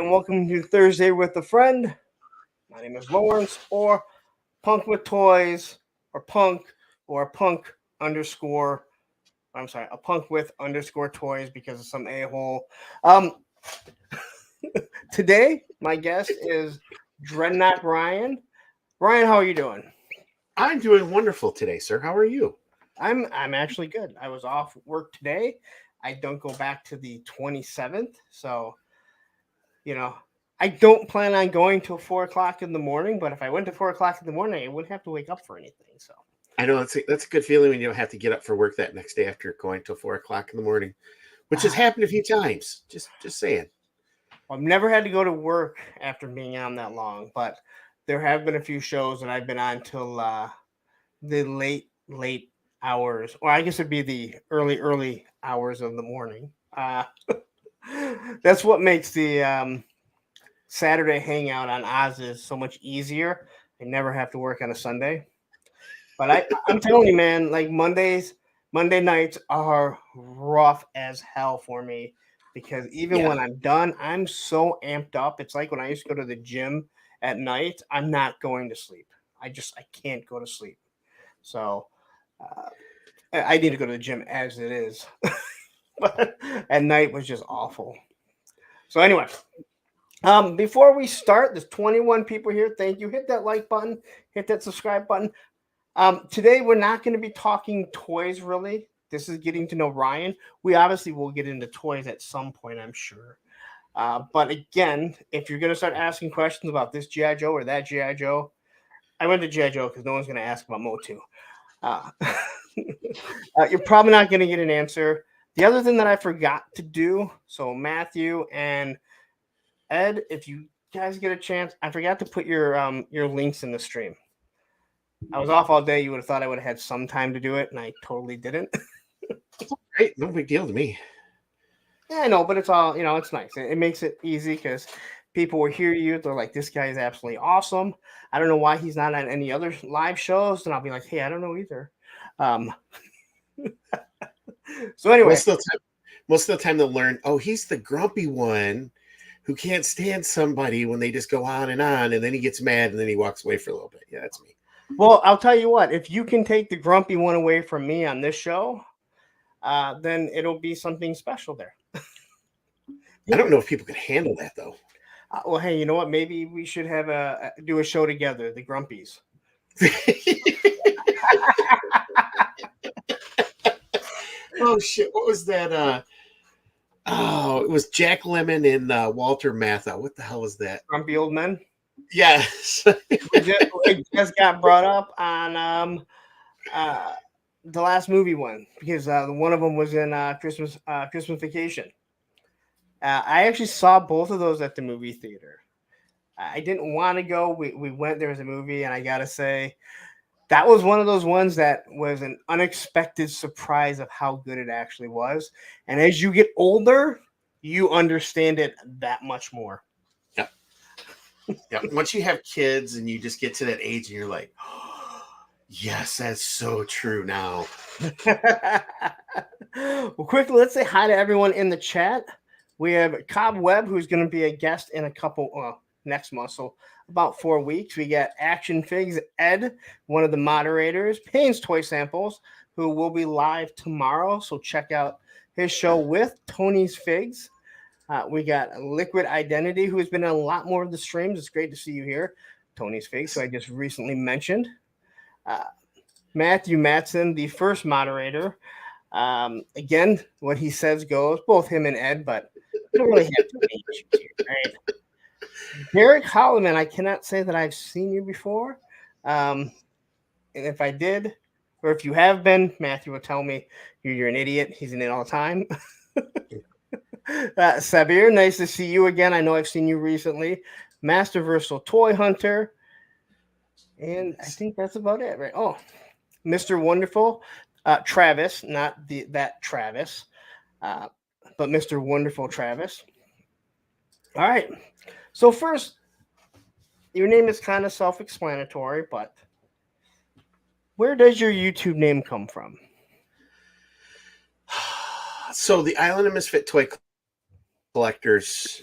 and welcome to Thursday with a Friend. My name is Lawrence, or Punk with Toys, or Punk underscore. I'm sorry, a Punk with underscore toys because of some a-hole. Um, Today, my guest is Dreadnok Ryan. Ryan, how are you doing? I'm doing wonderful today, sir. How are you? I'm actually good. I was off work today. I don't go back to the 27th, so you know, I don't plan on going till 4 o'clock in the morning. But if I went to 4 o'clock in the morning, I wouldn't have to wake up for anything. So I know that's a good feeling when you don't have to get up for work that next day after going till 4 o'clock in the morning, which has happened a few times. Just saying. I've never had to go to work after being on that long, but there have been a few shows that I've been on till the late hours, or I guess it'd be the early hours of the morning. That's what makes the Saturday hangout on Oz's so much easier. I never have to work on a Sunday. But I'm telling you, man, like Monday nights are rough as hell for me because even when I'm done, I'm so amped up. It's like when I used to go to the gym at night, I'm not going to sleep. I can't go to sleep. So I need to go to the gym as it is. But at night was just awful. So anyway, before we start, there's 21 people here. Thank you. Hit that like button, hit that subscribe button. Today we're not going to be talking toys really. This is getting to know Ryan. We obviously will get into toys at some point, I'm sure. But again, if you're going to start asking questions about this GI Joe or that GI Joe, I went to GI Joe because no one's going to ask about Motu. You're probably not going to get an answer. The other thing that I forgot to do, so Matthew and Ed, if you guys get a chance, I forgot to put your links in the stream. I was off all day. You would have thought I would have had some time to do it, and I totally didn't. Great, no big deal to me. Yeah, I know, but it's all it's nice. It makes it easy because people will hear you. They're like, "This guy is absolutely awesome." I don't know why he's not on any other live shows, and I'll be like, "Hey, I don't know either." So anyway, most of the time they'll learn. Oh, he's the grumpy one who can't stand somebody when they just go on, and then he gets mad, and then he walks away for a little bit. Yeah, that's me. Well, I'll tell you what. If you can take the grumpy one away from me on this show, then it'll be something special there. I don't know if people can handle that though. Well, hey, you know what? Maybe we should have do a show together, the Grumpies. Oh shit! What was that? Oh, it was Jack Lemmon and Walter Matthau. What the hell was that? Grumpy Old Men. Yes. it just got brought up on the last movie one because one of them was in Christmas Vacation. I actually saw both of those at the movie theater. I didn't want to go. We went. There was a movie, and I gotta say, that was one of those ones that was an unexpected surprise of how good it actually was. And as you get older, you understand it that much more. Yeah. Yeah. Once you have kids and you just get to that age and you're like, oh, yes, that's so true now. Well, quickly, let's say hi to everyone in the chat. We have Cobweb, who's going to be a guest in a couple next month. So about 4 weeks. We got Action Figs Ed, one of the moderators, Payne's Toy Samples, who will be live tomorrow. So check out his show with Tony's Figs. We got Liquid Identity, who has been in a lot more of the streams. It's great to see you here. Tony's Figs, who I just recently mentioned. Matthew Matson, the first moderator. Again, what he says goes, both him and Ed, but we don't really have too many issues here, right? Derek Holloman, I cannot say that I've seen you before. And if I did, or if you have been, Matthew will tell me you're an idiot. He's in it all the time. Sabir, nice to see you again. I know I've seen you recently. Masterversal Toy Hunter. And I think that's about it, right? Oh, Mr. Wonderful. Travis, not that Travis, but Mr. Wonderful Travis. All right. So first, your name is kind of self-explanatory, but where does your YouTube name come from? So the Island of Misfit Toy Collectors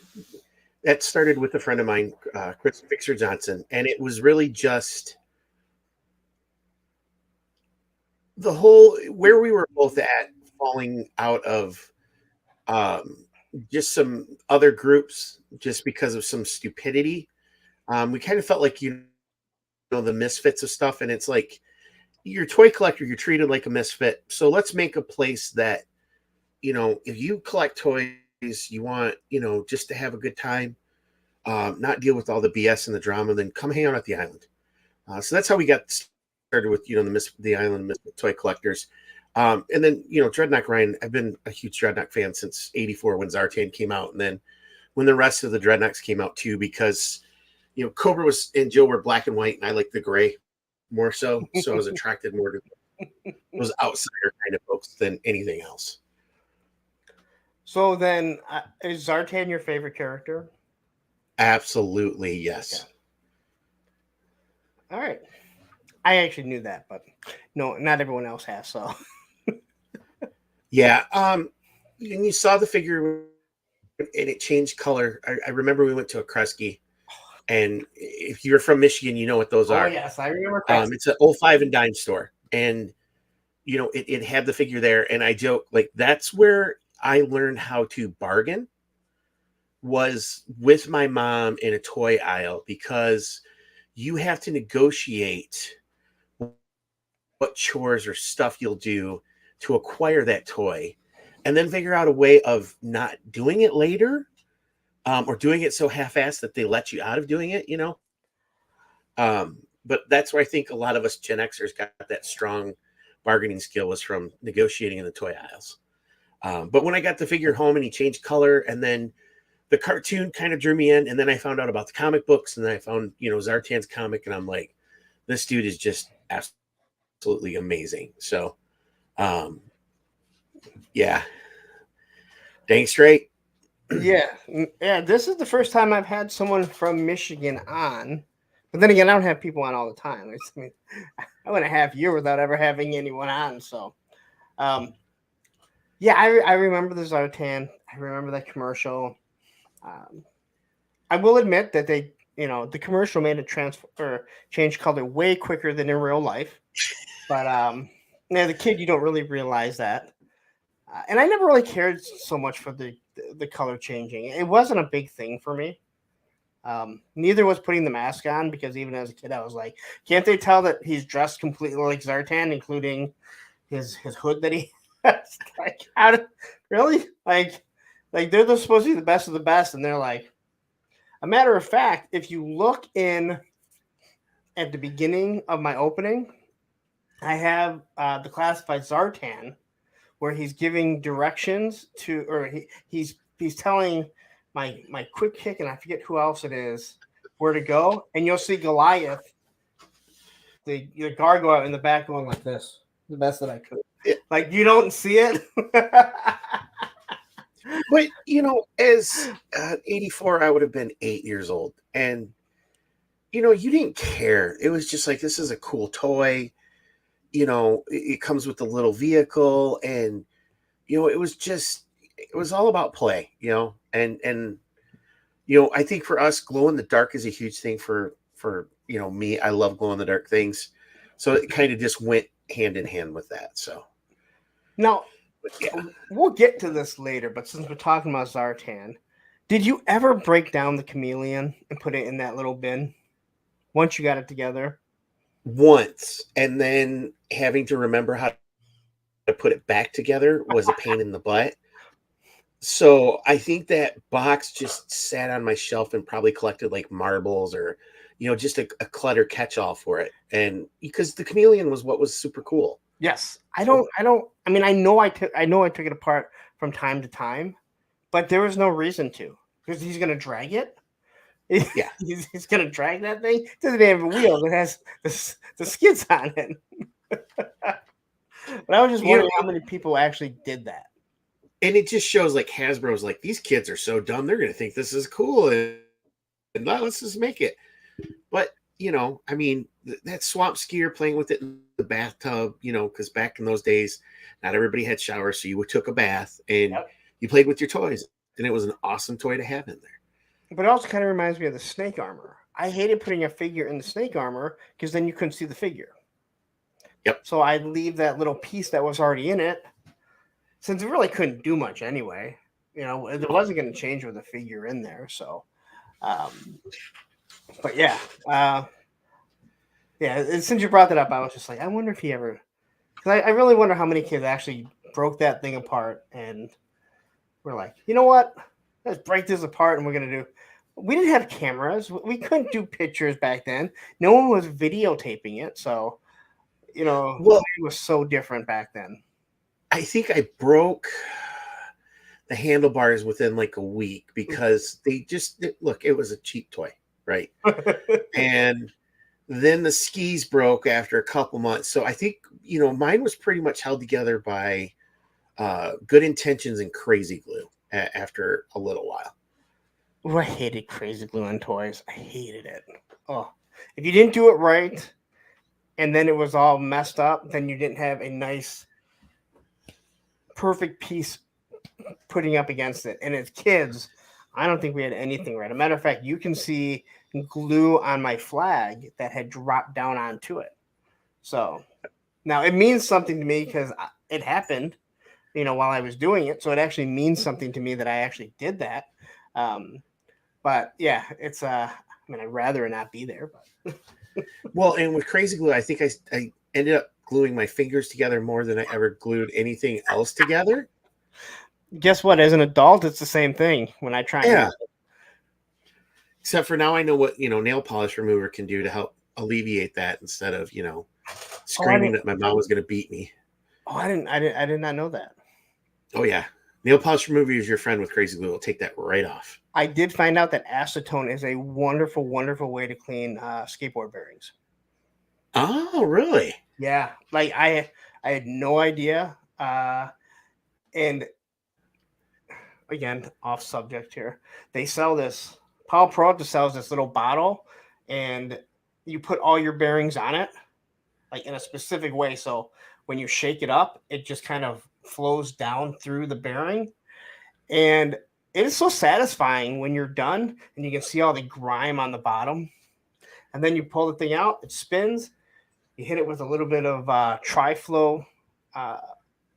That started with a friend of mine, Chris Fixer Johnson, and it was really just the whole where we were both at, falling out of um, just some other groups just because of some stupidity. We kind of felt like the misfits of stuff, and it's like you're a toy collector, you're treated like a misfit. So let's make a place that if you collect toys, you want just to have a good time, not deal with all the BS and the drama. Then come hang out at the island. So that's how we got started with the island Misfit toy collectors. And then Dreadnok Ryan. I've been a huge Dreadnok fan since '84 when Zartan came out, and then when the rest of the Dreadnoks came out too, because Cobra and Joe were black and white, and I like the gray more so. So I was attracted more to those outsider kind of folks than anything else. So then, is Zartan your favorite character? Absolutely, yes. Okay. All right. I actually knew that, but no, not everyone else has. So yeah. And you saw the figure, and it changed color. I remember we went to a Kresge, and if you're from Michigan, you know what those are. Oh yes, I remember. It's an 05 and dime store, and it had the figure there, and I joke like that's where I learned how to bargain, was with my mom in a toy aisle, because you have to negotiate what chores or stuff you'll do to acquire that toy, and then figure out a way of not doing it later, or doing it so half-assed that they let you out of doing it, but that's where I think a lot of us Gen Xers got that strong bargaining skill, was from negotiating in the toy aisles. But when I got the figure home and he changed color, and then the cartoon kind of drew me in, and then I found out about the comic books, and then I found Zartan's comic, and I'm like, this dude is just absolutely amazing. So yeah, dang straight. Yeah, this is the first time I've had someone from Michigan on, but then again, I don't have people on all the time. I went a half year without ever having anyone on. So yeah, I remember the Zartan. I remember that commercial. I will admit that the commercial made it change color way quicker than in real life. But the kid, you don't really realize that. And I never really cared so much for the color changing. It wasn't a big thing for me. Neither was putting the mask on, because even as a kid, I was like, can't they tell that he's dressed completely like Zartan, including his hood that he has? Like, really? Like they're supposed to be the best of the best, and they're like, a matter of fact, if you look in at the beginning of my opening, I have the classified Zartan, where he's giving directions to, or he's telling my quick kick, and I forget who else it is, where to go, and you'll see Goliath, the gargoyle in the back, going like this, the best that I could. Like, you don't see it. But as 84, I would have been 8 years old, and you didn't care. It was just like, this is a cool toy. It comes with a little vehicle, and it was all about play. And I think for us, glow in the dark is a huge thing for me. I love glow in the dark things, so it kind of just went hand in hand with that. So now, yeah, we'll get to this later, but since we're talking about Zartan, did you ever break down the chameleon and put it in that little bin once you got it together? Once, and then having to remember how to put it back together was a pain in the butt. So I think that box just sat on my shelf and probably collected like marbles, or just a clutter catch-all for it. And because the chameleon was what was super cool. Yes. I mean, I know I took it apart from time to time, but there was no reason to, because he's going to drag it. Yeah. he's going to drag that thing. It doesn't have a wheel. It has the skids on it. But I was just wondering how many people actually did that. And it just shows like Hasbro's like, these kids are so dumb. They're going to think this is cool. And let's just make it. But, I mean, that swamp skier playing with it in the bathtub, because back in those days, not everybody had showers. So you took a bath and you played with your toys. And it was an awesome toy to have in there. But it also kind of reminds me of the snake armor. I hated putting a figure in the snake armor because then you couldn't see the figure. Yep. So I'd leave that little piece that was already in it, since it really couldn't do much anyway. It wasn't going to change with a figure in there. So, but yeah, since you brought that up, I was just like, I wonder if he ever, because I really wonder how many kids actually broke that thing apart and we're like, you know what? Let's break this apart and we're going to do. We didn't have cameras. We couldn't do pictures back then. No one was videotaping it. So, Well, it was so different back then. I think I broke the handlebars within like a week because look, it was a cheap toy, right? And then the skis broke after a couple months. So I think, mine was pretty much held together by good intentions and crazy glue after a little while. Oh, I hated crazy glue on toys. I hated it. Oh, if you didn't do it right and then it was all messed up, then you didn't have a nice, perfect piece putting up against it. And as kids, I don't think we had anything right. As a matter of fact, you can see glue on my flag that had dropped down onto it. So now it means something to me because it happened, while I was doing it. So it actually means something to me that I actually did that. But yeah, it's I'd rather not be there. But well, and with crazy glue, I think I ended up gluing my fingers together more than I ever glued anything else together. Guess what? As an adult, it's the same thing when I try. Yeah. Except for now I know what, nail polish remover can do to help alleviate that instead of, screaming that my mom was going to beat me. Oh, I did not know that. Oh yeah. Nail polish remover is your friend with crazy glue. It'll take that right off. I did find out that acetone is a wonderful, wonderful way to clean skateboard bearings. Oh, really? Yeah. Like I had no idea. And again, off subject here. They sell this. Paul Pro sells this little bottle, and you put all your bearings on it, like in a specific way. So when you shake it up, it just kind of flows down through the bearing. And it is so satisfying when you're done and you can see all the grime on the bottom. And then you pull the thing out, it spins. You hit it with a little bit of Tri-Flow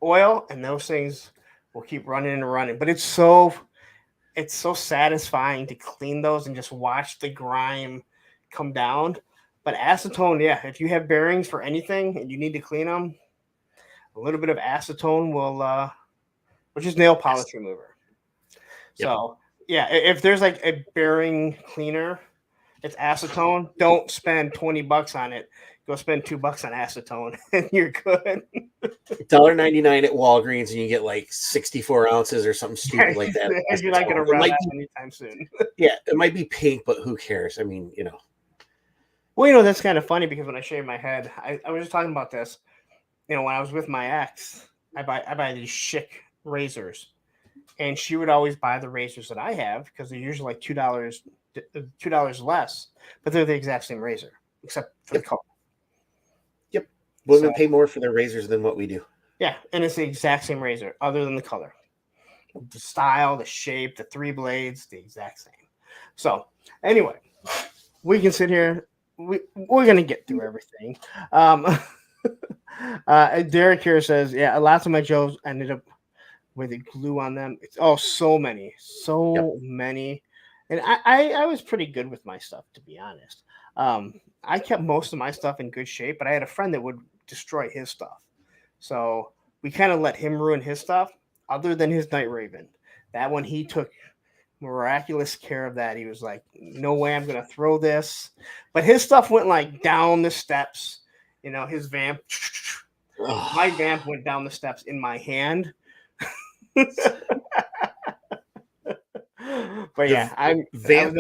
oil, and those things will keep running and running. But it's so satisfying to clean those and just watch the grime come down. But acetone, yeah, if you have bearings for anything and you need to clean them, a little bit of acetone will, which is nail polish remover. Yep. So yeah, if there's like a bearing cleaner, it's acetone. Don't spend $20 on it. Go spend $2 on acetone, and you're good. $1.99 at Walgreens, and you get like 64 ounces or something stupid like that. You're not going to run out anytime soon. Yeah, it might be pink, but who cares? I mean, Well, that's kind of funny because when I shave my head, I was just talking about this. When I was with my ex, I buy these Schick razors, and she would always buy the razors that I have because they're usually like $2 less, but they're the exact same razor except for the color. Yep, women pay more for their razors than what we do. Yeah, and it's the exact same razor other than the color, the style, the shape, the 3 blades, the exact same. So anyway, we can sit here. We're gonna get through everything. Derek here says, yeah, lots of my Joes ended up with the glue on them. It's so many. And I was pretty good with my stuff, to be honest. I kept most of my stuff in good shape, but I had a friend that would destroy his stuff. So we kind of let him ruin his stuff, other than his Night Raven. That one, he took miraculous care of that. He was like, no way I'm going to throw this. But his stuff went like down the steps. His vamp. My vamp went down the steps in my hand. But yeah, Vamp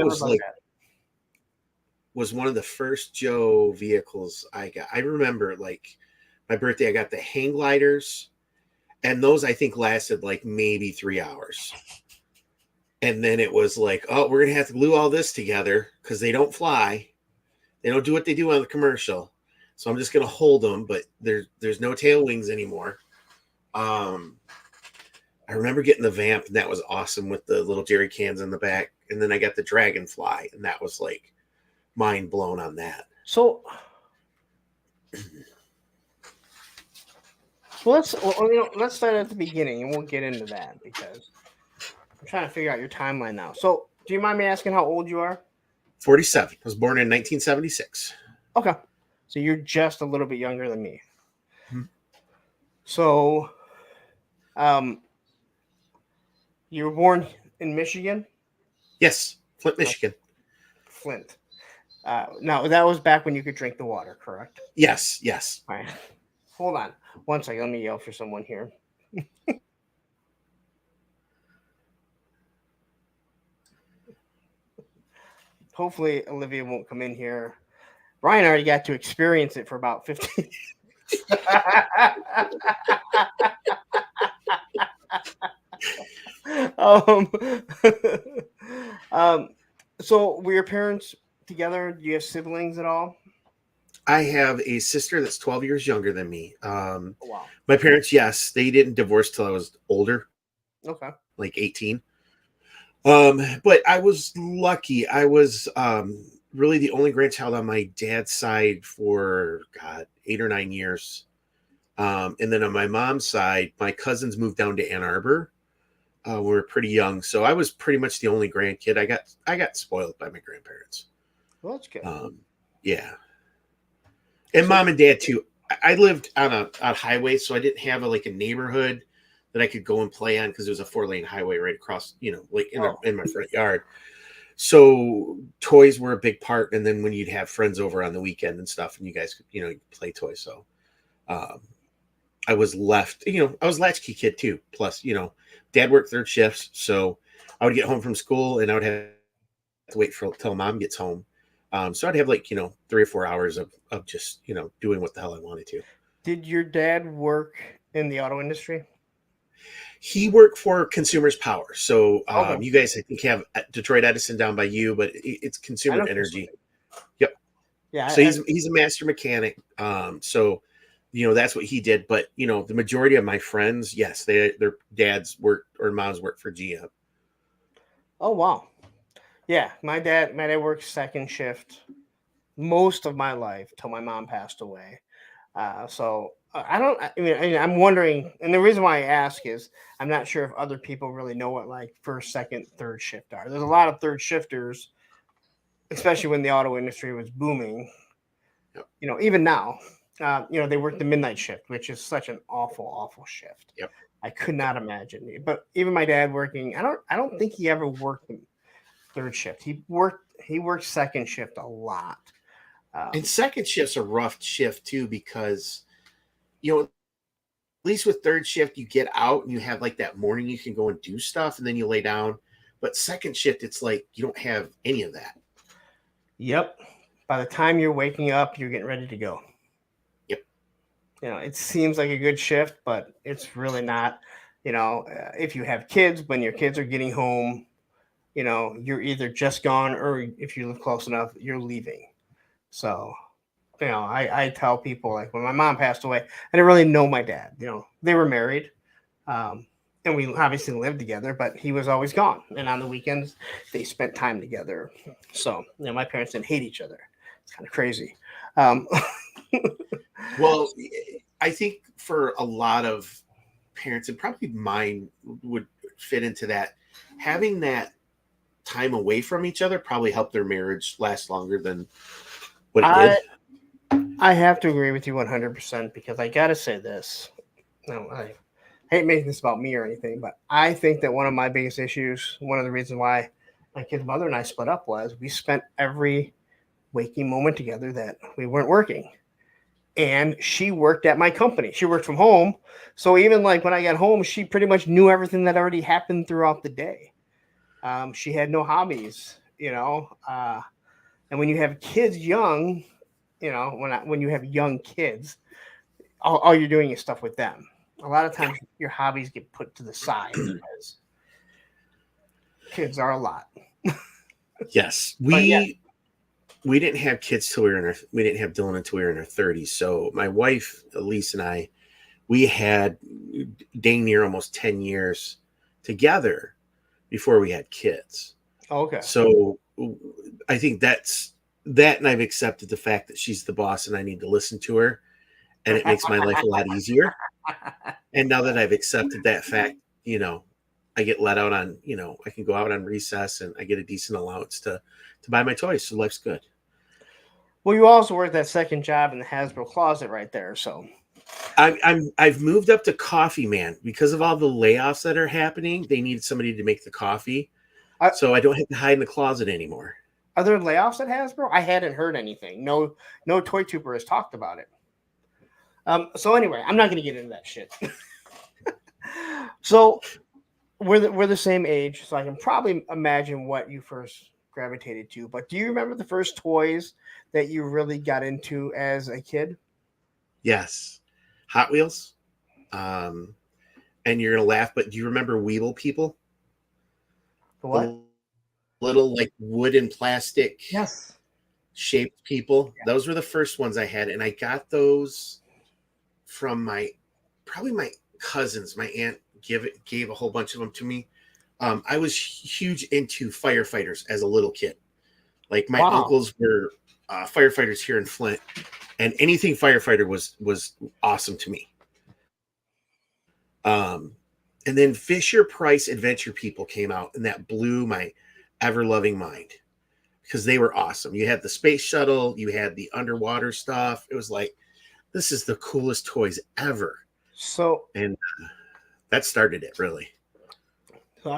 was one of the first Joe vehicles I got. I remember like my birthday, I got the hang gliders, and those I think lasted like maybe 3 hours. And then it was like, oh, we're gonna have to glue all this together because they don't fly. They don't do what they do on the commercial. So I'm just gonna hold them, but there's no tail wings anymore. I remember getting the Vamp, and that was awesome with the little jerry cans in the back. And then I got the Dragonfly, and that was like mind blown on that. So let's let's start at the beginning, and we'll get into that because I'm trying to figure out your timeline now. So, do you mind me asking how old you are? 47. I was born in 1976. Okay, so you're just a little bit younger than me. Hmm. So, you were born in Michigan? Yes, Flint, Michigan. Flint. Now, that was back when you could drink the water, correct? Yes, yes. All right. Hold on. One second. Let me yell for someone here. Hopefully, Olivia won't come in here. Brian already got to experience it for about 15 um, so were your parents together? Do you have siblings at all? I have a sister that's 12 years younger than me. Oh, wow. My parents, yes, they didn't divorce till I was older, Okay. like 18. But I was lucky. I was really the only grandchild on my dad's side for, God, 8 or 9 years. And then on my mom's side, my cousins moved down to Ann Arbor. We were pretty young, so I was pretty much the only grandkid. I got spoiled by my grandparents. Well, that's good. Yeah, and mom and dad too. I lived on a highway, so I didn't have like a neighborhood that I could go and play on because it was a 4-lane highway right across, like in my front yard. So toys were a big part, and then when you'd have friends over on the weekend and stuff, and you guys could, play toys. So I was left, I was a latchkey kid too. Plus, dad worked third shifts, so I would get home from school and I would have to wait till mom gets home. So I'd have like 3 or 4 hours of just doing what the hell I wanted to. Did your dad work in the auto industry? He worked for Consumers Power. So Okay. you guys, I think, have Detroit Edison down by you, but it's Consumer Energy. Yep. Yeah. So he's a master mechanic. So that's what he did. But the majority of my friends, yes, their dads worked or moms worked for GM. Oh, wow. Yeah, my dad worked second shift most of my life till my mom passed away. So I don't. I mean, I'm wondering, and the reason why I ask is I'm not sure if other people really know what like first, second, third shift are. There's a lot of third shifters, especially when the auto industry was booming. Yep. Even now, they work the midnight shift, which is such an awful, awful shift. Yep. I could not imagine it. But even my dad working, I don't think he ever worked third shift. He worked second shift a lot. And second shift's a rough shift too because at least with third shift you get out and you have like that morning you can go and do stuff and then you lay down. But second shift, it's like you don't have any of that. Yep. By the time you're waking up, you're getting ready to go. Yep. It seems like a good shift, but it's really not. If you have kids, when your kids are getting home, you're either just gone or if you live close enough, you're leaving. So, I tell people like when my mom passed away, I didn't really know my dad. They were married, and we obviously lived together, but he was always gone. And on the weekends, they spent time together. So, my parents didn't hate each other. It's kind of crazy. Well, I think for a lot of parents, and probably mine would fit into that, having that time away from each other probably helped their marriage last longer than what it did. I have to agree with you 100% because I got to say this. No, I hate making this about me or anything, but I think that one of my biggest issues, one of the reasons why my kid's mother and I split up was we spent every waking moment together that we weren't working. And she worked at my company. She worked from home. So even like when I got home, she pretty much knew everything that already happened throughout the day. She had no hobbies, and when you have kids young, when you have young kids, all you're doing is stuff with them. A lot of times your hobbies get put to the side because kids are a lot. Yes. We didn't have kids till we didn't have Dylan until we were in our 30s. So my wife, Elise, and I, we had dang near almost 10 years together before we had kids. Okay. So I think that's that, and I've accepted the fact that she's the boss and I need to listen to her, and it makes my life a lot easier. And now that I've accepted that fact, I get let out on, I can go out on recess and I get a decent allowance to buy my toys. So life's good. Well, you also work that second job in the Hasbro closet right there, so I've moved up to coffee man because of all the layoffs that are happening. They need somebody to make the coffee, so I don't have to hide in the closet anymore. Are there layoffs at Hasbro? I hadn't heard anything. No Toy Tuber has talked about it. So anyway, I'm not going to get into that shit. So we're the same age, so I can probably imagine what you first gravitated to. But do you remember the first toys that you really got into as a kid? Yes, Hot Wheels. And you're gonna laugh, but do you remember Weeble people? What? The little like wood and plastic shaped people. Yeah. Those were the first ones I had, and I got those from my cousins. My aunt gave a whole bunch of them to me. I was huge into firefighters as a little kid. Like my uncles were firefighters here in Flint, and anything firefighter was awesome to me. And then Fisher Price Adventure People came out, and that blew my ever-loving mind because they were awesome. You had the space shuttle, you had the underwater stuff. It was like, this is the coolest toys ever. So, and that started it, really. So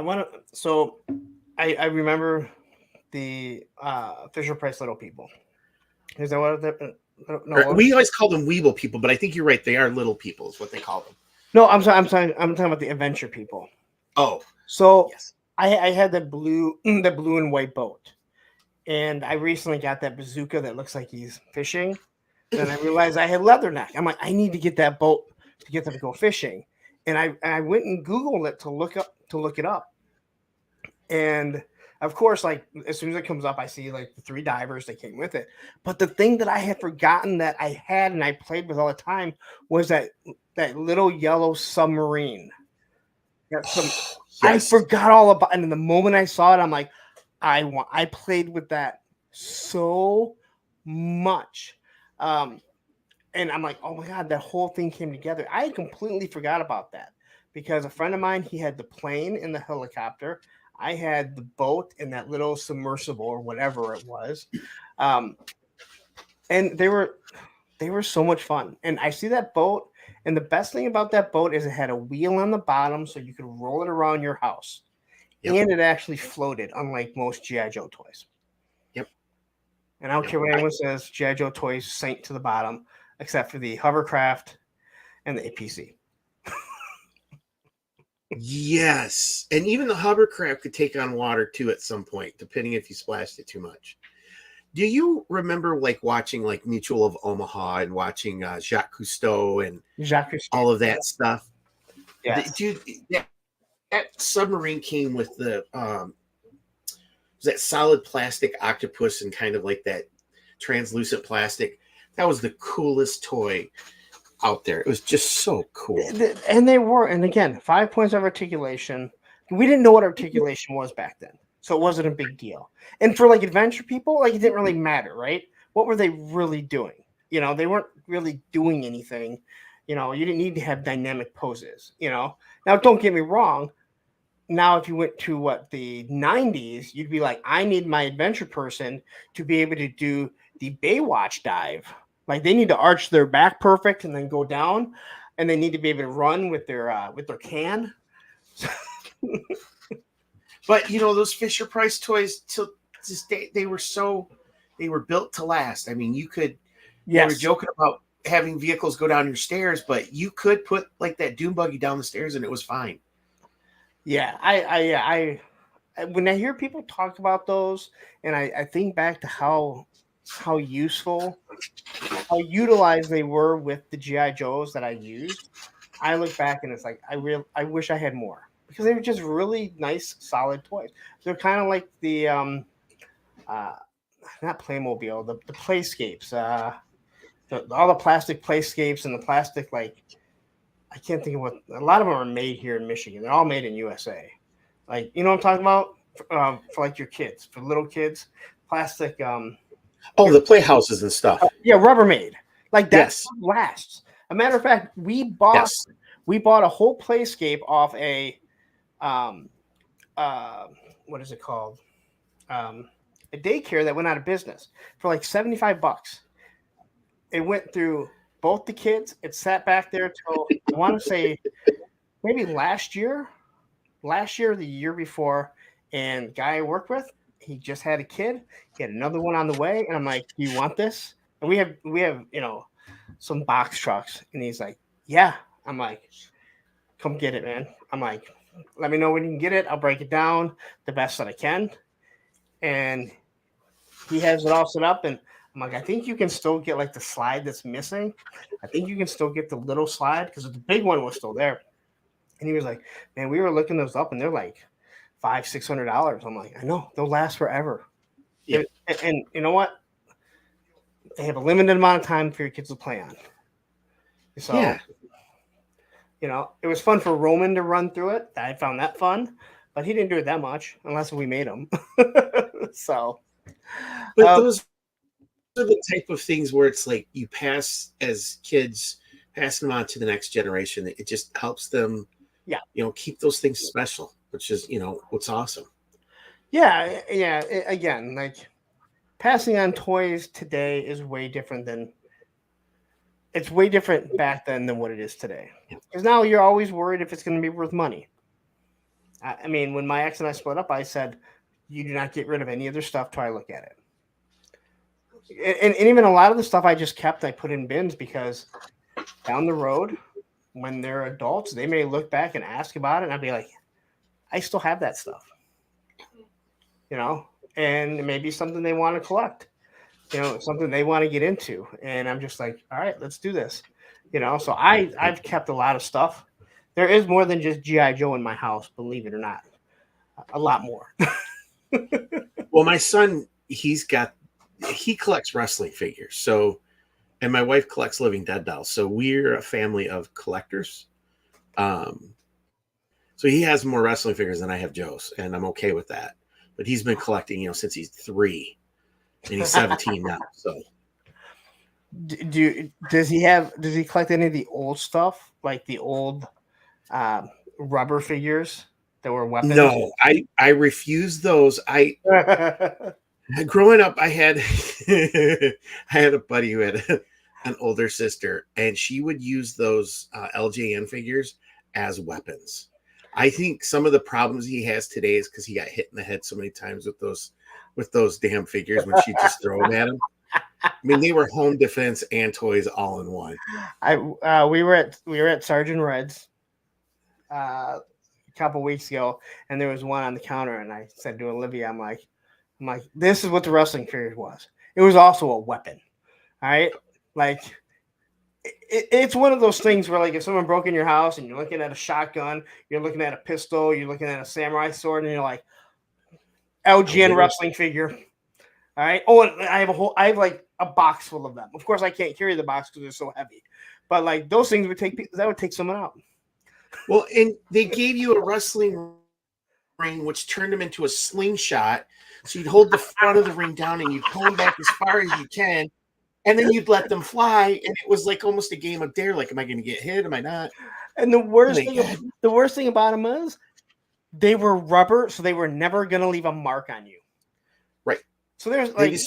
I remember the Fisher Price Little People. Is that what? No, we always call them Weeble people, but I think you're right. They are little people, is what they call them. No, I'm sorry. I'm talking about the Adventure People. Oh, so yes. I had the blue and white boat, and I recently got that bazooka that looks like he's fishing. Then I realized I had Leatherneck. I'm like, I need to get that boat to get them to go fishing, and I went and Googled it to look it up, and of course, like as soon as it comes up, I see like the 3 divers that came with it. But the thing that I had forgotten that I had and I played with all the time was that little yellow submarine. Yes. I forgot all about it. And the moment I saw it, I'm like, I played with that so much. And I'm like, oh my God, that whole thing came together. I had completely forgot about that because a friend of mine, he had the plane and the helicopter. I had the boat and that little submersible or whatever it was. And they were so much fun. And I see that boat. And the best thing about that boat is it had a wheel on the bottom so you could roll it around your house. Yep. And it actually floated, unlike most G.I. Joe toys. Yep. And I don't care what anyone says, G.I. Joe toys sank to the bottom, except for the hovercraft and the APC. Yes. And even the hovercraft could take on water too at some point, depending if you splashed it too much. Do you remember like watching like Mutual of Omaha and watching Jacques Cousteau and all of that stuff? Yeah. Dude, that submarine came with the that solid plastic octopus and kind of like that translucent plastic. That was the coolest toy out there. It was just so cool. And they were, and again, 5 points of articulation. We didn't know what articulation was back then, so it wasn't a big deal. And for like Adventure People, like it didn't really matter, right? What were they really doing? They weren't really doing anything. You didn't need to have dynamic poses. Now don't get me wrong. Now, if you went to the 90s, you'd be like, I need my adventure person to be able to do the Baywatch dive. Like they need to arch their back perfect and then go down, and they need to be able to run with their can. But those Fisher Price toys till this day, they were built to last. I mean, you could. Yes. We were joking about having vehicles go down your stairs, but you could put like that dune buggy down the stairs and it was fine. Yeah, I when I hear people talk about those, and I think back to how useful, how utilized they were with the G.I. Joes that I used, I look back and it's like I wish I had more because they were just really nice, solid toys. They're kind of like the not Playmobil, the Playscapes, all the plastic Playscapes and the plastic I can't think of what. A lot of them are made here in Michigan. They're all made in USA. Like, you know what I'm talking about? For like your kids, for little kids, plastic. Oh, the playhouses and stuff. Yeah, Rubbermaid. Like that Yes. stuff lasts. A matter of fact, Yes. we bought a whole playscape off um uh what is it called? A daycare that went out of business for like $75. It went through both the kids. It sat back there till I want to say maybe last year or the year before. And guy I worked with, he just had a kid. He had another one on the way, and I'm like, "Do you want this?" And we have some box trucks, and he's like, "Yeah." I'm like, "Come get it, man." I'm like, "Let me know when you can get it. I'll break it down the best that I can." And he has it all set up, and I'm like, "I think you can still get like the slide that's missing. I think you can still get the little slide because the big one was still there." And he was like, "Man, we were looking those up, and they're like $500-$600." I'm like, "I know, they'll last forever." Yeah. And you know what? They have a limited amount of time for your kids to play on. So, Yeah. it was fun for Roman to run through it. I found that fun, but he didn't do it that much unless we made him. So, But um, those are the type of things where it's like you pass as kids, passing them on to the next generation. It just helps them, yeah, keep those things special, which is, what's awesome. yeah, yeah. Again, like passing on toys today is way different than it's way different back then than what it is today. Yeah. Because now you're always worried if it's going to be worth money. I mean, when my ex and I split up, I said, "You do not get rid of any of their stuff till I look at it." And even a lot of the stuff I just kept, I put in bins because down the road, when they're adults, they may look back and ask about it, and I'd be like, "I still have that stuff," and it may be something they want to collect, something they want to get into, and I'm just like, "All right, let's do this," So I've kept a lot of stuff. There is more than just GI Joe in my house, believe it or not, a lot more. Well, my son, he collects wrestling figures. So, and my wife collects Living Dead dolls. So we're a family of collectors. Um, so he has more wrestling figures than I have Joe's, and I'm okay with that. But he's been collecting, since he's 3, and he's 17 now. So Does he collect any of the old stuff, like the old rubber figures that were weapons? no, I refuse those. Growing up, I had I had a buddy who had an older sister, and she would use those LJN figures as weapons. I think some of the problems he has today is because he got hit in the head so many times with those damn figures when she just throw them at him. I mean, they were home defense and toys all in one. We were at Sergeant Red's a couple weeks ago, and there was one on the counter, and I said to Olivia, I'm like, this is what the wrestling figure was. It was also a weapon. All right, like it's one of those things where, like, if someone broke in your house and you're looking at a shotgun, you're looking at a pistol, you're looking at a samurai sword, and you're like, LGN wrestling figure. All right. Oh, and I have like a box full of them. Of course, I can't carry the box because they're so heavy. But like those things would take someone out. Well, and they gave you a wrestling ring, which turned them into a slingshot. So you'd hold the front of the ring down and you'd pull them back as far as you can, and then you'd let them fly. And it was like almost a game of dare. Like, am I going to get hit? Am I not? And the worst thing about them is they were rubber, so they were never going to leave a mark on you. Right. So there's like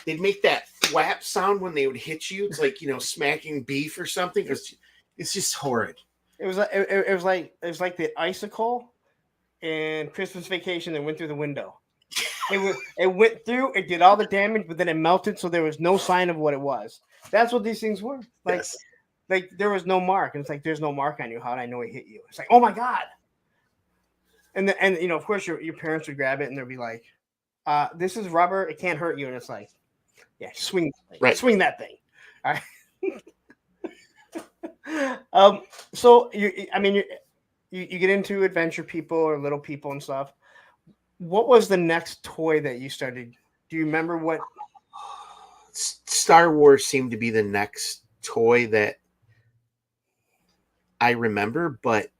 they'd make that flap sound when they would hit you. It's like, smacking beef or something. It's just horrid. It was like the icicle in Christmas Vacation that went through the window. It went through, it did all the damage, but then it melted, so there was no sign of what it was. That's what these things were. Yes. Like there was no mark. And it's like, there's no mark on you. How did I know it hit you? It's like, oh my God. And of course your parents would grab it and they'd be like, this is rubber, it can't hurt you. And it's like, yeah, swing that thing. All right. So you get into adventure people or little people and stuff. What was the next toy that you started? Do you remember what? Star Wars seemed to be the next toy that I remember, but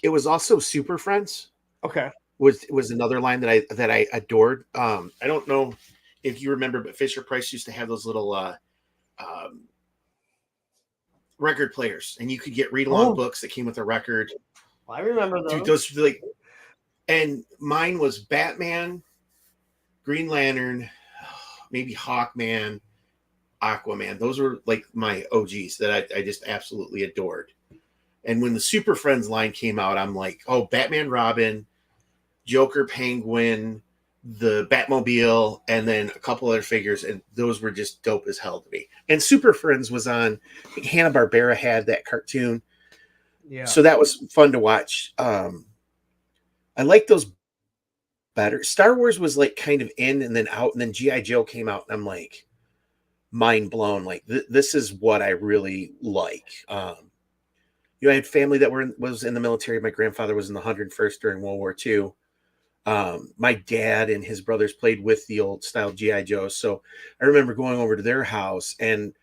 it was also Super Friends. Okay. was another line that I adored. I don't know if you remember, but Fisher Price used to have those little um, record players, and you could get read along Oh, books that came with a record. I remember Dude, those. those like, and mine was Batman, Green Lantern, maybe Hawkman, Aquaman. Those were like my OGs that I just absolutely adored. And when the Super Friends line came out, I'm like, oh, Batman, Robin, Joker, Penguin, the Batmobile, and then a couple other figures, and those were just dope as hell to me. And Super Friends was on, I think Hanna-Barbera had that cartoon, Yeah. so that was fun to watch. I like those better. Star Wars was like kind of in and then out, and then GI Joe came out, and I'm like mind blown. Like this is what I really like. I had family that was in the military. My grandfather was in the 101st during World War II. My dad and his brothers played with the old style GI Joes, so I remember going over to their house and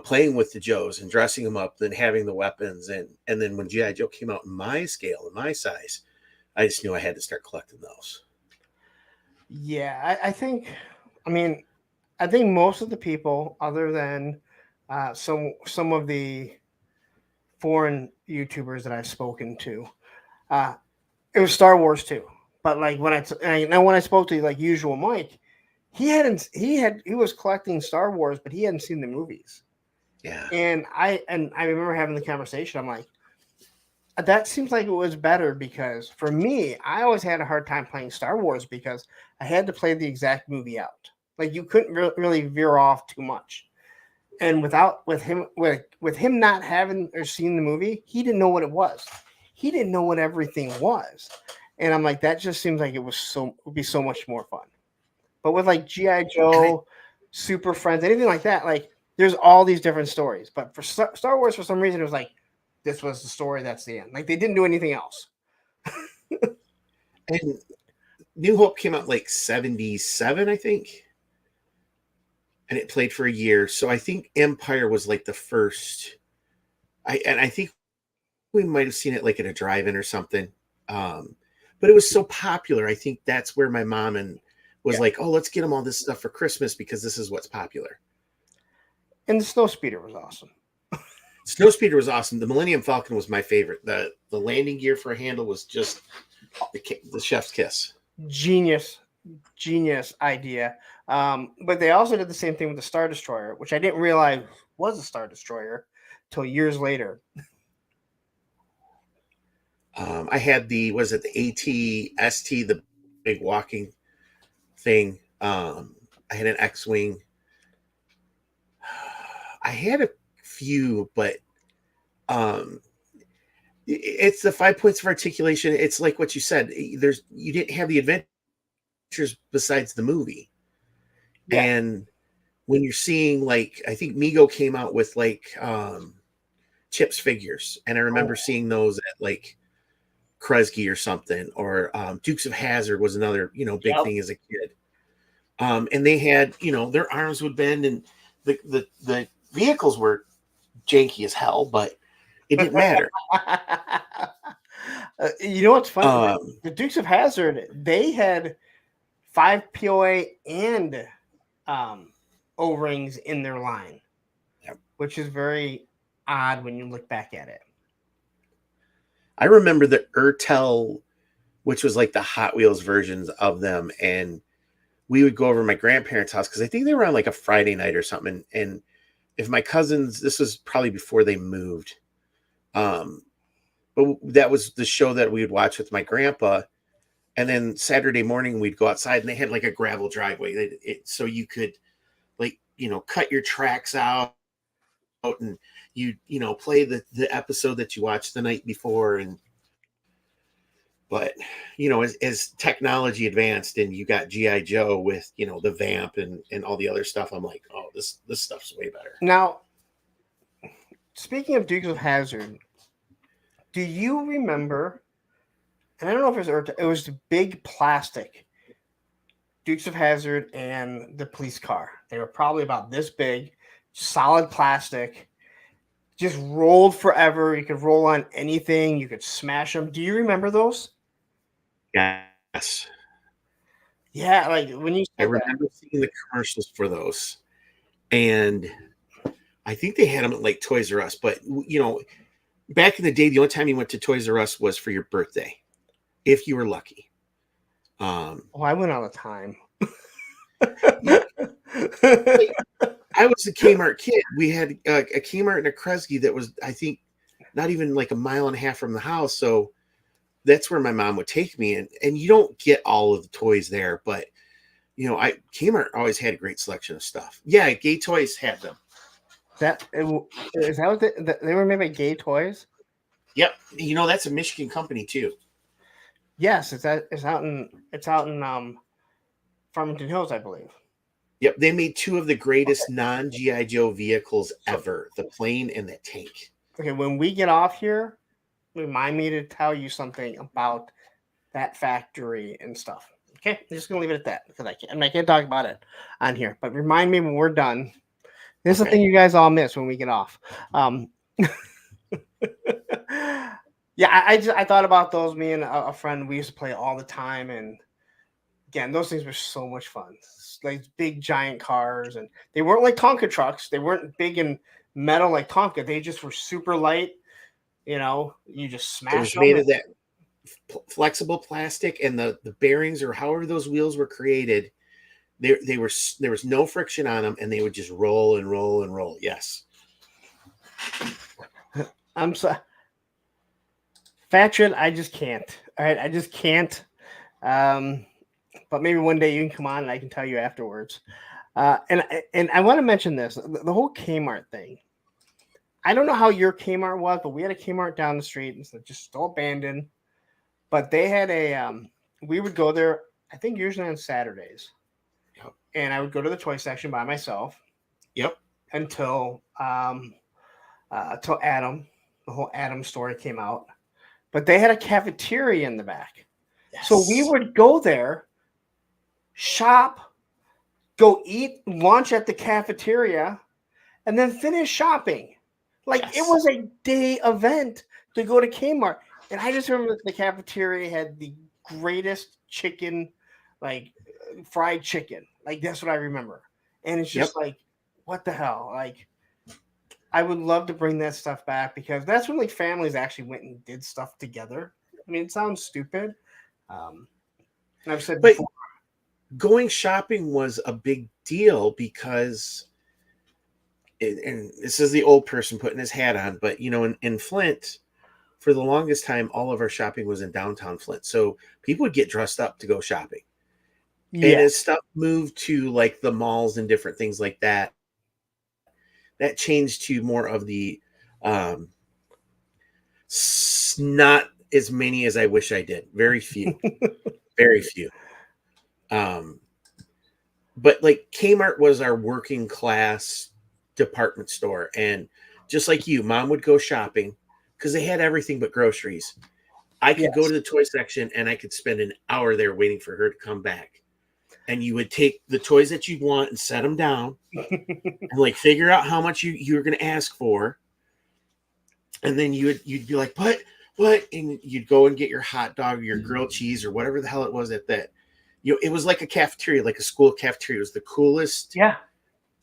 playing with the Joes and dressing them up, then having the weapons, and then when GI Joe came out in my scale and my size, I just knew I had to start collecting those. Yeah, I mean, I think most of the people, other than some of the foreign YouTubers that I've spoken to, uh, it was Star Wars too. But like when I spoke to like usual Mike, he was collecting Star Wars, but he hadn't seen the movies. Yeah. And I remember having the conversation. I'm like, that seems like it was better because for me, I always had a hard time playing Star Wars because I had to play the exact movie out. Like you couldn't really veer off too much. And with him not having or seen the movie, he didn't know what it was. He didn't know what everything was. And I'm like, that just seems like would be so much more fun. But with like GI Joe, Super Friends, anything like that, like there's all these different stories. But for Star Wars, for some reason, it was like this was the story. That's the end. Like they didn't do anything else. And New Hope came out like 77, I think. And it played for a year. So I think Empire was like the first. I think we might have seen it like at a drive-in or something. But it was so popular. I think that's where my mom was like, oh, let's get them all this stuff for Christmas because this is what's popular. And the Snowspeeder was awesome. Snowspeeder was awesome. The Millennium Falcon was my favorite. The landing gear for a handle was just the chef's kiss. Genius idea. But they also did the same thing with the Star Destroyer, which I didn't realize was a Star Destroyer till years later. I had the AT-ST, the big walking thing. I had an X-Wing. I had a few, but it's the 5 points of articulation. It's like what you said. You didn't have the adventures besides the movie. Yeah. And when you're seeing, like, I think Mego came out with like Chips figures, and I remember seeing those at like Kresge or something, or Dukes of Hazzard was another big thing as a kid. And they had their arms would bend, and the vehicles were janky as hell, but it didn't matter. You know what's funny? The Dukes of Hazzard, they had 5 POA and O-rings in their line, which is very odd when you look back at it. I remember the Ertel, which was like the Hot Wheels versions of them, and we would go over to my grandparents' house because I think they were on like a Friday night or something. And if my cousins, this was probably before they moved, but that was the show that we would watch with my grandpa. And then Saturday morning we'd go outside, and they had like a gravel driveway, so you could like cut your tracks out, and you play the episode that you watched the night before. But as technology advanced and you got GI Joe with the Vamp and all the other stuff, I'm like, oh, this stuff's way better. Now, speaking of Dukes of Hazzard, do you remember? And I don't know if it was the big plastic Dukes of Hazzard and the police car. They were probably about this big, solid plastic, just rolled forever. You could roll on anything. You could smash them. Do you remember those? Yes. Yeah, like when you I said that. remember seeing the commercials for those, and I think they had them at like Toys R Us. But back in the day, the only time you went to Toys R Us was for your birthday, if you were lucky. Oh, I went all the time. Like, I was a Kmart kid. We had a Kmart and a Kresge that was, I think, not even like a mile and a half from the house. So that's where my mom would take me. And you don't get all of the toys there, but Kmart always had a great selection of stuff. Yeah, Gay Toys had them. Is that what they were made by Gay Toys? Yep, that's a Michigan company too. Yes, it's out in Farmington Hills, I believe. Yep, they made two of the greatest non GI Joe vehicles ever: the plane and the tank. Okay, when we get off here, remind me to tell you something about that factory and stuff. Okay, I'm just gonna leave it at that because I can't talk about it on here. But remind me when we're done. This is the thing you guys all miss when we get off. Yeah, I thought about those. Me and a friend, we used to play all the time, and again, those things were so much fun. Like big giant cars, and they weren't like Tonka trucks. They weren't big and metal like Tonka. They just were super light. You just smash. It was made of that flexible plastic, and the bearings or however those wheels were created, there was no friction on them, and they would just roll and roll and roll. Yes. I'm sorry. Fatrin, I just can't. All right, I just can't. But maybe one day you can come on and I can tell you afterwards. And I want to mention this: the whole Kmart thing. I don't know how your Kmart was, but we had a Kmart down the street. It's just still abandoned. But they had we would go there, I think usually on Saturdays. Yep. And I would go to the toy section by myself. Yep. Until Adam, the whole Adam story came out. But they had a cafeteria in the back. Yes. So we would go there, shop, go eat lunch at the cafeteria, and then finish shopping. Like It was a day event to go to Kmart. And I just remember the cafeteria had the greatest chicken, like fried chicken. Like that's what I remember. And it's just like, what the hell? Like, I would love to bring that stuff back because that's when like families actually went and did stuff together. I mean, it sounds stupid. I've said before, going shopping was a big deal because, and this is the old person putting his hat on, but in Flint, for the longest time, all of our shopping was in downtown Flint. So people would get dressed up to go shopping. Yeah. And as stuff moved to like the malls and different things like that, that changed to more of the not as many as I wish I did. Very few. Very few. But like Kmart was our working class department store. And just like you, mom would go shopping because they had everything but groceries. I could go to the toy section and I could spend an hour there waiting for her to come back. And you would take the toys that you'd want and set them down and like figure out how much you were going to ask for. And then you'd be like, what? And you'd go and get your hot dog or your grilled cheese or whatever the hell it was at that. It was like a cafeteria, like a school cafeteria. It was the coolest,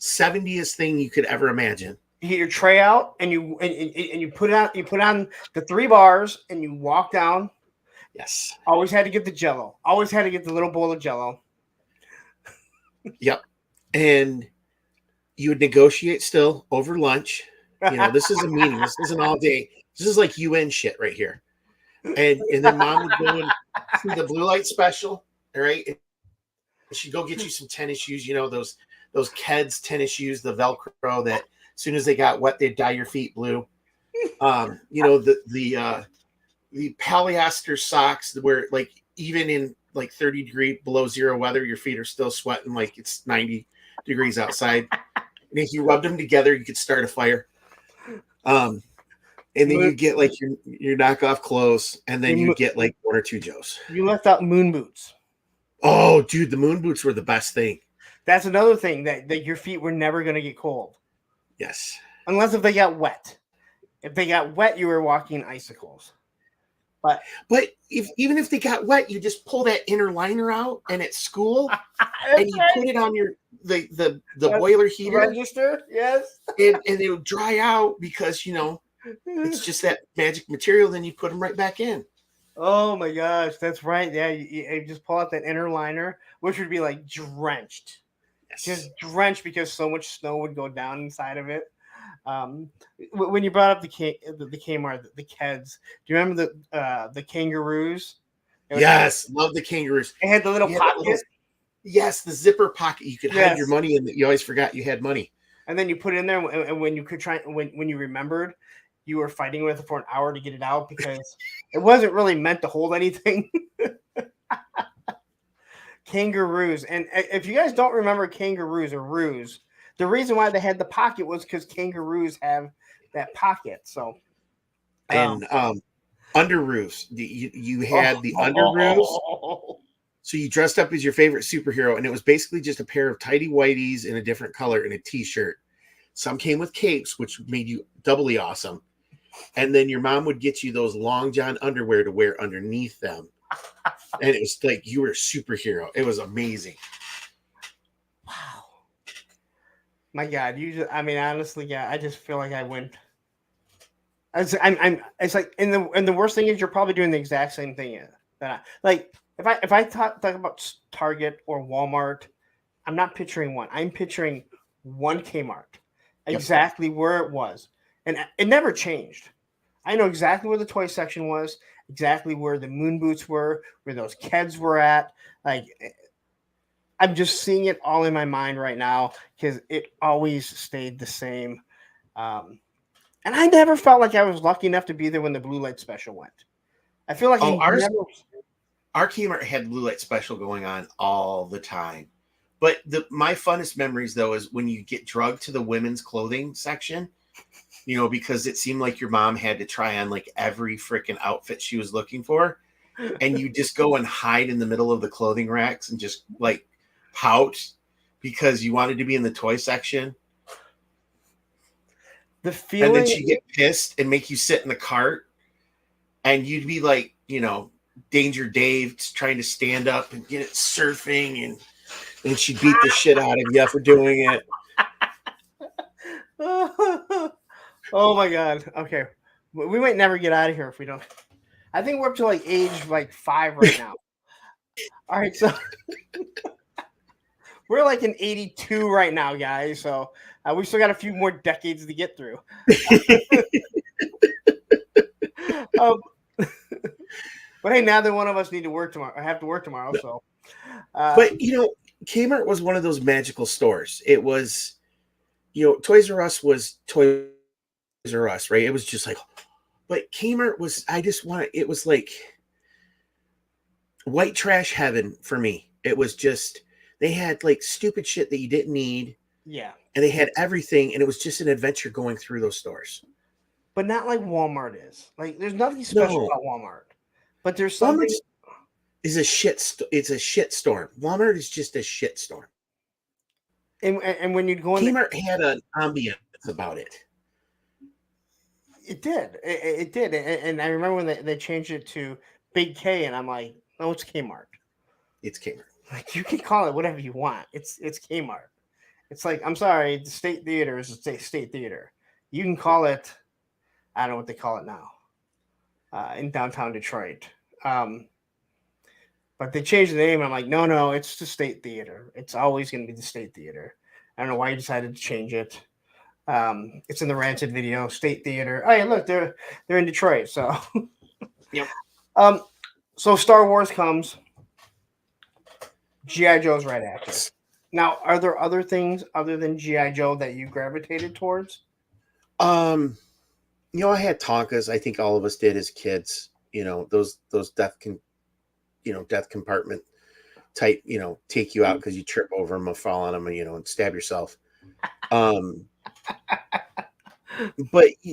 70s thing you could ever imagine. You get your tray out and you put on the 3 bars and you walk down. Yes. Always had to get the Jello. Always had to get the little bowl of Jello. Yep. And you would negotiate still over lunch. This is a meeting. This isn't all day. This is like UN shit right here. And then mom would go and see the blue light special. All right. And she'd go get you some tennis shoes, those Keds tennis shoes, the Velcro that as soon as they got wet, they'd dye your feet blue. The polyester socks where like even in like 30-degree below zero weather, your feet are still sweating like it's 90 degrees outside. And if you rubbed them together, you could start a fire. And then you get like your knockoff clothes, and then you get like 1 or 2 Joes. You left out moon boots. Oh, dude, the moon boots were the best thing. That's another thing that your feet were never going to get cold. Yes. Unless if they got wet. If they got wet, you were walking icicles. But even if they got wet, you just pull that inner liner out, and at school, and you put it on your the boiler heater register, yes, and it'll dry out because it's just that magic material. Then you put them right back in. Oh my gosh, that's right. Yeah, you just pull out that inner liner, which would be like drenched, just drenched because so much snow would go down inside of it. When you brought up the Kmart, the Keds, do you remember the kangaroos? Yes, love the kangaroos. It had the little pocket. Yes, the zipper pocket. You could hide your Yes. money in. You always forgot you had money. And then you put it in there, and when you could try, when you remembered, you were fighting with it for an hour to get it out because it wasn't really meant to hold anything. Kangaroos, and if you guys don't remember kangaroos or roos, the reason why they had the pocket was because kangaroos have that pocket. So, And underoos. You had the underoos. So you dressed up as your favorite superhero, and it was basically just a pair of tidy whities in a different color and a t-shirt. Some came with capes, which made you doubly awesome. And then your mom would get you those long john underwear to wear underneath them. And it was like you were a superhero. It was amazing. Wow. My God, honestly, yeah, I just feel like I went. It's like, and the worst thing is you're probably doing the exact same thing that if I talk about Target or Walmart, I'm not picturing one. I'm picturing one Kmart, exactly where it was, and it never changed. I know exactly where the toy section was, exactly where the moon boots were, where those Keds were at. Like, I'm just seeing it all in my mind right now because it always stayed the same. And I never felt like I was lucky enough to be there when the blue light special went. I feel like our Kmart had blue light special going on all the time. But my funnest memories, though, is when you get drugged to the women's clothing section, because it seemed like your mom had to try on like every freaking outfit she was looking for. And you just go and hide in the middle of the clothing racks and just like pout because you wanted to be in the toy section. The feeling, and then she'd get pissed and make you sit in the cart, and you'd be like, Danger Dave trying to stand up and get it surfing, and she'd beat the shit out of you for doing it. Oh my God. Okay. We might never get out of here if we don't. I think we're up to like age 5 right now. All right. So we're like in 82 right now, guys. So we still got a few more decades to get through. But hey, neither one of us need to work tomorrow. I have to work tomorrow. So, but Kmart was one of those magical stores. It was, Toys R Us was Toys R Us, right? It was just like, but Kmart was, it was like white trash heaven for me. It was just, they had like stupid shit that you didn't need. Yeah. And they had everything, and it was just an adventure going through those stores. But not like Walmart is. Like, there's nothing special about Walmart. But there's something. Walmart is a shit. It's a shit storm. Walmart is just a shit storm. And when you'd go in, Kmart had an ambience about it. It did. It did. And I remember when they changed it to Big K, and I'm like, no, it's Kmart. It's Kmart. Like, you can call it whatever you want. It's Kmart. It's like, I'm sorry, the State Theater is a state theater. You can call it, I don't know what they call it now, in downtown Detroit. But they changed the name, and I'm like, no, it's the State Theater. It's always going to be the State Theater. I don't know why you decided to change it. It's in the Rancid video, State Theater. Oh, yeah, look, they're in Detroit. So, yep. So Star Wars comes. G.I. Joe's right after. Now, are there other things other than G.I. Joe that you gravitated towards? I had Tonkas. I think all of us did as kids. Those death compartment type. Take you out because you trip over them or fall on them, and stab yourself. But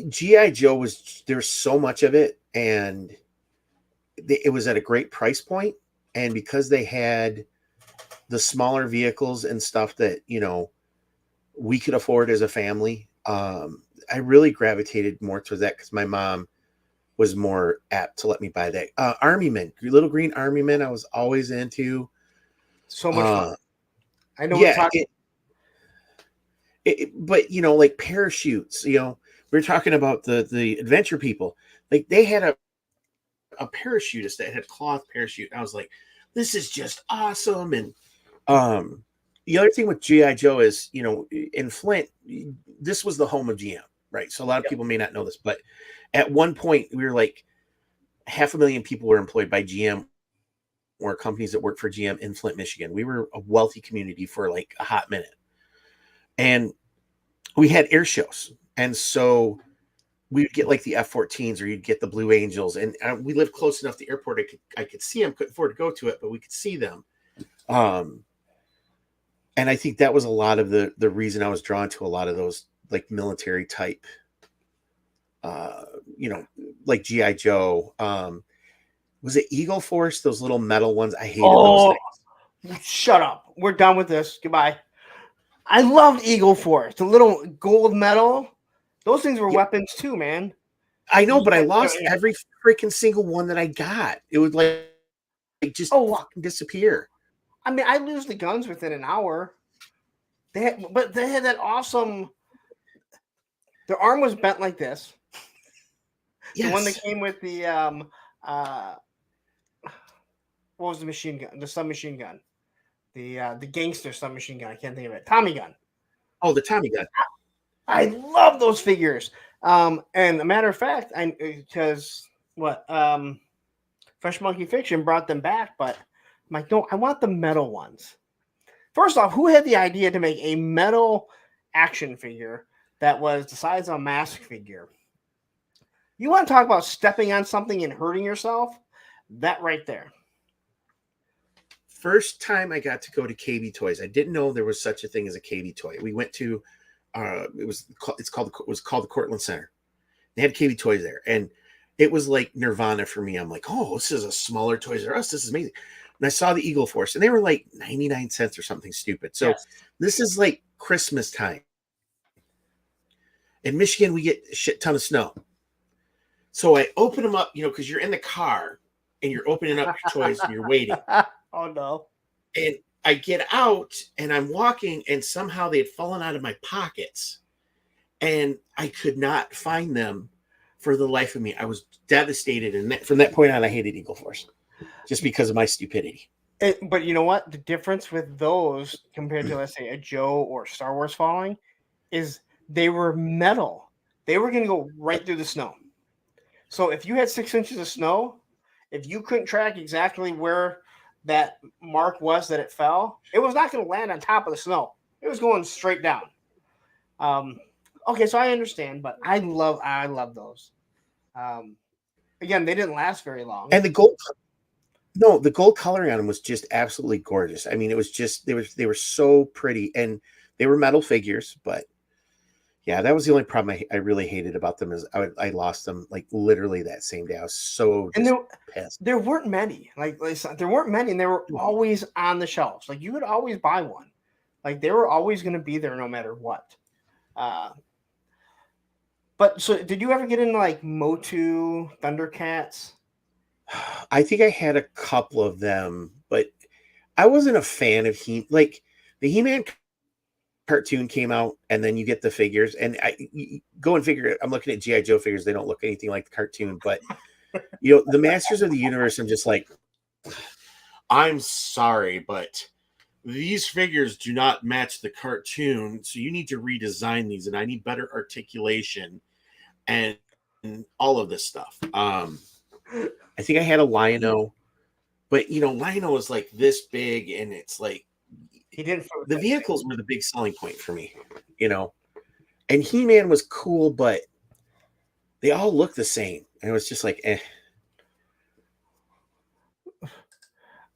G.I. Joe there's so much of it, and it was at a great price point, and because they had the smaller vehicles and stuff that we could afford as a family, I really gravitated more towards that because my mom was more apt to let me buy that. Army Men, Little Green Army Men, I was always into. So much fun. I know Yeah, we're talking. but like parachutes. We were talking about the adventure people. Like they had a parachutist that had cloth parachute. I was like, this is just awesome. And the other thing with GI Joe is, in Flint, this was the home of GM, right? So a lot of people may not know this, but at one point we were like 500,000 people were employed by GM or companies that work for GM in Flint, Michigan. We were a wealthy community for like a hot minute. And we had air shows. And so we'd get like the F-14s or you'd get the Blue Angels. And we lived close enough to the airport. I could see them, couldn't afford to go to it, but we could see them. And I think that was a lot of the reason I was drawn to a lot of those like military type, like GI Joe. Was it Eagle Force? Those little metal ones. I hated those things. Shut up. We're done with this. Goodbye. I loved Eagle Force. The little gold medal. Those things were weapons too, man. I know, but I lost every freaking single one that I got. It would like just fucking disappear. I mean, I lose the guns within an hour. They had that awesome. Their arm was bent like this. Yes. The one that came with the what was the machine gun? The submachine gun. The gangster submachine gun. I can't think of it. Tommy gun. Oh, the Tommy gun. I love those figures. And a matter of fact, because Fresh Monkey Fiction brought them back, but I'm like, no, I want the metal ones. First off, who had the idea to make a metal action figure that was the size of a mask figure? You want to talk about stepping on something and hurting yourself? That right there. First time I got to go to KB Toys, I didn't know there was such a thing as a KB Toy. We went to it was called the Cortland Center. They had KB Toys there, and it was like nirvana for me. I'm like, oh, this is a smaller Toys R Us. This is amazing. And I saw the Eagle Force, and they were like 99 cents or something stupid. So This is like Christmas time. In Michigan, we get a shit ton of snow. So I open them up, because you're in the car and you're opening up your toys and you're waiting. Oh, no. And I get out and I'm walking, and somehow they had fallen out of my pockets. And I could not find them for the life of me. I was devastated. And from that point on, I hated Eagle Force just because of my stupidity. But you know what? The difference with those compared to, let's say, a Joe or Star Wars Falling is they were metal. They were going to go right through the snow. So if you had 6 inches of snow, if you couldn't track exactly where that mark was that it fell, it was not going to land on top of the snow. It was going straight down. Okay, so I understand, but I love those. Again, they didn't last very long. And the gold coloring on them was just absolutely gorgeous. I mean, it was just they were so pretty, and they were metal figures, but yeah, that was the only problem I really hated about them is I lost them like literally that same day. I was so pissed. There weren't many. Like there weren't many, and they were always on the shelves. Like you could always buy one. Like they were always going to be there no matter what. But so did you ever get into like Motu, Thundercats? I think I had a couple of them, but I wasn't a fan of the He-Man cartoon came out, and then you get the figures, and you go and figure. I'm looking at GI Joe figures; they don't look anything like the cartoon. But the Masters of the Universe, I'm just like, I'm sorry, but these figures do not match the cartoon, so you need to redesign these, and I need better articulation and all of this stuff. I think I had a Lion-O, but Lion-O is like this big, and it's like the vehicles were the big selling point for me, and He-Man was cool, but they all look the same. And it was just like, eh.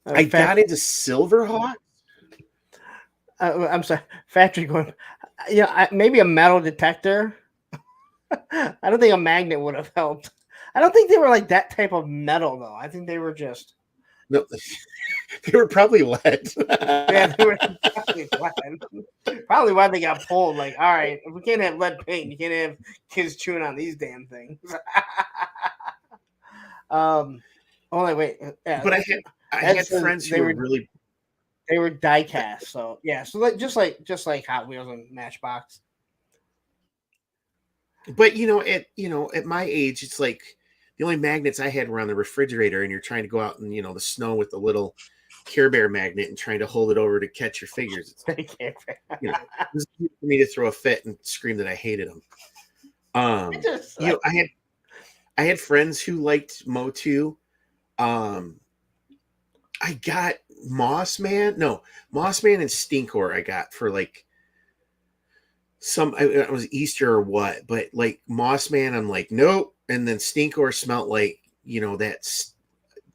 I got into Silverhawk. I'm sorry, factory going. Maybe a metal detector. I don't think a magnet would have helped. I don't think they were like that type of metal, though. I think they were just. No, they were probably lead. Yeah, they were probably lead. Probably why they got pulled. Like, all right, if we can't have lead paint, you can't have kids chewing on these damn things. Oh, wait. Yeah, But I Ed had says friends who were really, they were die cast. So yeah, so just like Hot Wheels and Matchbox. but at my age, it's like the only magnets I had were on the refrigerator, and you're trying to go out in the snow with the little Care Bear magnet and trying to hold it over to catch your figures. It's, They can't. you know, this is for me to throw a fit and scream that I hated them. I just like, I had friends who liked Motu. Um, I got Moss Man. No, Moss Man and Stinkor I got for like it was Easter or what, but like Moss Man, I'm like, nope. And then Stinkor smelled like, that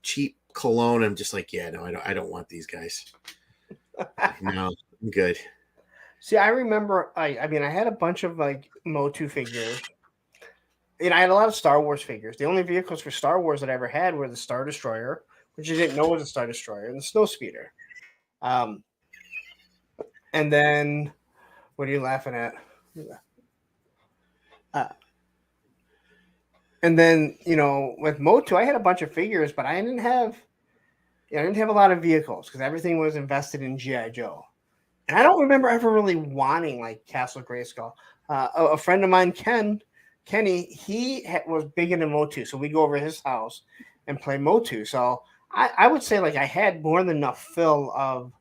cheap cologne. I'm just like, yeah, no, I don't want these guys. No, I'm good. see, I remember. I mean, I had a bunch of like Motu figures. And I had a lot of Star Wars figures. The only vehicles for Star Wars that I ever had were the Star Destroyer, which I didn't know was a Star Destroyer, and the Snow Speeder. Um, and then, what are you laughing at? Uh, and then, with Motu, I had a bunch of figures, but I didn't have a lot of vehicles because everything was invested in GI Joe. And I don't remember ever really wanting like Castle Grayskull. A friend of mine, Kenny, he was big into Motu, so we go over to his house and play Motu. So I would say like I had more than enough fill of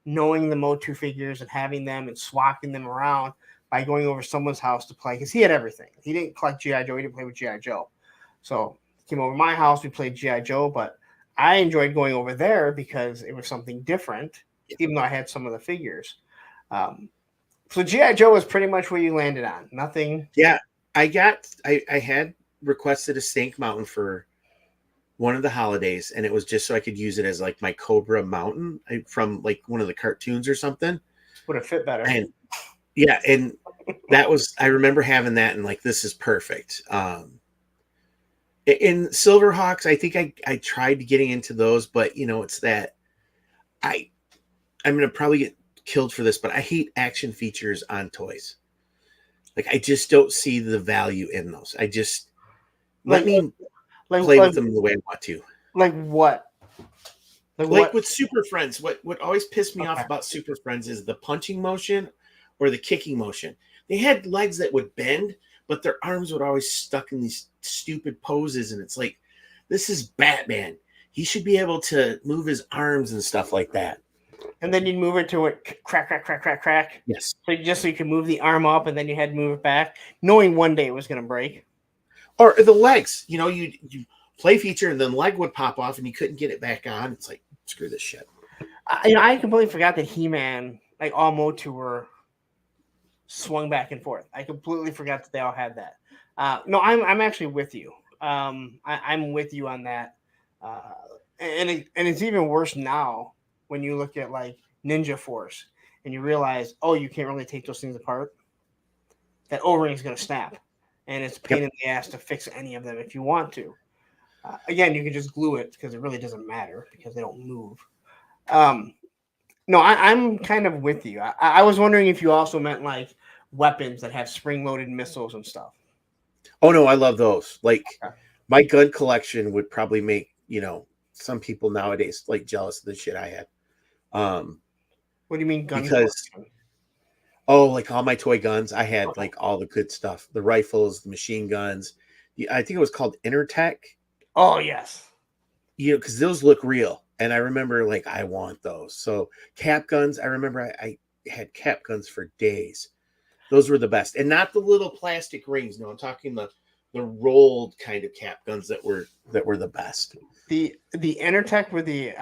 knowing the Motu figures and having them and swapping them around by going over someone's house to play because he had everything. He didn't collect GI Joe. He didn't play with GI Joe. So he came over to my house. We played GI Joe, but I enjoyed going over there because it was something different, even though I had some of the figures. Um, so GI Joe was pretty much where you landed on. Nothing. Yeah, I had requested a Snake Mountain for one of the holidays, and it was just so I could use it as like my Cobra Mountain from like one of the cartoons or something. Would have fit better. And yeah, and I remember having that and like, this is perfect. In Silverhawks, I think I tried getting into those, but it's that I'm gonna probably get killed for this, but I hate action features on toys. Like, I just don't see the value in those. I just let me play with them the way I want to. Like what? Like with Super Friends, what always pissed me off Okay. about Super Friends is the punching motion or the kicking motion. They had legs that would bend, but their arms would always stuck in these stupid poses, and it's like, this is Batman. He should be able to move his arms and stuff like that. And then you'd move it to it crack, crack, crack, crack, crack. Yes. So you could move the arm up, and then you had to move it back, knowing one day it was going to break. Or the legs. You play feature, and then leg would pop off, and you couldn't get it back on. It's like, screw this shit. I completely forgot that He-Man, like all Motu, were swung back and forth. I completely forgot that they all had that. No, I'm actually with you. I'm with you on that. And it's even worse now when you look at like Ninja Force and you realize, oh, you can't really take those things apart. That O-ring is going to snap, and it's a pain in the ass to fix any of them if you want to. Again, you can just glue it because it really doesn't matter because they don't move. No, I'm kind of with you. I was wondering if you also meant like weapons that have spring-loaded missiles and stuff. Oh no, I love those. Like, Okay. my gun collection would probably make some people nowadays like jealous of the shit I had. What do you mean gun Because collection? like all my toy guns, I had like all the good stuff: the rifles, the machine guns. I think it was called Intertech. Oh yes. Because those look real, and I remember like I want those. So cap guns, I remember I had cap guns for days. Those were the best, and not the little plastic rings. No, I'm talking the rolled kind of cap guns that were the best. The Enertech were they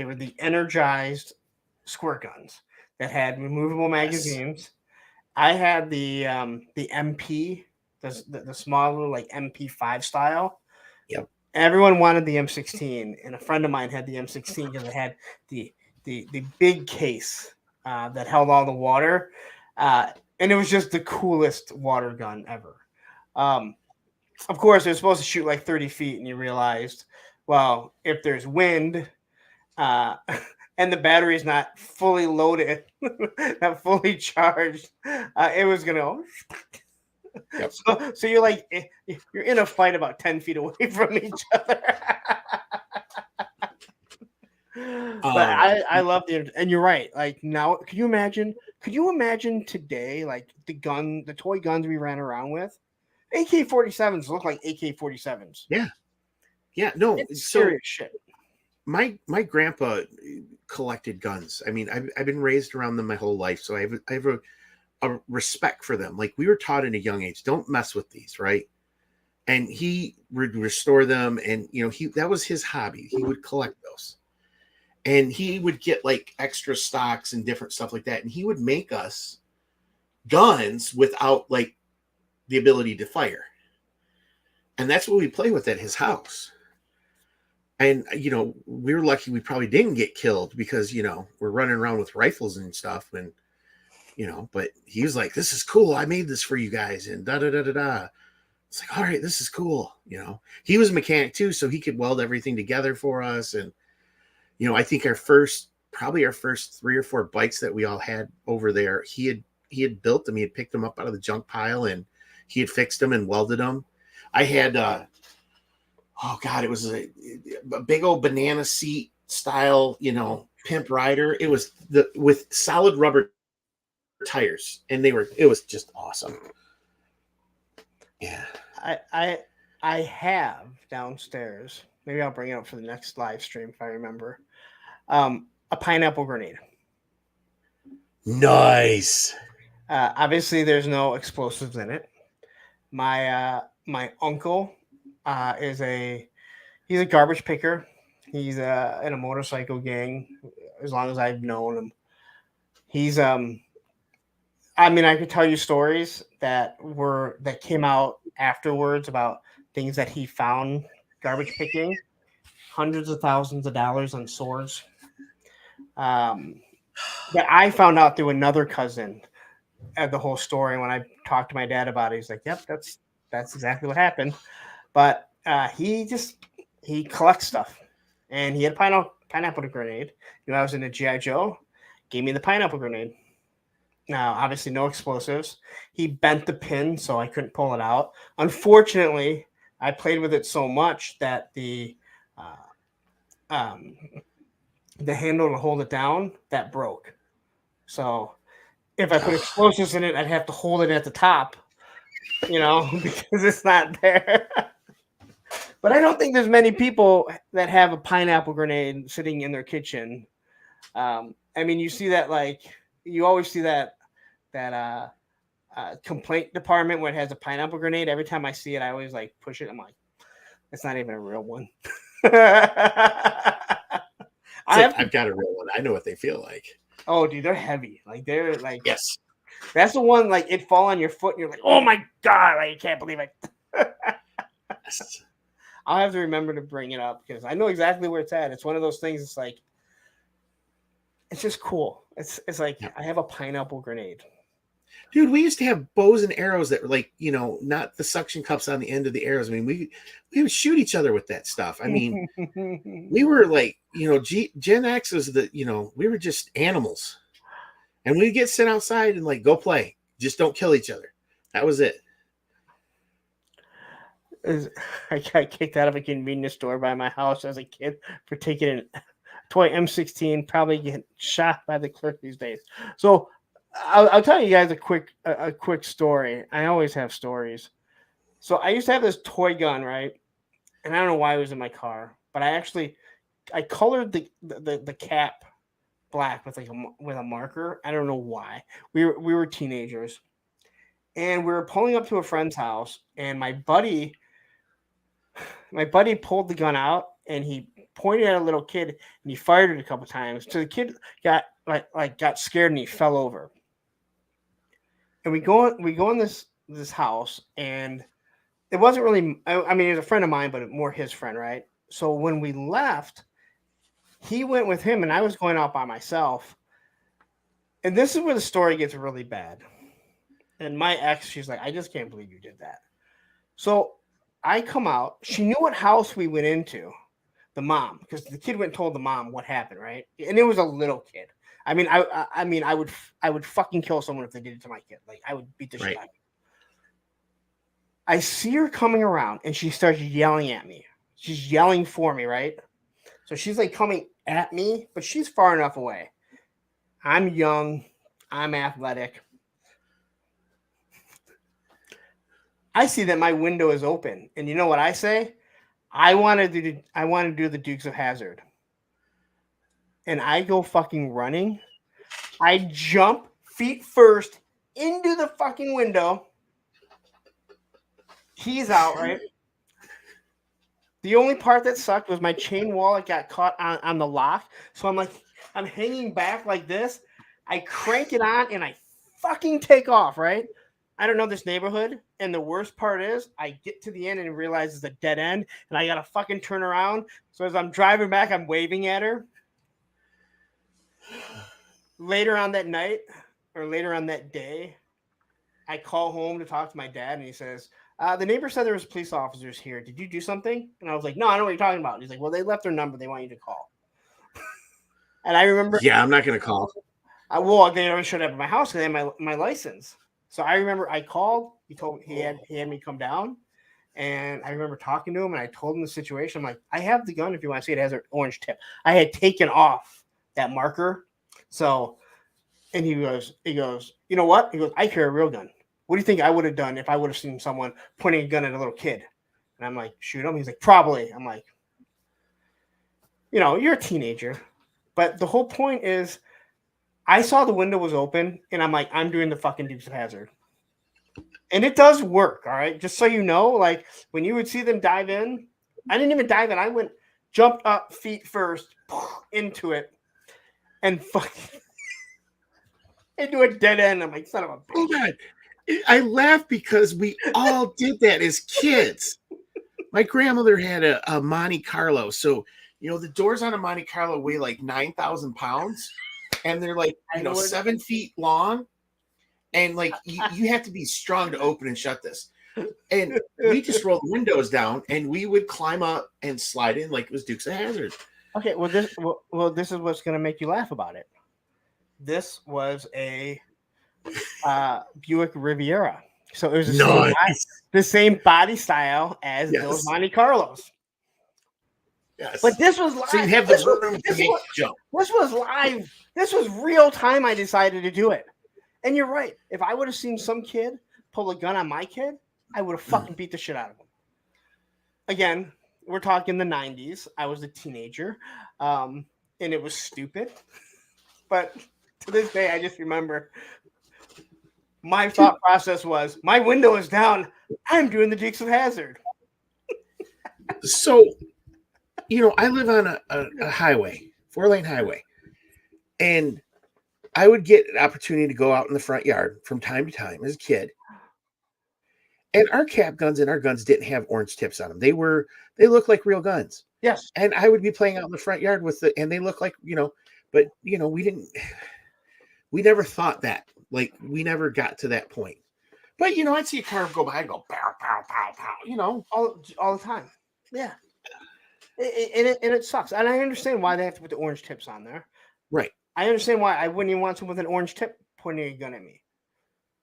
were the energized squirt guns that had removable magazines. Yes. I had the MP, the smaller like MP5 style. Yep. Everyone wanted the M16, and a friend of mine had the M16 because it had the big case that held all the water, and it was just the coolest water gun ever. Of course, it was supposed to shoot like 30 feet, and you realized, well, if there's wind and the battery is not fully loaded, not fully charged, it was going to Yep. So you're like you're in a fight about 10 feet away from each other. But I love and you're right. Like now, could you imagine? Could you imagine today, like the toy guns we ran around with? AK-47s look like AK-47s. Yeah. Yeah. No. It's So serious shit. my grandpa collected guns. I mean, I've been raised around them my whole life, so I have a respect for them. Like we were taught at a young age, don't mess with these, right? And he would restore them, and that was his hobby. He would collect those, and he would get like extra stocks and different stuff like that, and he would make us guns without like the ability to fire, and that's what we play with at his house. And we were lucky we probably didn't get killed because we're running around with rifles and stuff, and but he was like, this is cool, I made this for you guys, and da da da da da. It's like, all right, this is cool. He was a mechanic too, so he could weld everything together for us. And I think probably our first 3 or 4 bikes that we all had over there, he had built them. He had picked them up out of the junk pile, and he had fixed them and welded them. I had oh god, it was a big old banana seat style, pimp rider. It was with solid rubber tires, and it was just awesome. Yeah. I have downstairs. Maybe I'll bring it up for the next live stream if I remember. A pineapple grenade. Nice. Obviously, there's no explosives in it. My uncle he's a garbage picker. He's in a motorcycle gang. As long as I've known him, he's I mean, I could tell you stories that came out afterwards about things that he found garbage picking, hundreds of thousands of dollars on swords. That I found out through another cousin the whole story. When I talked to my dad about it, he's like, "Yep, that's exactly what happened." But he collects stuff, and he had a pineapple grenade. I was in a GI Joe, gave me the pineapple grenade. Now, obviously, no explosives. He bent the pin, so I couldn't pull it out. Unfortunately, I played with it so much that the handle to hold it down that broke. So, if I put explosives in it, I'd have to hold it at the top, because it's not there. But I don't think there's many people that have a pineapple grenade sitting in their kitchen. I mean, you see that you always see that complaint department where it has a pineapple grenade. Every time I see it, I always push it. I'm like, it's not even a real one. I've got a real one. I know what they feel like. Oh, dude, they're heavy. They're yes. That's the one it fall on your foot and you're like, oh my god, I can't believe it. Yes. I'll have to remember to bring it up because I know exactly where it's at. It's one of those things. It's it's just cool. It's like I have a pineapple grenade. Dude, we used to have bows and arrows that were not the suction cups on the end of the arrows. I mean, we would shoot each other with that stuff. I mean, we were Gen X was we were just animals. And we'd get sent outside and go play. Just don't kill each other. That was it. I got kicked out of a convenience store by my house as a kid for taking a toy M16. Probably get shot by the clerk these days. So I'll tell you guys a quick story. I always have stories. So I used to have this toy gun, right? And I don't know why it was in my car, but I colored the cap black with with a marker. I don't know why. We were teenagers, and we were pulling up to a friend's house, and my buddy pulled the gun out and he pointed at a little kid and he fired it a couple times. So the kid got got scared and he fell over. And we go in this house, and it wasn't really. I mean, it was a friend of mine, but more his friend, right? So when we left, he went with him, and I was going out by myself. And this is where the story gets really bad. And my ex, she's like, I just can't believe you did that. So I come out. She knew what house we went into, the mom, because the kid went and told the mom what happened, right? And it was a little kid. I mean, I would fucking kill someone if they did it to my kid. I would beat the shit out of him. I see her coming around and she starts yelling at me. She's yelling for me, right? So she's like coming at me, but she's far enough away. I'm young. I'm athletic. I see that my window is open. And you know what I say? I want to do the Dukes of Hazzard. And I go fucking running. I jump feet first into the fucking window. He's out, right? The only part that sucked was my chain wallet got caught on the lock. So I'm hanging back like this. I crank it on and I fucking take off, right? I don't know this neighborhood. And the worst part is I get to the end and realize it's a dead end and I got to fucking turn around. So as I'm driving back, I'm waving at her. Later on that night or later on that day, I call home to talk to my dad and he says, the neighbor said there was police officers here. Did you do something? And I was like, no, I know what you're talking about. And he's like, well, they left their number. They want you to call. And I remember. Yeah, I'm not going to call. They never showed up at my house because they had my license. So I remember I called. He told me he had me come down. And I remember talking to him and I told him the situation. I'm like, I have the gun if you want to see it. It has an orange tip. I had taken off that marker. So, and he goes, you know what? He goes, I carry a real gun. What do you think I would have done if I would have seen someone pointing a gun at a little kid? And I'm like, shoot him. He's like, probably. I'm like, you're a teenager. But the whole point is I saw the window was open and I'm like, I'm doing the fucking Dukes of Hazzard. And it does work. All right. Just so you know, like when you would see them dive in, I didn't even dive in. I jumped up feet first into it and fucking into a dead end. I'm like, son of a bitch. Oh, God. I laugh because we all did that as kids. My grandmother had a Monte Carlo. So, the doors on a Monte Carlo weigh like 9,000 pounds. And they're like, 7 feet long. And like, you have to be strong to open and shut this. And we just rolled the windows down and we would climb up and slide in like it was Dukes of Hazzard. Okay, well, this is what's going to make you laugh about it. This was a Buick Riviera. So it was the same body style as those Monte Carlos. Yes. But this was live. So you have the room to make jump. This was live. This was real time. I decided to do it. And you're right. If I would have seen some kid pull a gun on my kid, I would have fucking beat the shit out of him. Again, we're talking the 90s. I was a teenager. And it was stupid. But to this day, I just remember my thought process was, my window is down. I'm doing the Dukes of Hazzard. So, I live on a highway, 4-lane highway. And I would get an opportunity to go out in the front yard from time to time as a kid. And our cap guns and our guns didn't have orange tips on them. They looked like real guns. Yes. And I would be playing out in the front yard and they look like, but we never thought that. Like, we never got to that point. But, I'd see a car go by and go, pow, pow, pow, pow, all the time. Yeah. It sucks. And I understand why they have to put the orange tips on there. Right. I understand why I wouldn't even want someone with an orange tip pointing a gun at me.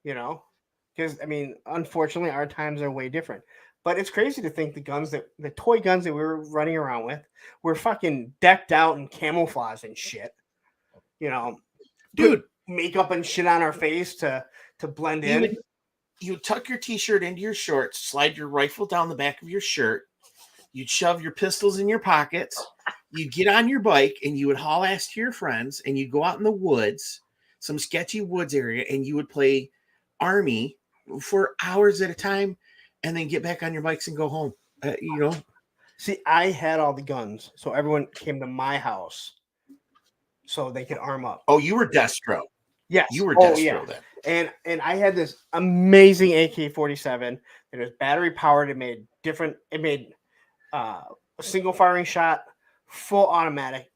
Because, unfortunately, our times are way different. But it's crazy to think the toy guns that we were running around with were fucking decked out in camouflage and shit. Dude, makeup and shit on our face to blend in. You would tuck your t-shirt into your shorts, slide your rifle down the back of your shirt. You'd shove your pistols in your pockets. You'd get on your bike and you would haul ass to your friends and you'd go out in the woods, some sketchy woods area, and you would play Army for hours at a time and then get back on your bikes and go home. See, I had all the guns, so everyone came to my house so they could arm up. Oh, you were Destro. Yes. You were Destro then. And I had this amazing AK-47 that was battery powered. It made a single firing shot, full automatic,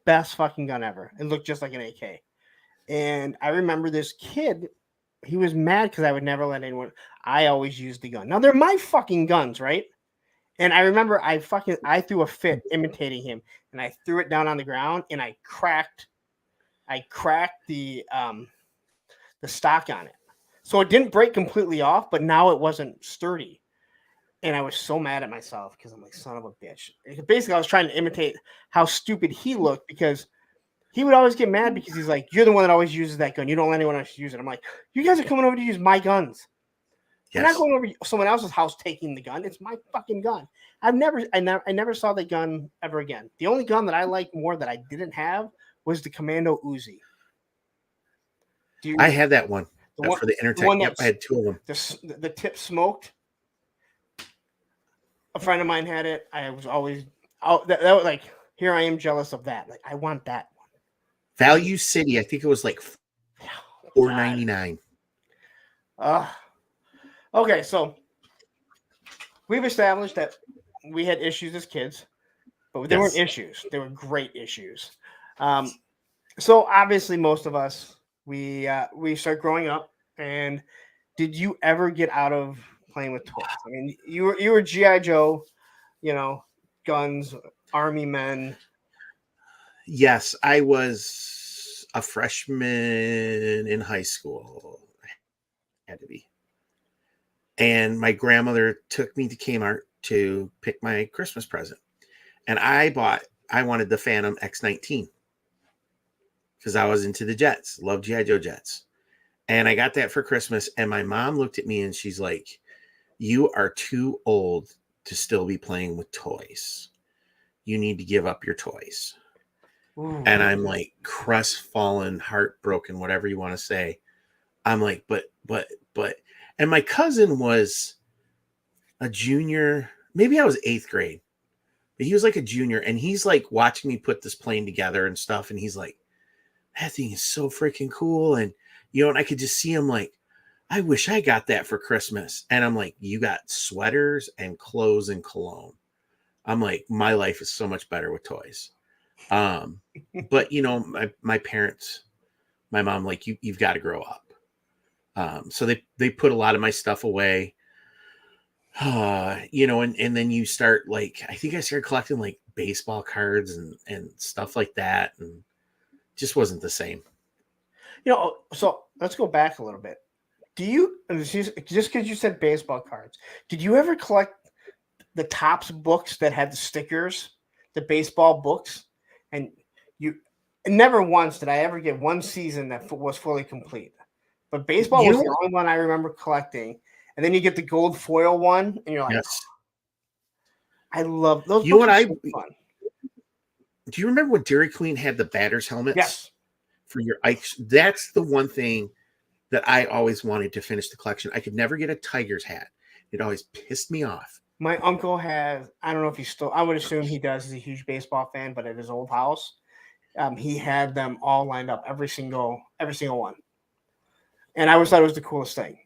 best fucking gun ever. It looked just like an AK. And I remember this kid, he was mad because I would never let anyone. I always used the gun. Now they're my fucking guns, right? And I remember I threw a fit imitating him, and I threw it down on the ground, and I cracked the stock on it. So it didn't break completely off, but now it wasn't sturdy. And I was so mad at myself because I'm like, son of a bitch. Basically, I was trying to imitate how stupid he looked because he would always get mad because he's like, you're the one that always uses that gun. You don't let anyone else use it. I'm like, you guys are coming over to use my guns. I'm not Yes. going over to someone else's house taking the gun. It's my fucking gun. I never saw the gun ever again. The only gun that I liked more that I didn't have was the Commando Uzi. I had that one the one, for the the one Intertech. Yep, I that's had two of them. the tip smoked? A friend of mine had it. I was always that was like, here I am jealous of that. Like, I want that one. Value City, I think it was like $4.99. Okay, so we've established that we had issues as kids, but they weren't issues. They were great issues. So obviously, most of us we start growing up. And did you ever get out of playing with toys? I mean, you were GI Joe, guns, army men. Yes, I was a freshman in high school. I had to be. And my grandmother took me to Kmart to pick my Christmas present. And I wanted the Phantom X-19 because I was into the jets, loved G.I. Joe jets. And I got that for Christmas. And my mom looked at me and she's like, you are too old to still be playing with toys. You need to give up your toys. Ooh. And I'm like crestfallen, heartbroken, whatever you want to say. I'm like, but, and my cousin was a junior. Maybe I was 8th grade, but he was like a junior, and he's like watching me put this plane together and stuff. And he's like, that thing is so freaking cool. And, and I could just see him like, I wish I got that for Christmas. And I'm like, you got sweaters and clothes and cologne. I'm like, my life is so much better with toys. But my parents, my mom, like, you've got to grow up. So they put a lot of my stuff away. And then you start, like, I think I started collecting like baseball cards and stuff like that, and just wasn't the same. So let's go back a little bit. Just because you said baseball cards, did you ever collect the Topps books that had the stickers, the baseball books? And never once did I ever get one season that was fully complete. But baseball was the only one I remember collecting. And then you get the gold foil one, and you're like, yes. I love those books. Are so fun. Do you remember when Dairy Queen had the batter's helmets? Yes. For your ice? That's the one thing that I always wanted to finish the collection. I could never get a Tigers hat. It always pissed me off. My uncle has, I don't know if he still, I would assume he does. He's a huge baseball fan, but at his old house, he had them all lined up, every single one. And I always thought it was the coolest thing.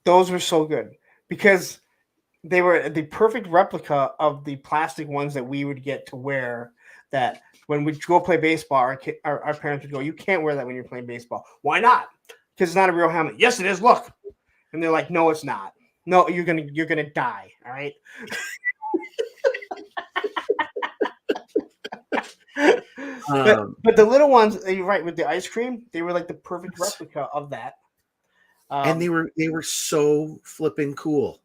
Those were so good because they were the perfect replica of the plastic ones that we would get to wear, that when we go play baseball, our parents would go, you can't wear that when you're playing baseball. Why not? Because it's not a real helmet. Yes, it is. Look. And they're like, no, it's not. No, you're gonna die. All right. But the little ones, you're right, with the ice cream, they were like the perfect replica of that. And they were so flipping cool.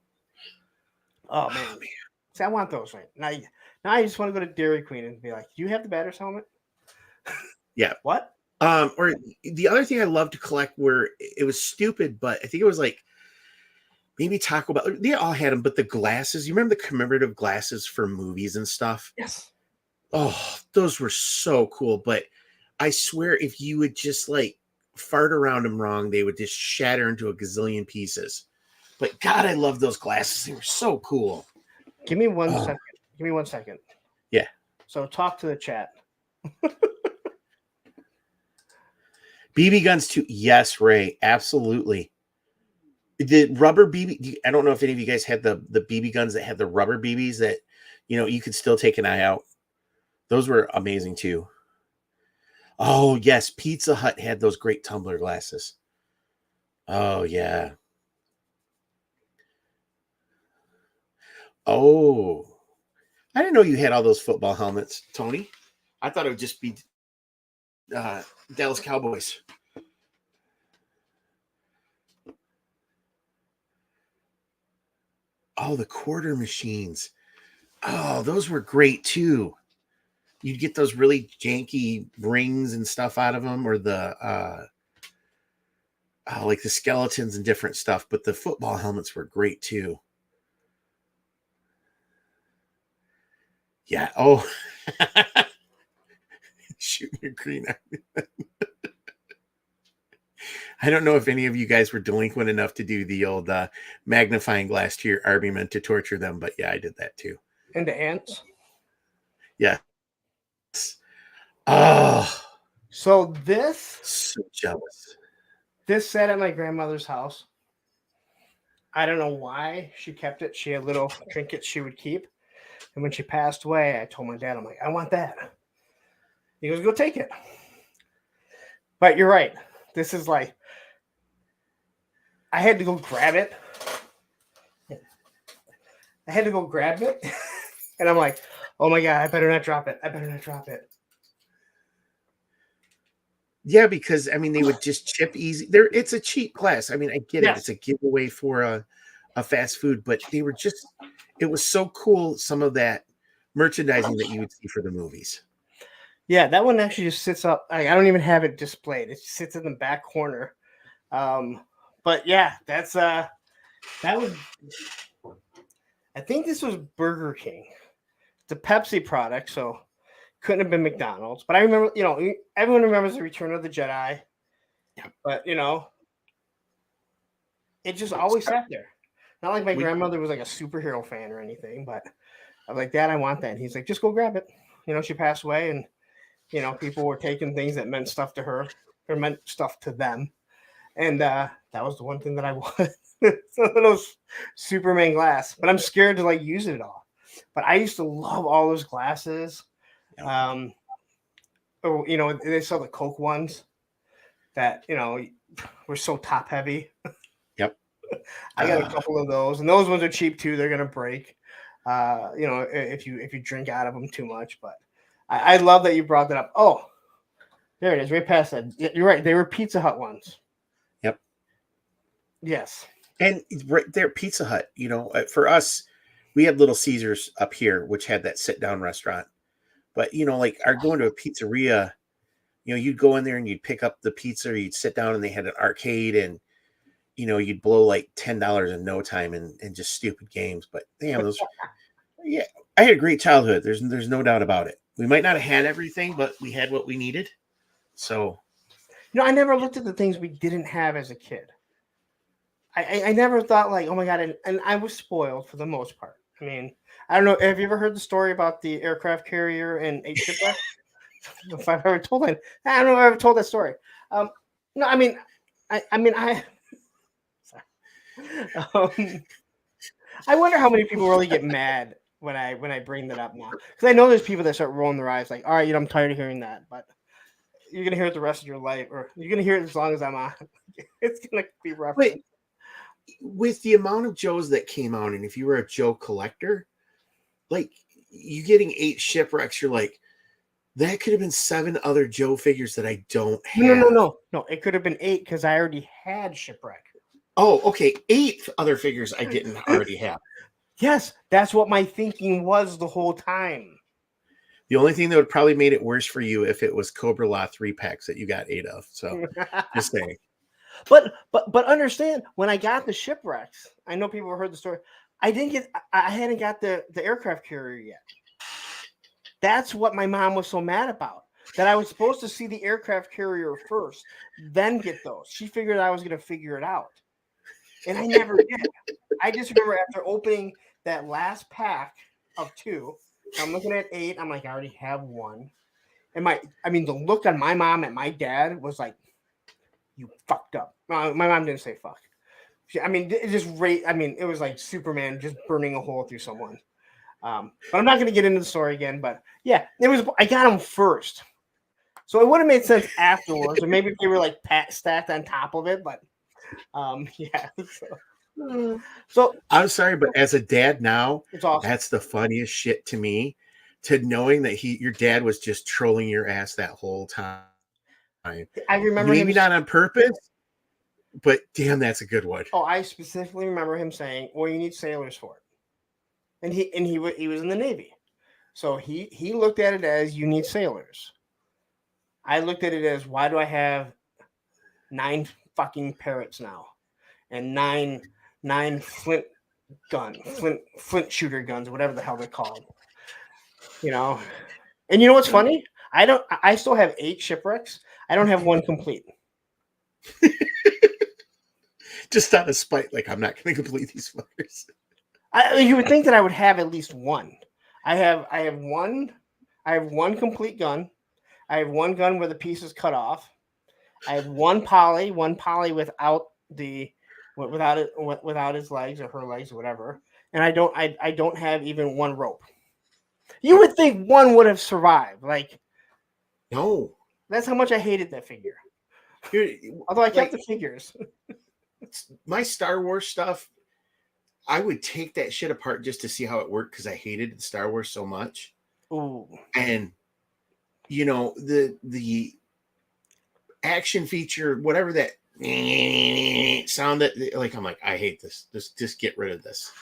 Oh man. See, I want those right now. I just want to go to Dairy Queen and be like, do you have the batter's helmet? Yeah. What? Or the other thing I love to collect, where it was stupid, but I think it was like maybe Taco Bell. They all had them, but the glasses. You remember the commemorative glasses for movies and stuff? Yes. Oh, those were so cool. But I swear, if you would just like fart around them wrong, they would just shatter into a gazillion pieces. But God, I love those glasses. They were so cool. Give me 1 second. Give me 1 second. Yeah. So talk to the chat. BB guns too. Yes, Ray. Absolutely. The rubber BB. I don't know if any of you guys had the BB guns that had the rubber BBs that, you could still take an eye out. Those were amazing too. Oh, yes. Pizza Hut had those great tumbler glasses. Oh, yeah. Oh, I didn't know you had all those football helmets, Tony. I thought it would just be Dallas Cowboys. Oh, the quarter machines. Oh, those were great too. You'd get those really janky rings and stuff out of them, or the like the skeletons and different stuff. But the football helmets were great too. Yeah. Oh, shooting your green eye. I don't know if any of you guys were delinquent enough to do the old magnifying glass to your argument to torture them, but yeah, I did that too. And the ants. Yeah. Oh, So this so jealous. sat at my grandmother's house. I don't know why she kept it. She had little trinkets she would keep. And when she passed away, I told my dad, I'm like, I want that. He goes, go take it. But you're right. This is like, I had to go grab it. And I'm like, oh my God, I better not drop it. Yeah, because I mean they would just chip easy. There, it's a cheap glass. I mean, I get it. Yes. It's a giveaway for a fast food, but they were just it was so cool, some of that merchandising that you would see for the movies. Yeah, that one actually just sits up. I don't even have it displayed. It sits in the back corner. But yeah, that was, I think this was Burger King. It's a Pepsi product, so couldn't have been McDonald's. But I remember, everyone remembers the Return of the Jedi. Yeah. But it just always sat there. Not like my grandmother was like a superhero fan or anything, but I was like, Dad, I want that. And he's like, just go grab it. She passed away, and people were taking things that meant stuff to her or meant stuff to them. And that was the one thing that I wanted. It's a little Superman glass, but I'm scared to like use it at all. But I used to love all those glasses. They sell the Coke ones that were so top heavy. Yep. I got a couple of those, and those ones are cheap too. They're gonna break, if you drink out of them too much. But I love that you brought that up. Oh, there it is, right past that. You're right. They were Pizza Hut ones. Yep. Yes. And right there, Pizza Hut. For us, we had Little Caesars up here, which had that sit down restaurant. But like our going to a pizzeria, you'd go in there and you'd pick up the pizza, or you'd sit down and they had an arcade, and you'd blow like $10 in no time and just stupid games. But damn, those, yeah, I had a great childhood. There's no doubt about it. We might not have had everything, but we had what we needed. So, I never looked at the things we didn't have as a kid. I never thought like, oh my God, and I was spoiled for the most part. I mean, I don't know. Have you ever heard the story about the aircraft carrier and 8 shipwreck? If I've ever told it, I don't know if I've ever told that story. No, I mean, I wonder how many people really get mad when I bring that up now, because I know there's people that start rolling their eyes like, all right, I'm tired of hearing that, but you're gonna hear it the rest of your life, or you're gonna hear it as long as I'm on. It's gonna be rough. Wait, with the amount of Joes that came out, and if you were a Joe collector, like you getting 8 shipwrecks, you're like, that could have been 7 other Joe figures that I don't have. No. It could have been 8 because I already had shipwreck. Oh, okay. 8 other figures I didn't already have. Yes, that's what my thinking was the whole time. The only thing that would probably made it worse for you if it was Cobra Law 3-packs that you got 8 of. So just saying. But understand, when I got the shipwrecks, I know people have heard the story. I hadn't got the aircraft carrier yet. That's what my mom was so mad about. That I was supposed to see the aircraft carrier first, then get those. She figured I was going to figure it out. And I never did. I just remember after opening that last pack of 2, I'm looking at 8. I'm like, I already have 1. And the look on my mom and my dad was like, you fucked up. My mom didn't say fuck. It was like Superman just burning a hole through someone. But I'm not going to get into the story again. But yeah, I got them first. So it would have made sense afterwards, or maybe if they were like stacked on top of it. But yeah. So I'm sorry, but as a dad now, it's awesome. That's the funniest shit to me. To knowing that your dad was just trolling your ass that whole time. I remember maybe not on purpose, but damn, that's a good one. Oh, I specifically remember him saying, "Well, you need sailors for it." and he was in the Navy, so he looked at it as you need sailors. I looked at it as why do I have 9 fucking parrots now, and nine flint shooter guns, whatever the hell they're called, you know. And you know what's funny? I still have 8 shipwrecks. I don't have one complete. Just out of spite, like I'm not going to complete these fuckers. You would think that I would have at least one. I have one complete gun. I have one gun where the piece is cut off. I have one poly without without his legs or her legs or whatever. And I don't have even one rope. You would think one would have survived. Like, no, that's how much I hated that figure. Although I kept the figures. My Star Wars stuff, I would take that shit apart just to see how it worked because I hated Star Wars so much. Ooh. And the action feature, whatever that sound that, like, I'm like, I hate this. Just get rid of this.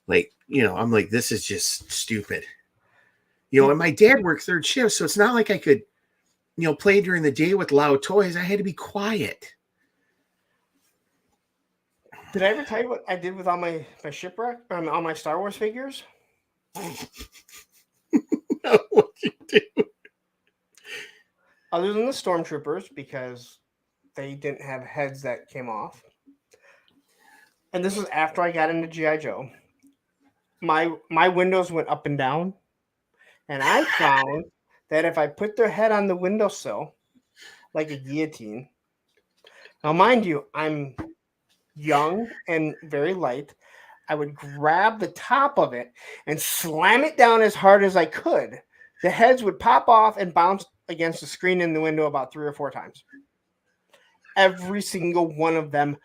Like, I'm like, this is just stupid. And my dad worked 3rd shift, so it's not like I could, play during the day with loud toys. I had to be quiet. Did I ever tell you what I did with all my shipwreck, all my Star Wars figures? No, what'd you do? Other than the stormtroopers, because they didn't have heads that came off. And this was after I got into G.I. Joe. My windows went up and down. And I found that if I put their head on the windowsill, like a guillotine. Now, mind you, I'm young and very light. I would grab the top of it and slam it down as hard as I could. The heads would pop off and bounce against the screen in the window about 3 or 4 times. Every single one of them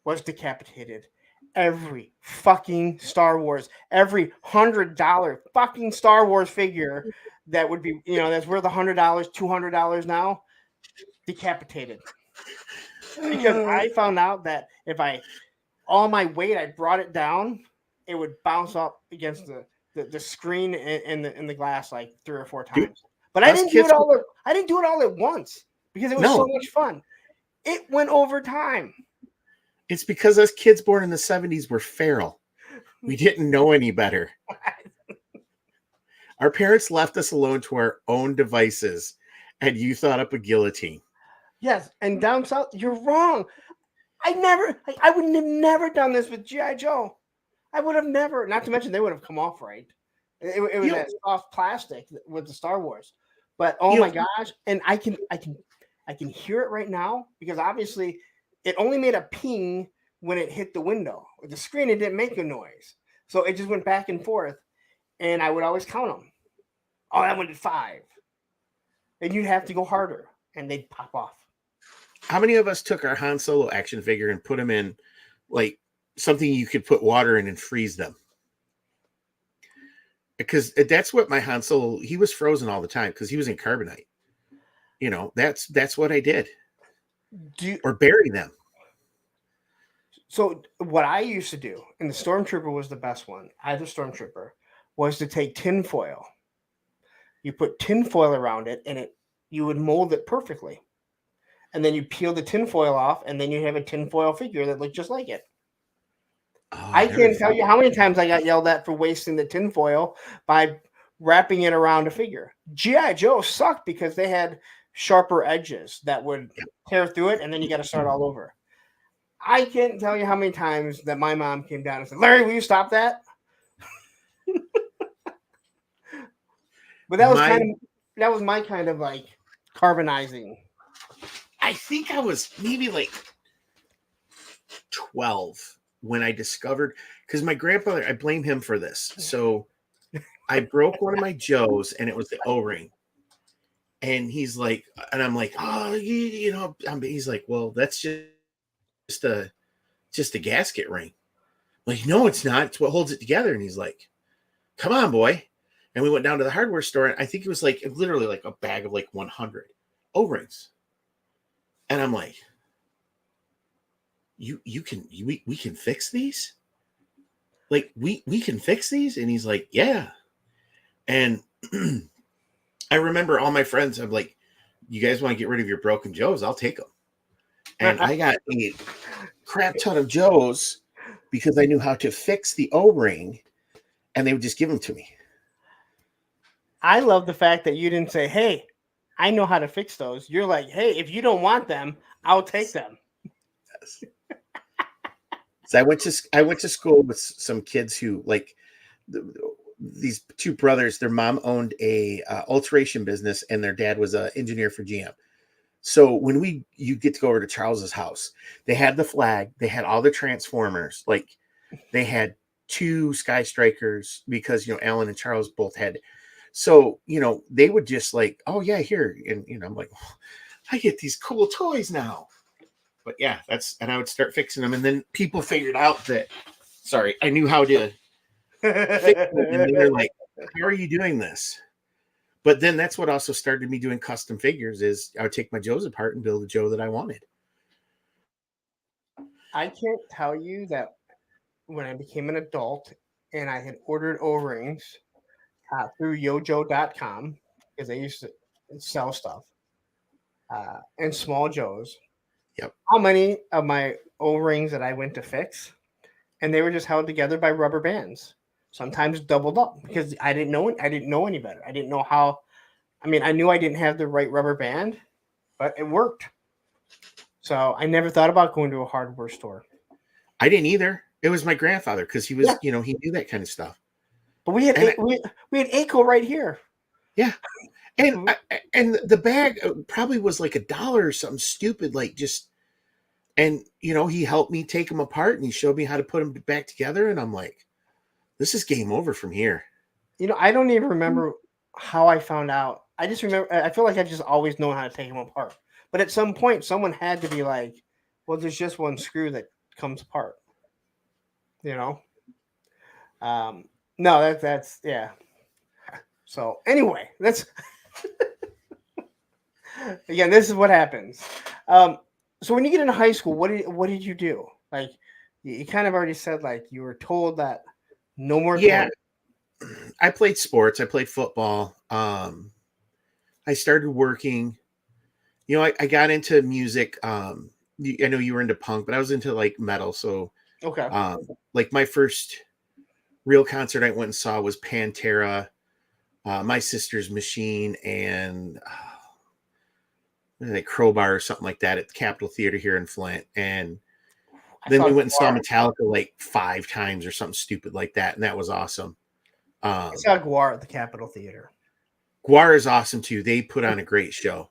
was decapitated. Every fucking Star Wars, every $100 fucking Star Wars figure that would be, that's worth $100, $200 now, decapitated. Because I found out that if all my weight, I brought it down, it would bounce up against the screen and the glass like 3 or 4 times. Dude, but I didn't do it all at once because it was so much fun. It went over time. It's because us kids born in the 70s were feral. We didn't know any better. Our parents left us alone to our own devices, and you thought up a guillotine. Yes, and down south, you're wrong. I would have never done this with G.I. Joe. I would have never, not to mention they would have come off right. It was that soft plastic with the Star Wars. But oh my gosh, and I can hear it right now because obviously it only made a ping when it hit the window. With the screen, it didn't make a noise. So it just went back and forth. And I would always count them. Oh, that one did 5. And you'd have to go harder. And they'd pop off. How many of us took our Han Solo action figure and put them in, like, something you could put water in and freeze them? Because that's what my Han Solo, he was frozen all the time because he was in carbonite. That's what I did. Or bury them. So what I used to do, and the Stormtrooper was the best one, either Stormtrooper, was to take tin foil. You put tin foil around it, and you would mold it perfectly. And then you peel the tin foil off, and then you have a tin foil figure that looked just like it. Oh, I can't tell you how many times I got yelled at for wasting the tin foil by wrapping it around a figure. G.I. Joe sucked because they had sharper edges that would tear through it, and then you got to start all over. I can't tell you how many times that my mom came down and said, "Larry, will you stop that?" But that was my kind of like carbonizing. I think I was maybe like 12 when I discovered, because my grandfather, I blame him for this. So I broke one of my Joes and it was the O-ring. And he's like, and I'm like, oh, he's like, well, that's just a gasket ring. I'm like, no, it's not. It's what holds it together. And he's like, come on, boy. And we went down to the hardware store, and I think it was like literally like a bag of like 100 O-rings. And I'm like, we can fix these? like, we can fix these? And he's like, yeah. And I remember all my friends, I'm like, you guys want to get rid of your broken Joes? I'll take them. And I got a crap ton of Joes because I knew how to fix the O-ring, and they would just give them to me. I love the fact that you didn't say, "Hey, I know how to fix those." You're like, "Hey, if you don't want them, I'll take them." Yes. So I went to school with some kids who like these two brothers. Their mom owned a alteration business, and their dad was an engineer for GM. So when you get to go over to Charles's house, they had the flag, they had all the transformers, like they had two Sky Strikers because Alan and Charles both had. So they would just like, oh yeah, here, and I'm like, oh, I get these cool toys now. But yeah, and I would start fixing them, and then people figured out that, sorry, I knew how to fix them, and they're like, how are you doing this? But then that's what also started me doing custom figures. Is I would take my Joes apart and build a Joe that I wanted. I can't tell you that when I became an adult and I had ordered O-rings through yojo.com because they used to sell stuff and small Joes. Yep. How many of my O-rings that I went to fix, and they were just held together by rubber bands, sometimes doubled up because I didn't know any better. I didn't know how. I mean, I knew I didn't have the right rubber band, but it worked. So I never thought about going to a hardware store. I didn't either. It was my grandfather because he was, Yeah. he knew that kind of stuff. But we had we had Aco right here. Yeah. And the bag probably was like $1 or something stupid, like just, and he helped me take them apart and he showed me how to put them back together, and I'm like, this is game over from here. I don't even remember how I found out. I just remember. I feel like I just always known how to take them apart. But at some point, someone had to be like, "Well, there's just one screw that comes apart." You know. No, that's yeah. So anyway, that's again. This is what happens. So when you get into high school, what did you do? Like you kind of already said, like you were told that no more Yeah, toys. I played sports. I played football. I started working. I got into music. I know you were into punk, but I was into like metal. So, Okay. like my first real concert I went and saw was Pantera, My Sister's Machine, and Crowbar or something like that at the Capitol Theater here in Flint. And then we went and saw Metallica like 5 times or something stupid like that, and that was awesome. I saw Guar at the Capitol Theater. Guar is awesome too. They put on a great show.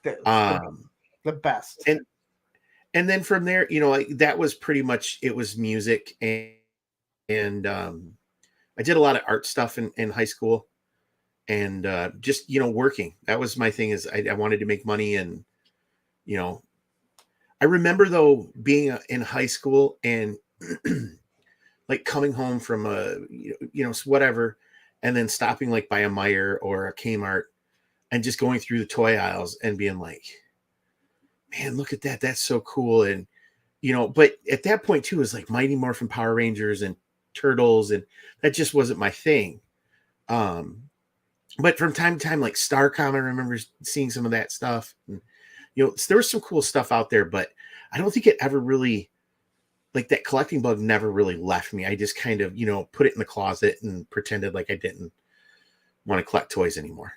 The best. And then from there, that was pretty much, it was music, and I did a lot of art stuff in high school, and just working. That was my thing. Is I wanted to make money, and I remember though being in high school and like coming home from whatever, and then stopping like by a Meijer or a Kmart and just going through the toy aisles and being like, man, look at that. That's so cool. And, but at that point too, it was like Mighty Morphin Power Rangers and Turtles. And that just wasn't my thing. But from time to time, like Starcom, I remember seeing some of that stuff. And, there was some cool stuff out there, but I don't think it ever really, like that collecting bug never really left me. I just kind of, put it in the closet and pretended like I didn't want to collect toys anymore.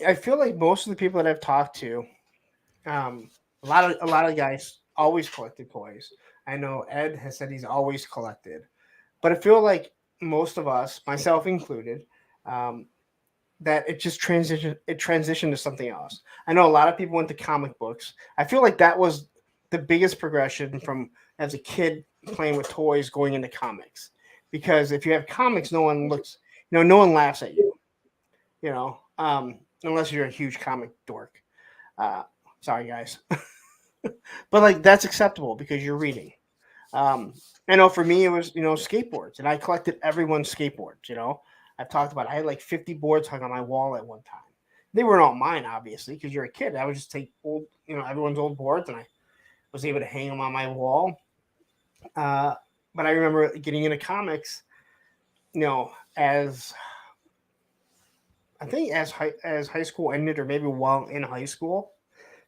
I feel like most of the people that I've talked to, a lot of guys always collected toys. I know Ed has said he's always collected, but I feel like most of us, myself included, that it just transitioned to something else. I know a lot of people went to comic books. I feel like that was the biggest progression from as a kid playing with toys going into comics, because if you have comics, no one looks, no one laughs at you, unless you're a huge comic dork. Sorry guys. But like that's acceptable because you're reading. I know for me it was skateboards, and I collected everyone's skateboards. I've talked about it. I had like 50 boards hung on my wall at one time. They weren't all mine, obviously, because you're a kid. I would just take old, everyone's old boards, and I was able to hang them on my wall. But I remember getting into comics, as I think as high school ended, or maybe while in high school,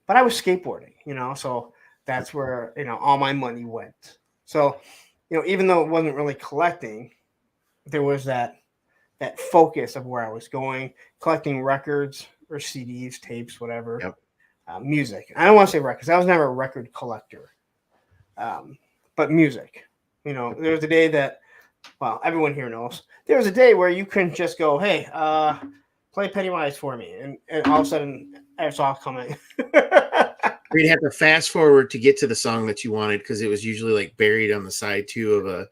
but I was skateboarding, so that's where all my money went. So, even though it wasn't really collecting, there was that focus of where I was going, collecting records or CDs, tapes, whatever, Yep. music. I don't want to say records. I was never a record collector, but music. There was a day that, well, everyone here knows. There was a day where you couldn't just go, "Hey, play Pennywise for me," and all of a sudden it's all coming. We'd have to fast forward to get to the song that you wanted because it was usually like buried on the side too of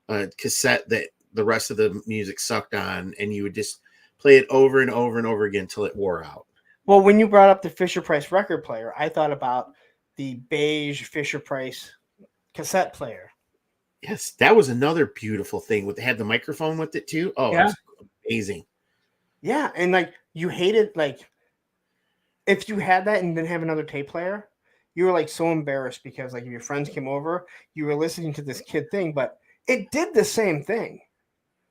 a cassette that the rest of the music sucked on, and you would just play it over and over and over again until it wore out. Well, when you brought up the Fisher Price record player, I thought about the beige Fisher Price cassette player. Yes, that was another beautiful thing. With had the microphone with it too. Oh, it Yeah. was amazing. Yeah, and like you hated, like, if you had that and didn't have another tape player, you were like so embarrassed because, like, if your friends came over, you were listening to this kid thing, but it did the same thing.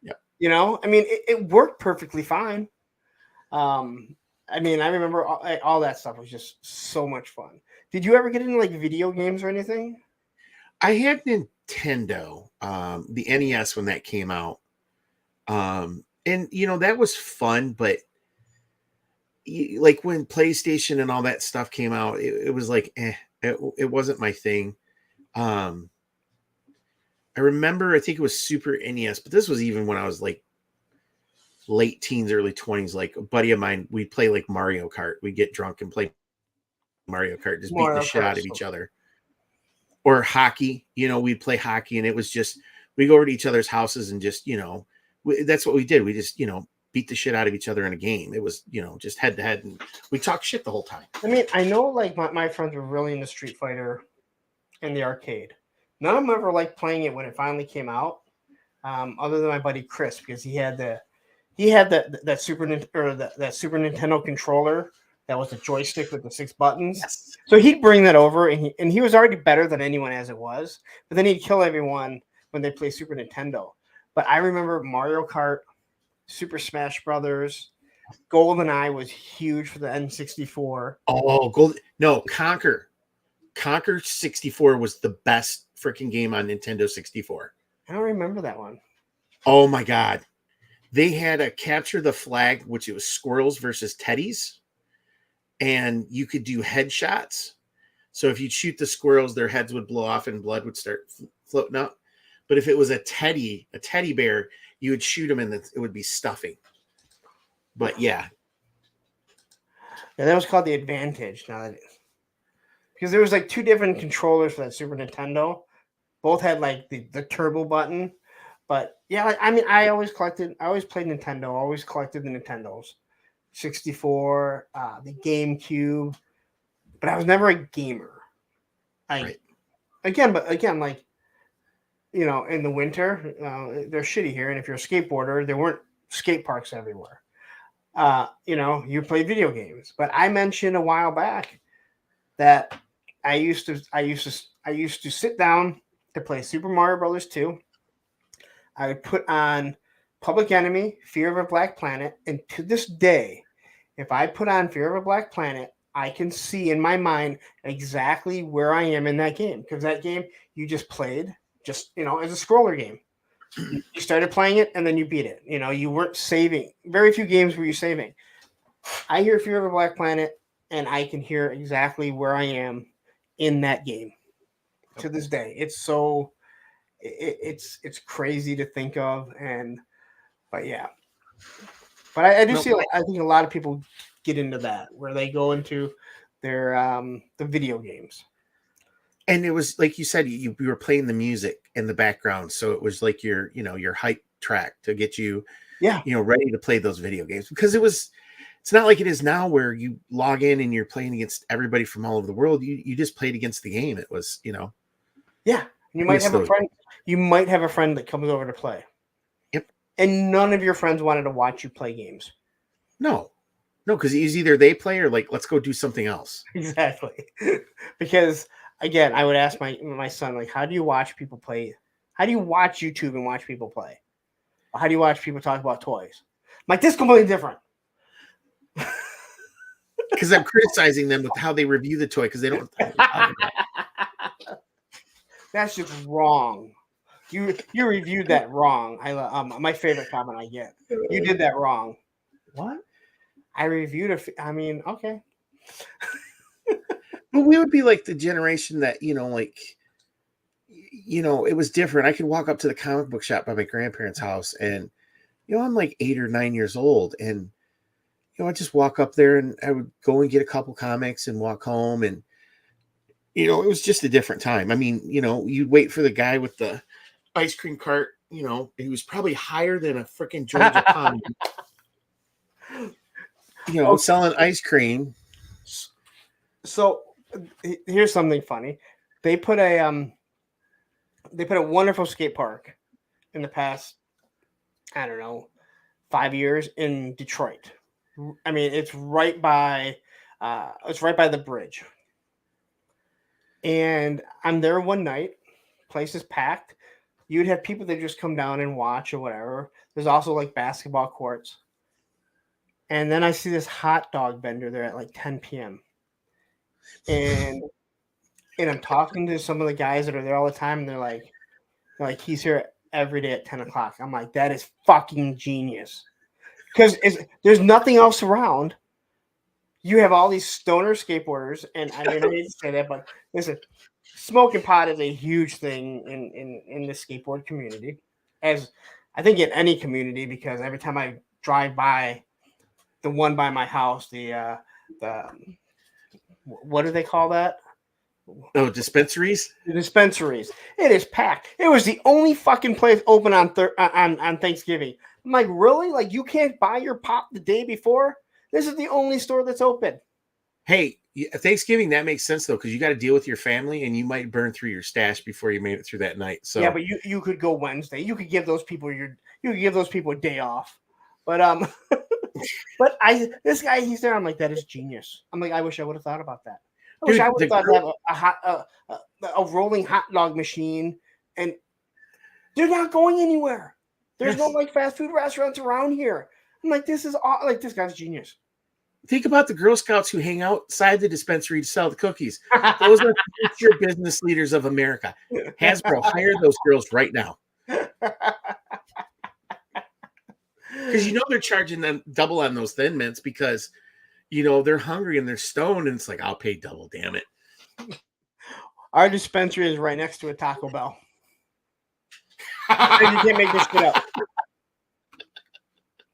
Yep. I mean, it worked perfectly fine. I mean, I remember all that stuff was just so much fun. Did you ever get into like video games or anything? I had Nintendo, the NES when that came out. And that was fun, but like when PlayStation and all that stuff came out, it was like, it wasn't my thing. Um, I remember, I think it was Super NES, but this was even when I was like late teens, early 20s. Like a buddy of mine, we'd play like Mario Kart. We'd get drunk and play Mario Kart, just beating the Mario shit Kart. out of each other. Or hockey, we'd play hockey, and it was just, we go over to each other's houses and just, that's what we did. We just, beat the shit out of each other in a game. It was, just head to head, and we talked shit the whole time. I mean, I know like my friends were really into Street Fighter in the arcade. None of them ever liked playing it when it finally came out, other than my buddy Chris, because that Super Nintendo controller that was a joystick with the 6 buttons. Yes. So he'd bring that over, and he was already better than anyone as it was. But then he'd kill everyone when they play Super Nintendo. But I remember Mario Kart, Super Smash Brothers, GoldenEye was huge for the N64. Oh, no, Conquer 64 was the best freaking game on Nintendo 64. I don't remember that one. Oh my God. They had a capture the flag, which it was squirrels versus teddies, and you could do headshots. So if you'd shoot the squirrels, their heads would blow off and blood would start floating up. But if it was a teddy bear, you would shoot them and it would be stuffing. But yeah. Yeah, that was called the Advantage. Because there was like 2 different controllers for that Super Nintendo. Both had like the turbo button. But yeah, like, I mean, I always played Nintendo, always collected the Nintendos. 64, the GameCube. But I was never a gamer. Right. Again, like, in the winter, they're shitty here. And if you're a skateboarder, there weren't skate parks everywhere. You play video games. But I mentioned a while back that I used to sit down to play Super Mario Brothers 2. I would put on Public Enemy, Fear of a Black Planet, and to this day, if I put on Fear of a Black Planet, I can see in my mind exactly where I am in that game, because that game you just played, as a scroller game. You started playing it and then you beat it. You weren't saving. Very few games were you saving. I hear Fear of a Black Planet and I can hear exactly where I am in that game. To this day, it's so it's crazy to think of, but yeah. But I do see. I think a lot of people get into that where they go into their the video games. And it was like you said, you were playing the music in the background, so it was like your hype track to get you, ready to play those video games, because it's not like it is now where you log in and you're playing against everybody from all over the world. You just played against the game. It was, Yeah, you might have a friend. You might have a friend that comes over to play. Yep. And none of your friends wanted to watch you play games. No, because it's either they play or like, let's go do something else. Exactly. Because again, I would ask my son, like, how do you watch people play? How do you watch YouTube and watch people play? How do you watch people talk about toys? I'm like, this is completely different. Because I'm criticizing them with how they review the toy because they don't know what they're talking about. That's just wrong. You reviewed that wrong. My favorite comment I get. You did that wrong. What? I reviewed it. I mean, okay. But we would be like the generation that, like, it was different. I could walk up to the comic book shop by my grandparents' house and, I'm like 8 or 9 years old. And, I just walk up there and I would go and get a couple comics and walk home. And, it was just a different time. I mean, you'd wait for the guy with the ice cream cart, he was probably higher than a freaking Georgia pond, selling ice cream. So here's something funny. They put a wonderful skate park in the past, I don't know, 5 years in Detroit. I mean, it's right by the bridge. And I'm there one night. Place is packed. You'd have people that just come down and watch or whatever. There's also like basketball courts. And then I see this hot dog vendor there at like 10 p.m. And I'm talking to some of the guys that are there all the time, and they're like, he's here every day at 10 o'clock. I'm like, that is fucking genius. Because there's nothing else around. You have all these stoner skateboarders, and I mean, I hate to say that, but listen, smoking pot is a huge thing in the skateboard community, as I think in any community, because every time I drive by the one by my house, the what do they call that? Oh, dispensaries? The dispensaries. It is packed. It was the only fucking place open on Thanksgiving. I'm like, really? Like, you can't buy your pop the day before? This is the only store that's open. Hey, Thanksgiving, that makes sense, though, because you got to deal with your family, and you might burn through your stash before you made it through that night. So yeah, but you could go Wednesday. You could give those people a day off. But but this guy, he's there. I'm like, that is genius. I'm like, I wish I would have thought about that. I wish I would have thought to have a rolling hot dog machine, and they're not going anywhere. There's no like fast food restaurants around here. I'm like, this guy's genius. Think about the Girl Scouts who hang outside the dispensary to sell the cookies. Those are future business leaders of America. Hasbro, hire those girls right now. Because they're charging them double on those Thin Mints because they're hungry and they're stoned, and it's like, I'll pay double, damn it. Our dispensary is right next to a Taco Bell. You can't make this shit up.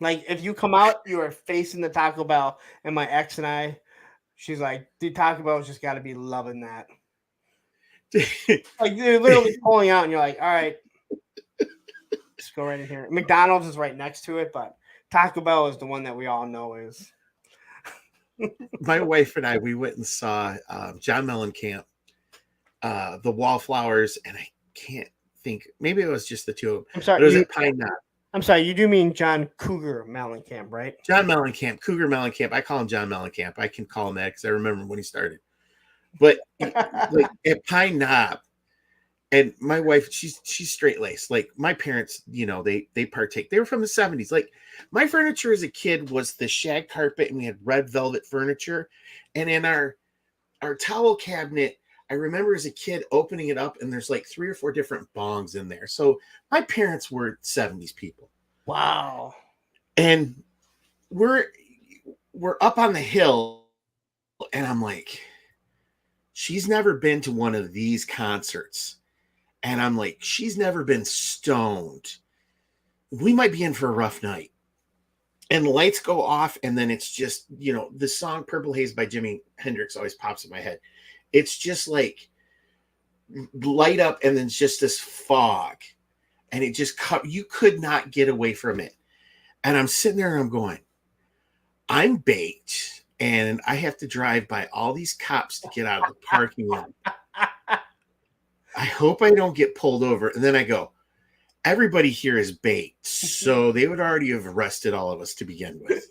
Like, if you come out, you are facing the Taco Bell, and my ex and I, she's like, dude, Taco Bell's just got to be loving that. Like, they're literally pulling out, and you're like, all right, let's go right in here. McDonald's is right next to it, but Taco Bell is the one that we all know is. My wife and I, we went and saw John Mellencamp, the Wallflowers, and I can't think. Maybe it was just the two of them. I'm sorry. It was at Pine Knot. I'm sorry. You do mean John Cougar Mellencamp, right? John Mellencamp, Cougar Mellencamp. I call him John Mellencamp. I can call him that because I remember when he started. But like at Pine Knot, and my wife, she's straight laced. Like my parents, they partake. They were from the 70s. Like my furniture as a kid was the shag carpet, and we had red velvet furniture. And in our towel cabinet, I remember as a kid opening it up, and there's like 3 or 4 different bongs in there. So my parents were 70s people. Wow. And we're up on the hill, and I'm like, she's never been to one of these concerts. And I'm like, she's never been stoned. We might be in for a rough night. And the lights go off, and then it's just, the song Purple Haze by Jimi Hendrix always pops in my head. It's just like light up, and then it's just this fog. And it just you could not get away from it. And I'm sitting there and I'm going, I'm baked, and I have to drive by all these cops to get out of the parking lot. I hope I don't get pulled over. And then I go, everybody here is baked, so they would already have arrested all of us to begin with.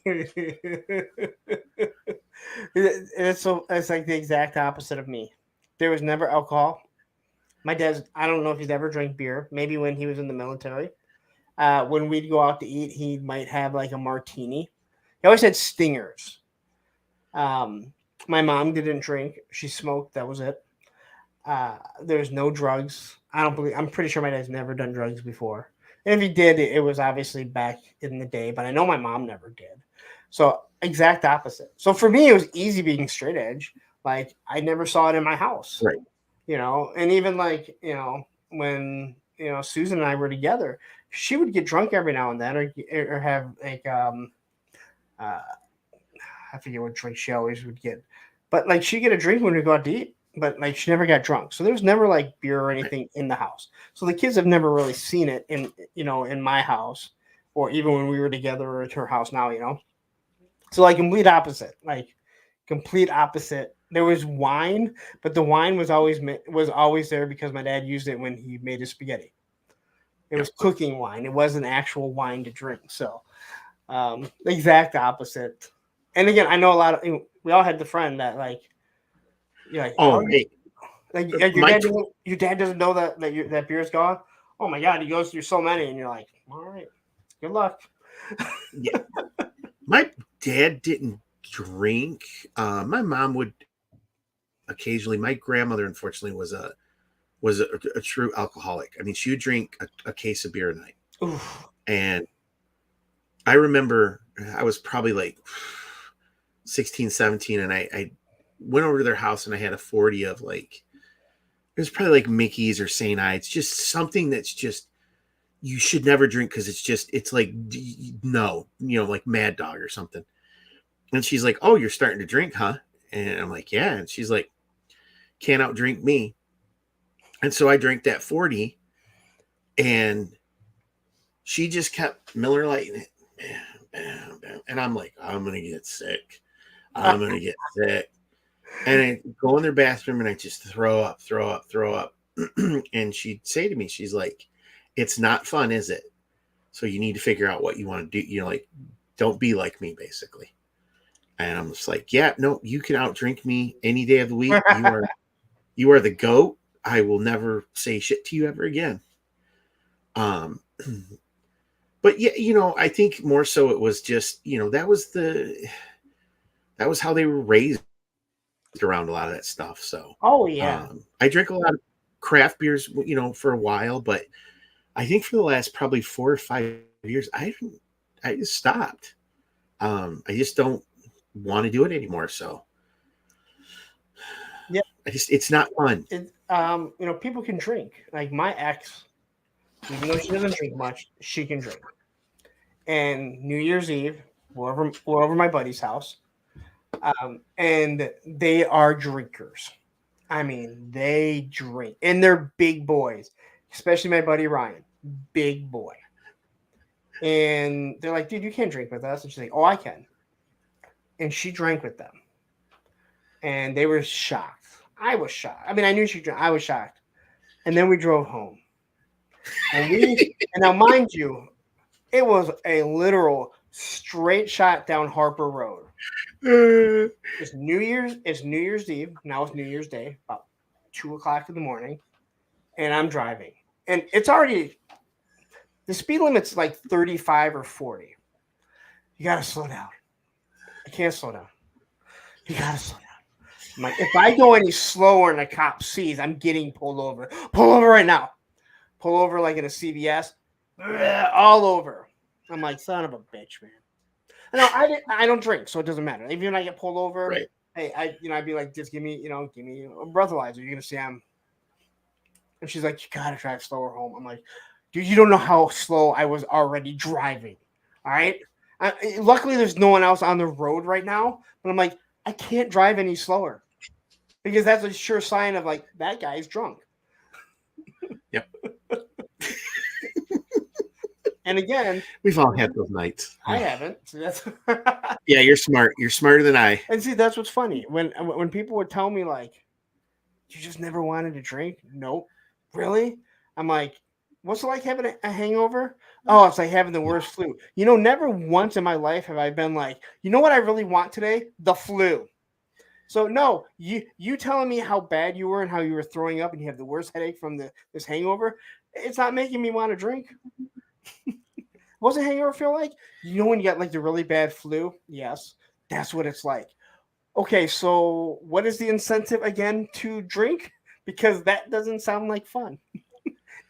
It's like the exact opposite of me. There was never alcohol. My dad's, I don't know if he's ever drank beer. Maybe when he was in the military. When we'd go out to eat, he might have like a martini. He always had stingers. Um, my mom didn't drink; she smoked. That was it. There's no drugs. I don't believe. I'm pretty sure my dad's never done drugs before. And if he did, it was obviously back in the day. But I know my mom never did. So exact opposite. So for me, it was easy being straight edge. Like I never saw it in my house, Right. and even like when Susan and I were together, she would get drunk every now and then, or have like uh, I forget what drink she always would get, but like she'd get a drink when we go out to eat, but like she never got drunk. So there was never like beer or Right. anything in the house. So the kids have never really seen it in my house, or even when we were together or at her house now. So like complete opposite. There was wine, but the wine was always there because my dad used it when he made his spaghetti. It Yep. was cooking wine. It wasn't actual wine to drink. So the exact opposite. And again, I know a lot of we all had the friend that like you're like, how Oh, are you hey, like my your dad doesn't know that beer's gone. Oh my god, he goes through so many, and you're like, all right, good luck. yeah, my dad didn't drink. My mom would occasionally. My grandmother, unfortunately, was a true alcoholic. I mean, she would drink a case of beer a night. Oof. And I remember I was probably like 16, 17, and I went over to their house and I had a 40 of like, it was probably like Mickey's or St. Ides, just something that's just, you should never drink because it's like, no, like Mad Dog or something. And she's like, oh, you're starting to drink, huh? And I'm like, yeah. And she's like, can't outdrink me. And so I drank that 40 and she just kept Miller Lighting it. Bam, bam, bam. And I'm like, I'm going to get sick. I'm going to get sick. And I go in their bathroom and I just throw up, throw up, throw up. And she'd say to me, she's like, it's not fun, is it? So you need to figure out what you want to do. Like, don't be like me, basically. And I'm just like, yeah, no, you can outdrink me any day of the week. You are the GOAT. I will never say shit to you ever again. But yeah, I think more so it was just, that was how they were raised around a lot of that stuff. So, Oh yeah. I drank a lot of craft beers, for a while, but I think for the last probably 4 or 5 years, I just stopped. I just don't want to do it anymore. So Yeah. it's not fun. People can drink. Like my ex, even though she doesn't drink much, she can drink. And New Year's Eve, we're over my buddy's house, and they are drinkers. I mean, they drink, and they're big boys, especially my buddy Ryan, big boy. And they're like, dude, you can't drink with us. And she's like, oh, I can. And she drank with them, and they were shocked. I was shocked. I mean, I knew she drank. I was shocked. And then we drove home, and now, mind you, it was a literal straight shot down Harper Road. It's New Year's. It's New Year's Eve. Now it's New Year's Day, about 2 o'clock in the morning, and I'm driving, and it's already the speed limit's like 35 or 40. You gotta slow down. I can't slow down. You gotta slow down. I'm like, if I go any slower and a cop sees, I'm getting pulled over. Pull over right now. Pull over like in a CVS, all over. I'm like, son of a bitch, man. No, I don't drink, so it doesn't matter. Even when I get pulled over, Right. hey, I'd be like, just give me a breathalyzer. You're gonna see I'm. And she's like, you gotta drive slower home. I'm like, dude, you don't know how slow I was already driving. All right. Luckily, there's no one else on the road right now, but I'm like, I can't drive any slower because that's a sure sign of like that guy's drunk. Yep. And again, We've all had those nights. I haven't. So that's Yeah, you're smart. You're smarter than I. and see, that's what's funny when people would tell me like, you just never wanted to drink. Nope. Really? I'm like, what's it like having a hangover? Oh, it's like having the worst flu. Never once in my life have I been like, you know what I really want today? The flu. So no, you telling me how bad you were and how you were throwing up and you have the worst headache from this hangover, it's not making me want to drink. What's a hangover feel like? You know when you got like the really bad flu? Yes, that's what it's like. Okay, so what is the incentive again to drink? Because that doesn't sound like fun.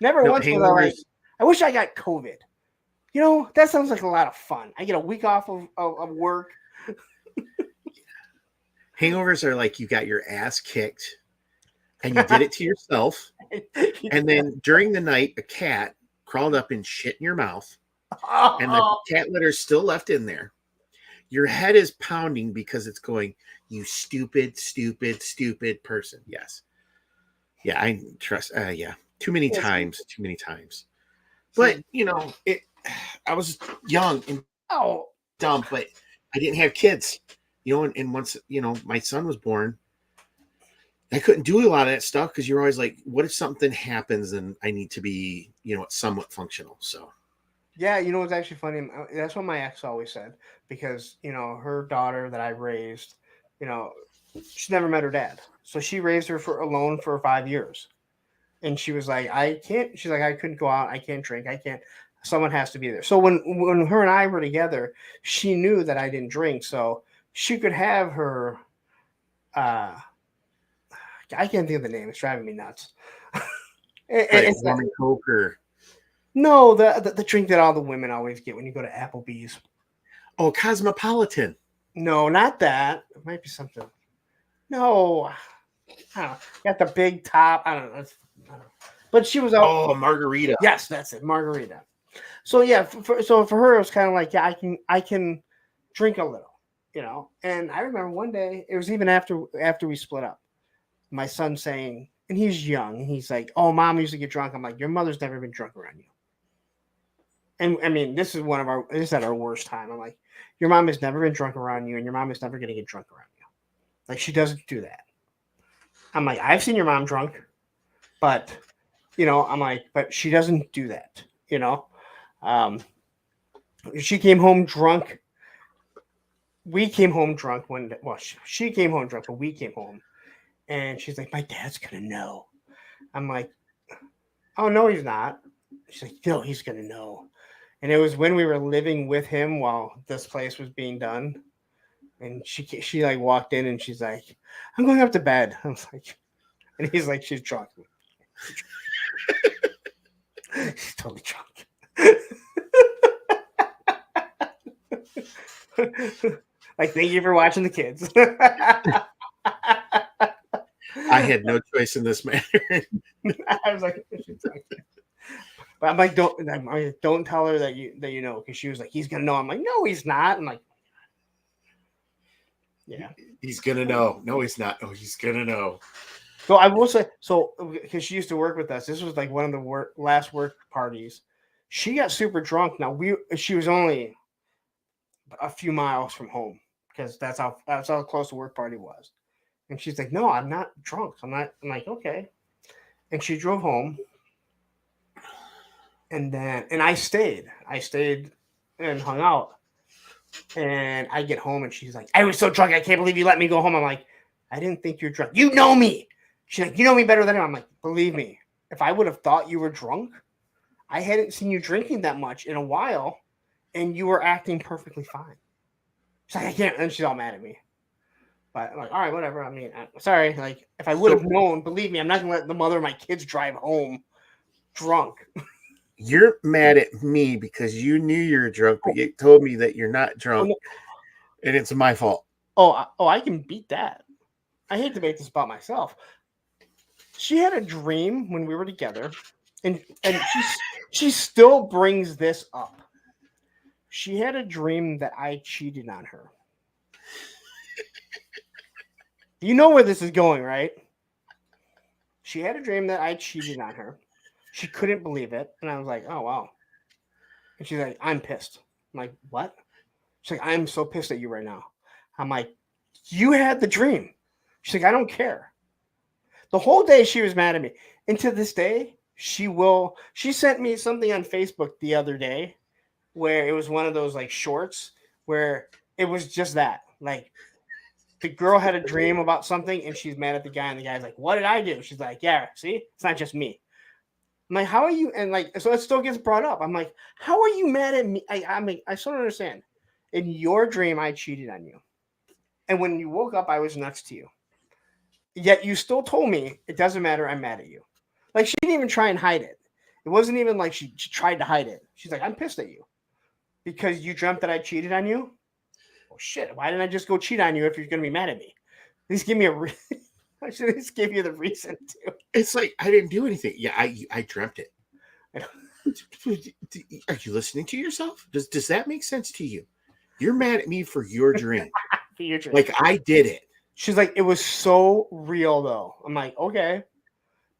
Never No, once was I like, hangovers. I wish I got COVID. You know, that sounds like a lot of fun. I get a week off of work. Hangovers are like you got your ass kicked and you did it to yourself. And then during the night, a cat crawled up and shit in your mouth, and the Oh, cat litter's still left in there. Your head is pounding because it's going, you stupid, stupid, stupid person. Yes. Yeah, I trust. Yeah. Too many times. Too many times. But, I was young and oh, dumb, but I didn't have kids. And once, my son was born, I couldn't do a lot of that stuff because you're always like, what if something happens and I need to be, somewhat functional? So, yeah, you know what's actually funny? That's what my ex always said because her daughter that I raised, you know, she never met her dad, so she raised her alone for 5 years, and she was like, I can't. She's like, I couldn't go out. I can't drink. I can't. Someone has to be there. So when her and I were together, she knew that I didn't drink, so she could have her. uh I can't think of the name. It's driving me nuts. like It's warming Coke or, no, the drink that all the women always get when you go to Applebee's. oh, Cosmopolitan. No, not that. It might be something. No, I don't know. Got the big top. I don't know. I don't know. But she was out. Oh, margarita. Yes, that's it, margarita. So yeah, so for her it was kind of like, yeah, I can drink a little. And I remember one day, it was even after we split up, my son saying, and he's young, he's like, "Oh, mom used to get drunk." I'm like, "Your mother's never been drunk around you." And I mean, this is at our worst time. I'm like, "Your mom has never been drunk around you, and your mom is never going to get drunk around you. Like, she doesn't do that." I'm like, "I've seen your mom drunk, but I'm like, but she doesn't do that. Um, she came home drunk. We came home drunk one day. Well, she came home drunk, but we came home, and she's like, my dad's gonna know. I'm like, oh no, he's not. She's like, no, he's gonna know. And it was when we were living with him while this place was being done. And she like walked in and she's like, I'm going up to bed. I was like, and he's like, she's drunk. She's totally drunk. Like, thank you for watching the kids. I had no choice in this matter. I was like, but I'm like, don't tell her that you know, because she was like, he's gonna know. I'm like, no, he's not. I'm like, yeah, He's gonna know. No, he's not. Oh, he's gonna know. so I will say, so because she used to work with us, this was like one of the last work parties. She got super drunk. Now she was only a few miles from home because that's how close the work party was. And she's like, no, I'm not drunk. I'm not. I'm like, okay. And she drove home. And I stayed. I stayed and hung out. And I get home and she's like, I was so drunk. I can't believe you let me go home. I'm like, I didn't think you're drunk. You know me. She's like, you know me better than him. I'm like, believe me, if I would have thought you were drunk, I hadn't seen you drinking that much in a while, and you were acting perfectly fine. She's like, I can't. And she's all mad at me. But I'm like, all right, whatever. I mean, I'm sorry. Like, if I would have known, believe me, I'm not going to let the mother of my kids drive home drunk. You're mad at me because you knew you were drunk, but you told me that you're not drunk, and it's my fault. I can beat that. I hate to make this about myself. She had a dream when we were together, and she still brings this up. She had a dream that I cheated on her. You know where this is going, right? She had a dream that I cheated on her. She couldn't believe it, and I was like, "Oh wow." And she's like, "I'm pissed." I'm like, "What?" She's like, "I'm so pissed at you right now." I'm like, "You had the dream." She's like, "I don't care." The whole day she was mad at me. And to this day, she sent me something on Facebook the other day where it was one of those like shorts where it was just that. Like, the girl had a dream about something and she's mad at the guy, and the guy's like, "What did I do?" She's like, "Yeah, see? It's not just me." I'm like, how are you? And like, so it still gets brought up. I'm like, how are you mad at me? I mean, I still don't understand. In your dream, I cheated on you, and when you woke up, I was next to you. Yet you still told me it doesn't matter. I'm mad at you. Like she didn't even try and hide it. It wasn't even like she tried to hide it. She's like, I'm pissed at you because you dreamt that I cheated on you. Well, shit. Why didn't I just go cheat on you if you're gonna be mad at me? At least give me a. I should at least give you the reason to. It's like I didn't do anything. Yeah, I dreamt it. Are you listening to yourself? Does that make sense to you? You're mad at me for your dream. For your dream. Like I did it. She's like, it was so real though. I'm like, okay,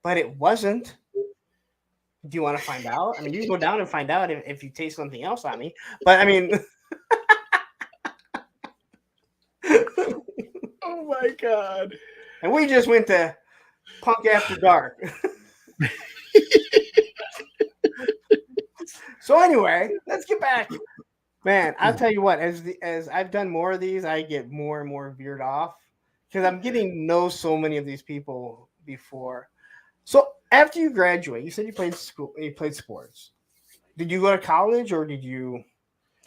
but it wasn't. Do you want to find out? I mean, you can go down and find out if you taste something else on me. But I mean, Oh my god. and we just went to Punk After Dark. So anyway, let's get back. Man, I'll tell you what, as I've done more of these, I get more and more veered off because I'm getting to know so many of these people before. So after you graduate, you said you played sports. Did you go to college or did you?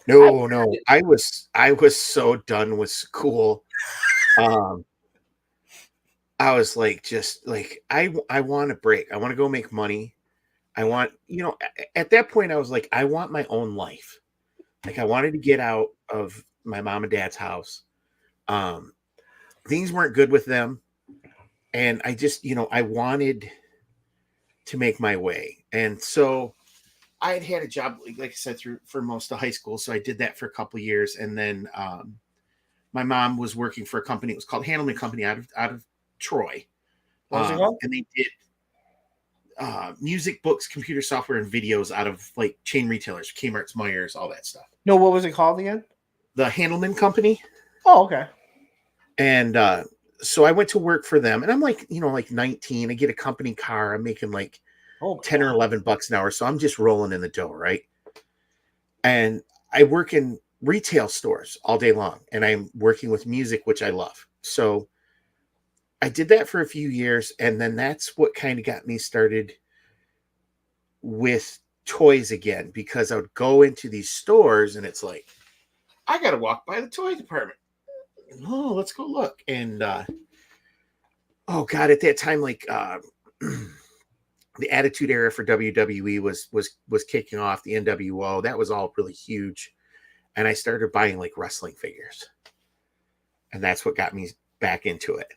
No. I was so done with school. I was like, just like I want a break. I want to go make money. I want, at that point I was like, I want my own life. Like I wanted to get out of my mom and dad's house. Things weren't good with them. And I just, I wanted to make my way. And so I had a job, like I said, for most of high school. So I did that for a couple of years. And then my mom was working for a company. It was called Handelman Company out of Troy. What was it called? And they did music, books, computer software, and videos out of like chain retailers, Kmart's, Myers, all that stuff. No, what was it called again? The Handelman Company. Oh, okay. And so I went to work for them, and I'm like, like 19. I get a company car. I'm making like 10 or $11 an hour. So I'm just rolling in the dough, right? And I work in retail stores all day long, and I'm working with music, which I love. So I did that for a few years, and then that's what kind of got me started with toys again, because I would go into these stores and it's like, I got to walk by the toy department. Oh, let's go look. And oh god, at that time, like the Attitude Era for WWE was kicking off, the NWO. That was all really huge. And I started buying like wrestling figures. And that's what got me back into it.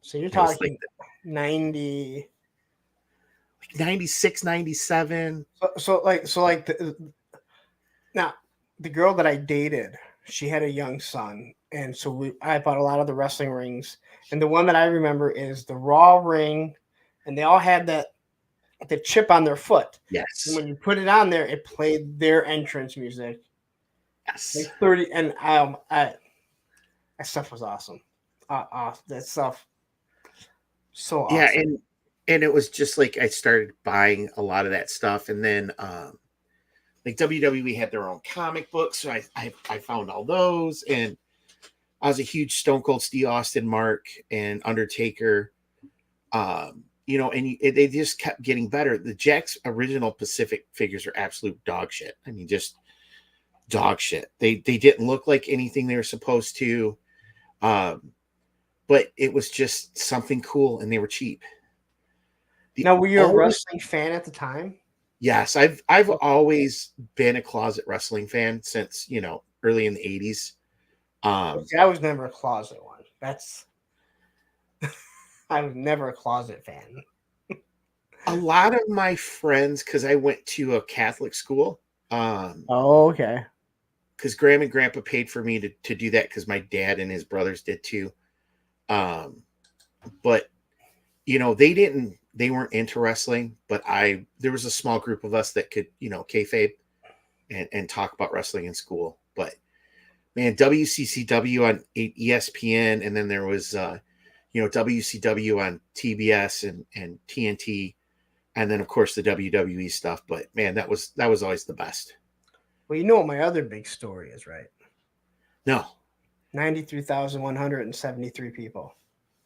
So you're talking like 90, like 96, 97. Now the girl that I dated, she had a young son, and so I bought a lot of the wrestling rings. And the one that I remember is the Raw ring, and they all had the chip on their foot. Yes. And when you put it on there, it played their entrance music. Yes. Like 30, and that stuff was awesome. That stuff. So awesome. Yeah, and it was just like I started buying a lot of that stuff, and then like WWE had their own comic books, so I found all those, and I was a huge Stone Cold Steve Austin mark and Undertaker, and they just kept getting better. The Jakks original Pacific figures are absolute dog shit. I mean, just dog shit. They didn't look like anything they were supposed to. But it was just something cool, and they were cheap. Now, were you a wrestling fan at the time? Yes, I've always been a closet wrestling fan since early in the 80s. I was never a closet one. I was never a closet fan. A lot of my friends, because I went to a Catholic school. Okay. Because Grandma and Grandpa paid for me to do that, because my dad and his brothers did too. But they weren't into wrestling, but there was a small group of us that could, kayfabe and talk about wrestling in school. But man, WCCW on ESPN, and then there was, WCW on TBS and TNT, and then of course the WWE stuff. But man, that was always the best. Well, you know what my other big story is, right? No. 93,173 people.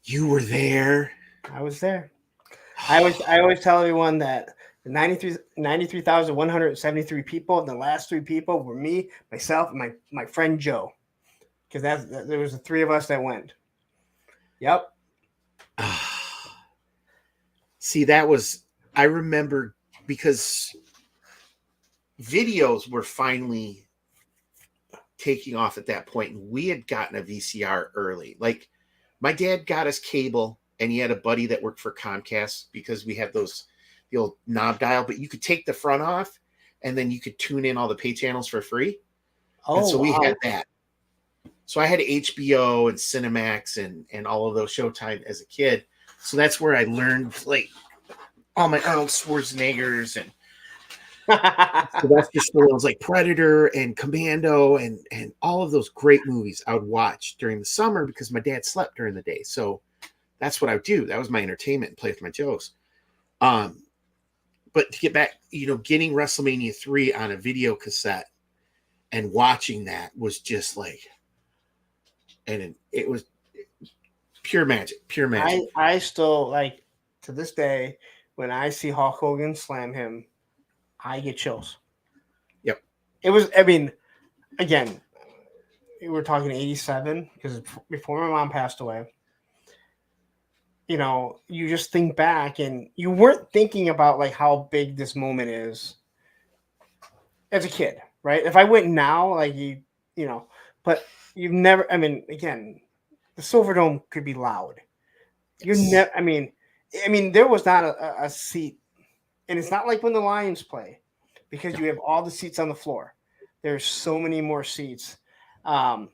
You were there? I was there. I always tell everyone that the 93,173 people, the last three people were me, myself, and my friend Joe. Because there was the three of us that went. Yep. See, I remember because videos were finally taking off at that point, and we had gotten a VCR early. Like, my dad got us cable, and he had a buddy that worked for Comcast because we had the old knob dial, but you could take the front off, and then you could tune in all the pay channels for free. And Oh, so we wow. had that. So I had HBO and Cinemax and all of those Showtime as a kid. So that's where I learned like all my Arnold Schwarzeneggers and Sylvester Stallone's like Predator and Commando and all of those great movies I would watch during the summer because my dad slept during the day. So that's what I would do. That was my entertainment and play with my Joes. But to get back, getting WrestleMania 3 on a video cassette and watching that was just like, and it was pure magic. I still like to this day when I see Hulk Hogan slam him, I get chills. Yep. It was. I mean, again, we were talking 87 because before my mom passed away. You just think back and you weren't thinking about like how big this moment is as a kid, right? If I went now, like but you've never. I mean, again, the Silverdome could be loud. You're never. I mean, there was not a seat, and it's not like when the Lions play, because you have all the seats on the floor. There's so many more seats, and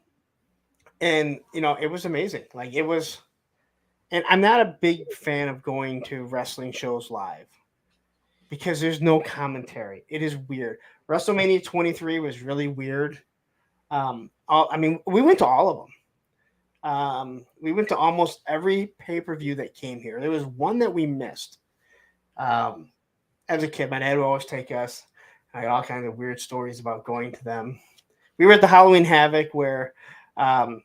it was amazing. Like it was, and I'm not a big fan of going to wrestling shows live because there's no commentary. It is weird. WrestleMania 23 was really weird. We went to all of them. We went to almost every pay-per-view that came here. There was one that we missed. As a kid, my dad would always take us. I had all kinds of weird stories about going to them. We were at the Halloween Havoc where Hulk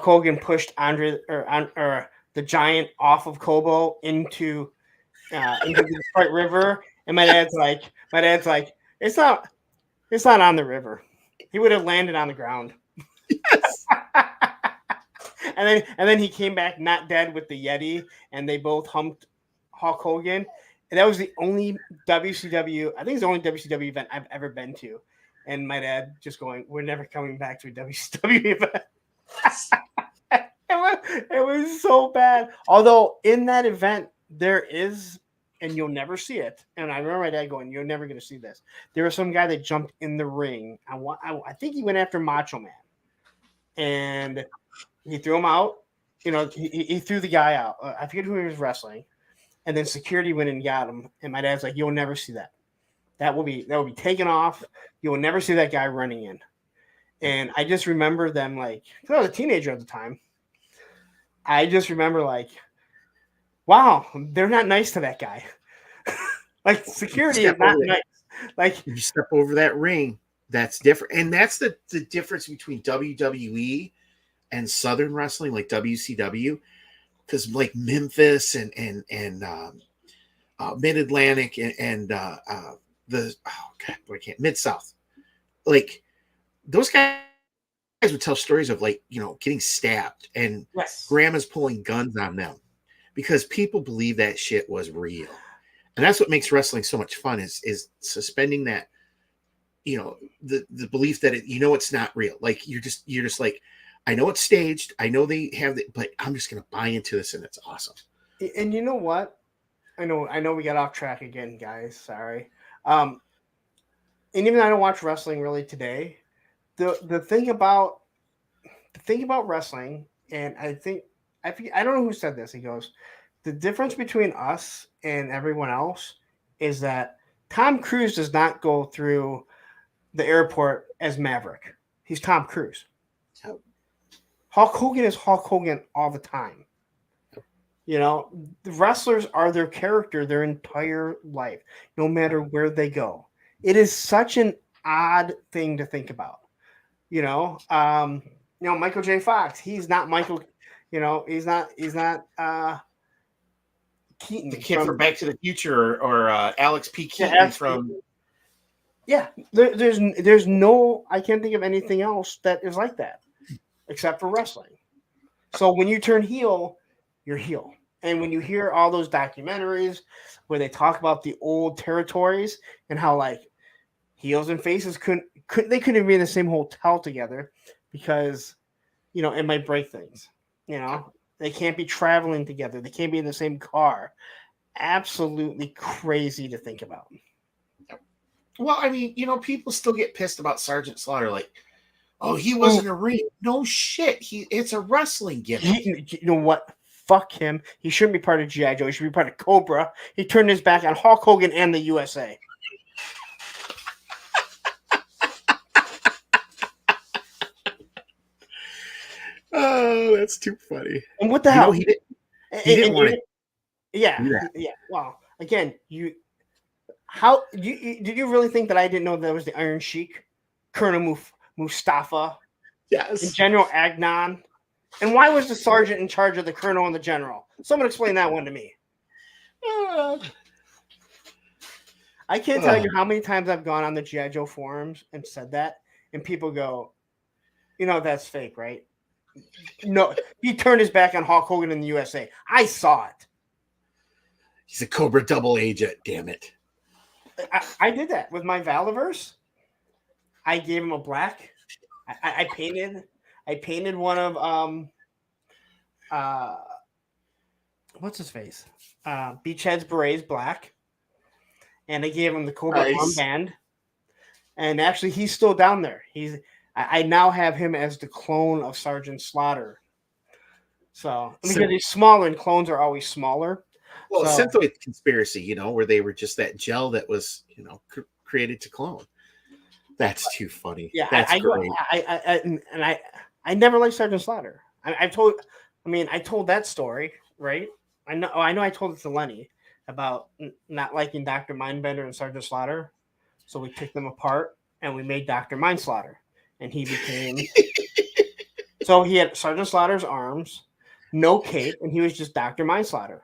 Hogan pushed Andre or the Giant off of Kobo into the Detroit River, and my dad's like, it's not on the river. He would have landed on the ground. Yes. and then he came back not dead with the Yeti, and they both humped Hulk Hogan. And that was the only WCW. I think it's the only WCW event I've ever been to. And my dad just going, "We're never coming back to a WCW event." It was so bad. Although in that event there is, and you'll never see it. And I remember my dad going, "You're never going to see this." There was some guy that jumped in the ring. I think he went after Macho Man, and he threw him out. He threw the guy out. I forget who he was wrestling, and then security went and got him. And my dad's like, "You'll never see that. That will be taken off. You will never see that guy running in." And I just remember them like, because I was a teenager at the time. I just remember like, wow, they're not nice to that guy. Like security is not nice. Like you step over that ring, that's different. And that's the difference between WWE and Southern wrestling, like WCW, because like Memphis and Mid Atlantic and Mid South, like those guys would tell stories of like getting stabbed and grandmas pulling guns on them because people believe that shit was real. And that's what makes wrestling so much fun is suspending that, the belief that it's not real. Like you're just like, I know it's staged. I know they have it, but I'm just going to buy into this. And it's awesome. And you know what? I know we got off track again, guys. Sorry. And even though I don't watch wrestling really today, the thing about wrestling, and I don't know who said this. He goes, the difference between us and everyone else is that Tom Cruise does not go through the airport as Maverick. He's Tom Cruise. Hulk Hogan is Hulk Hogan all the time. The wrestlers are their character their entire life, no matter where they go. It is such an odd thing to think about. Michael J. Fox, he's not Michael. He's not Keaton, the kid from Back to the Future, or Alex P. Keaton Alex from. Yeah, there's no, I can't think of anything else that is like that except for wrestling. So when you turn heel, you're heel. And when you hear all those documentaries where they talk about the old territories and how like heels and faces couldn't even be in the same hotel together because it might break things. They can't be traveling together. They can't be in the same car. Absolutely crazy to think about. Well, I mean, people still get pissed about Sergeant Slaughter, like, oh, he wasn't a ring. No shit. It's a wrestling gimmick. You know what? Fuck him. He shouldn't be part of G.I. Joe. He should be part of Cobra. He turned his back on Hulk Hogan and the USA. Oh, that's too funny. And what the hell? He didn't want to. Yeah. Well, again, did you really think that I didn't know that was the Iron Sheik, Colonel Mustafa, Yes, and General Agnon? And why was the sergeant in charge of the colonel and the general? Someone explain that one to me. I can't tell you how many times I've gone on the G.I. Joe forums and said that, and people go, that's fake, right? No, he turned his back on Hulk Hogan in the USA. I saw it. He's a Cobra double agent, damn it. I did that with my Valaverse. I gave him a black. I painted one of what's his face? Beachhead's Berets black. And I gave him the Cobra armband. And actually he's still down there. I now have him as the clone of Sergeant Slaughter. So because he's smaller and clones are always smaller. Well, Synthoid Conspiracy, where they were just that gel that was, created to clone. That's too funny. Yeah, that's great. I never liked Sergeant Slaughter. I told that story, right? I know I told it to Lenny about not liking Dr. Mindbender and Sergeant Slaughter. So we picked them apart and we made Dr. Mindslaughter. And he became so he had Sergeant Slaughter's arms, no cape, and he was just Dr. Mindslaughter.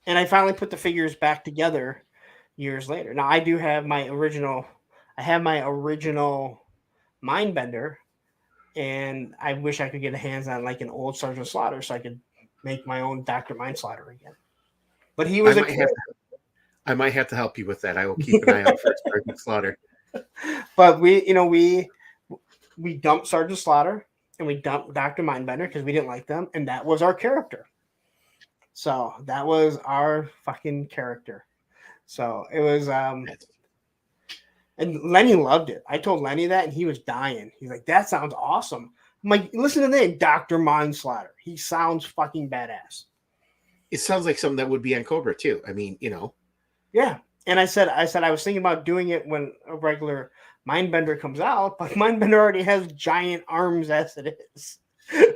And I finally put the figures back together years later. Now I do have my original Mindbender, and I wish I could get a hands on like an old Sergeant Slaughter so I could make my own Dr. Mindslaughter again. But he was I might have to help you with that. I will keep an eye out for Sergeant Slaughter. But we dumped Sergeant Slaughter and we dumped Dr. Mindbender because we didn't like them, and that was our character. So that was our fucking character. So it was and Lenny loved it. I told Lenny that and he was dying. He's like, that sounds awesome. I'm like, listen to the name, Dr. Mindslaughter. He sounds fucking badass. It sounds like something that would be on Cobra too. I mean, Yeah. And I said I was thinking about doing it when a regular Mindbender comes out, but Mindbender already has giant arms as it is.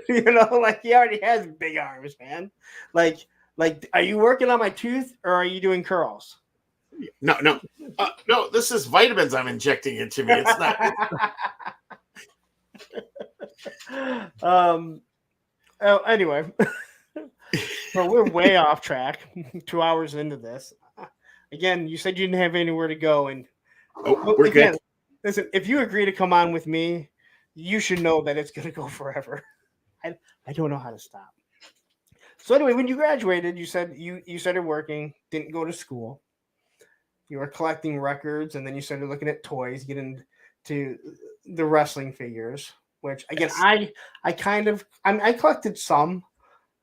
Like he already has big arms, man. Like, are you working on my tooth or are you doing curls? No. No, this is vitamins I'm injecting into me. It's not. Anyway, so we're way off track. 2 hours into this. Again, you said you didn't have anywhere to go, and we're good. Listen, if you agree to come on with me, you should know that it's going to go forever. I don't know how to stop. So anyway, when you graduated, you said you started working, didn't go to school. You were collecting records, and then you started looking at toys, getting to the wrestling figures. Which again, yes. I collected some,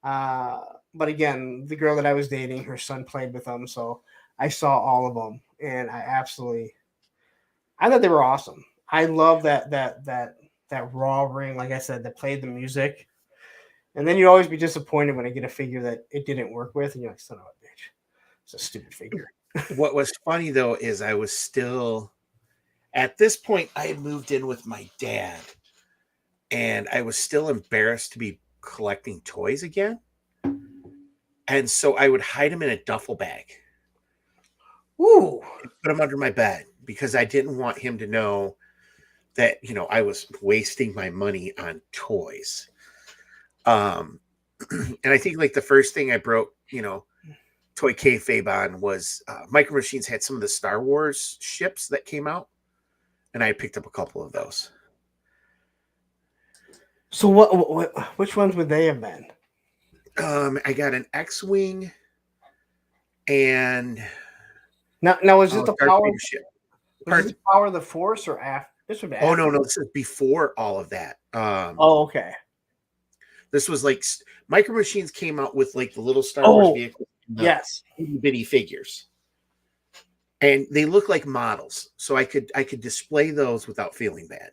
but again, the girl that I was dating, her son played with them, so I saw all of them, and I thought they were awesome. I love that Raw ring, like I said, that played the music. And then you'd always be disappointed when I get a figure that it didn't work with, and you're like, son of a bitch. It's a stupid figure. What was funny, though, is I was still, at this point, I had moved in with my dad, and I was still embarrassed to be collecting toys again. And so I would hide them in a duffel bag. Ooh. And put them under my bed because I didn't want him to know that, I was wasting my money on toys. And I think like the first thing I broke, toy kayfabe on was Micro Machines had some of the Star Wars ships that came out, and I picked up a couple of those. So which ones would they have been? I got an X-wing and Now was this the Darth power? Vader ship. Was this the power of the Force or after? This would be Oh after. no, this is before all of that. Oh, okay. This was like Micro Machines came out with like the little Star Wars vehicles, yes, itty bitty figures, and they look like models, so I could display those without feeling bad.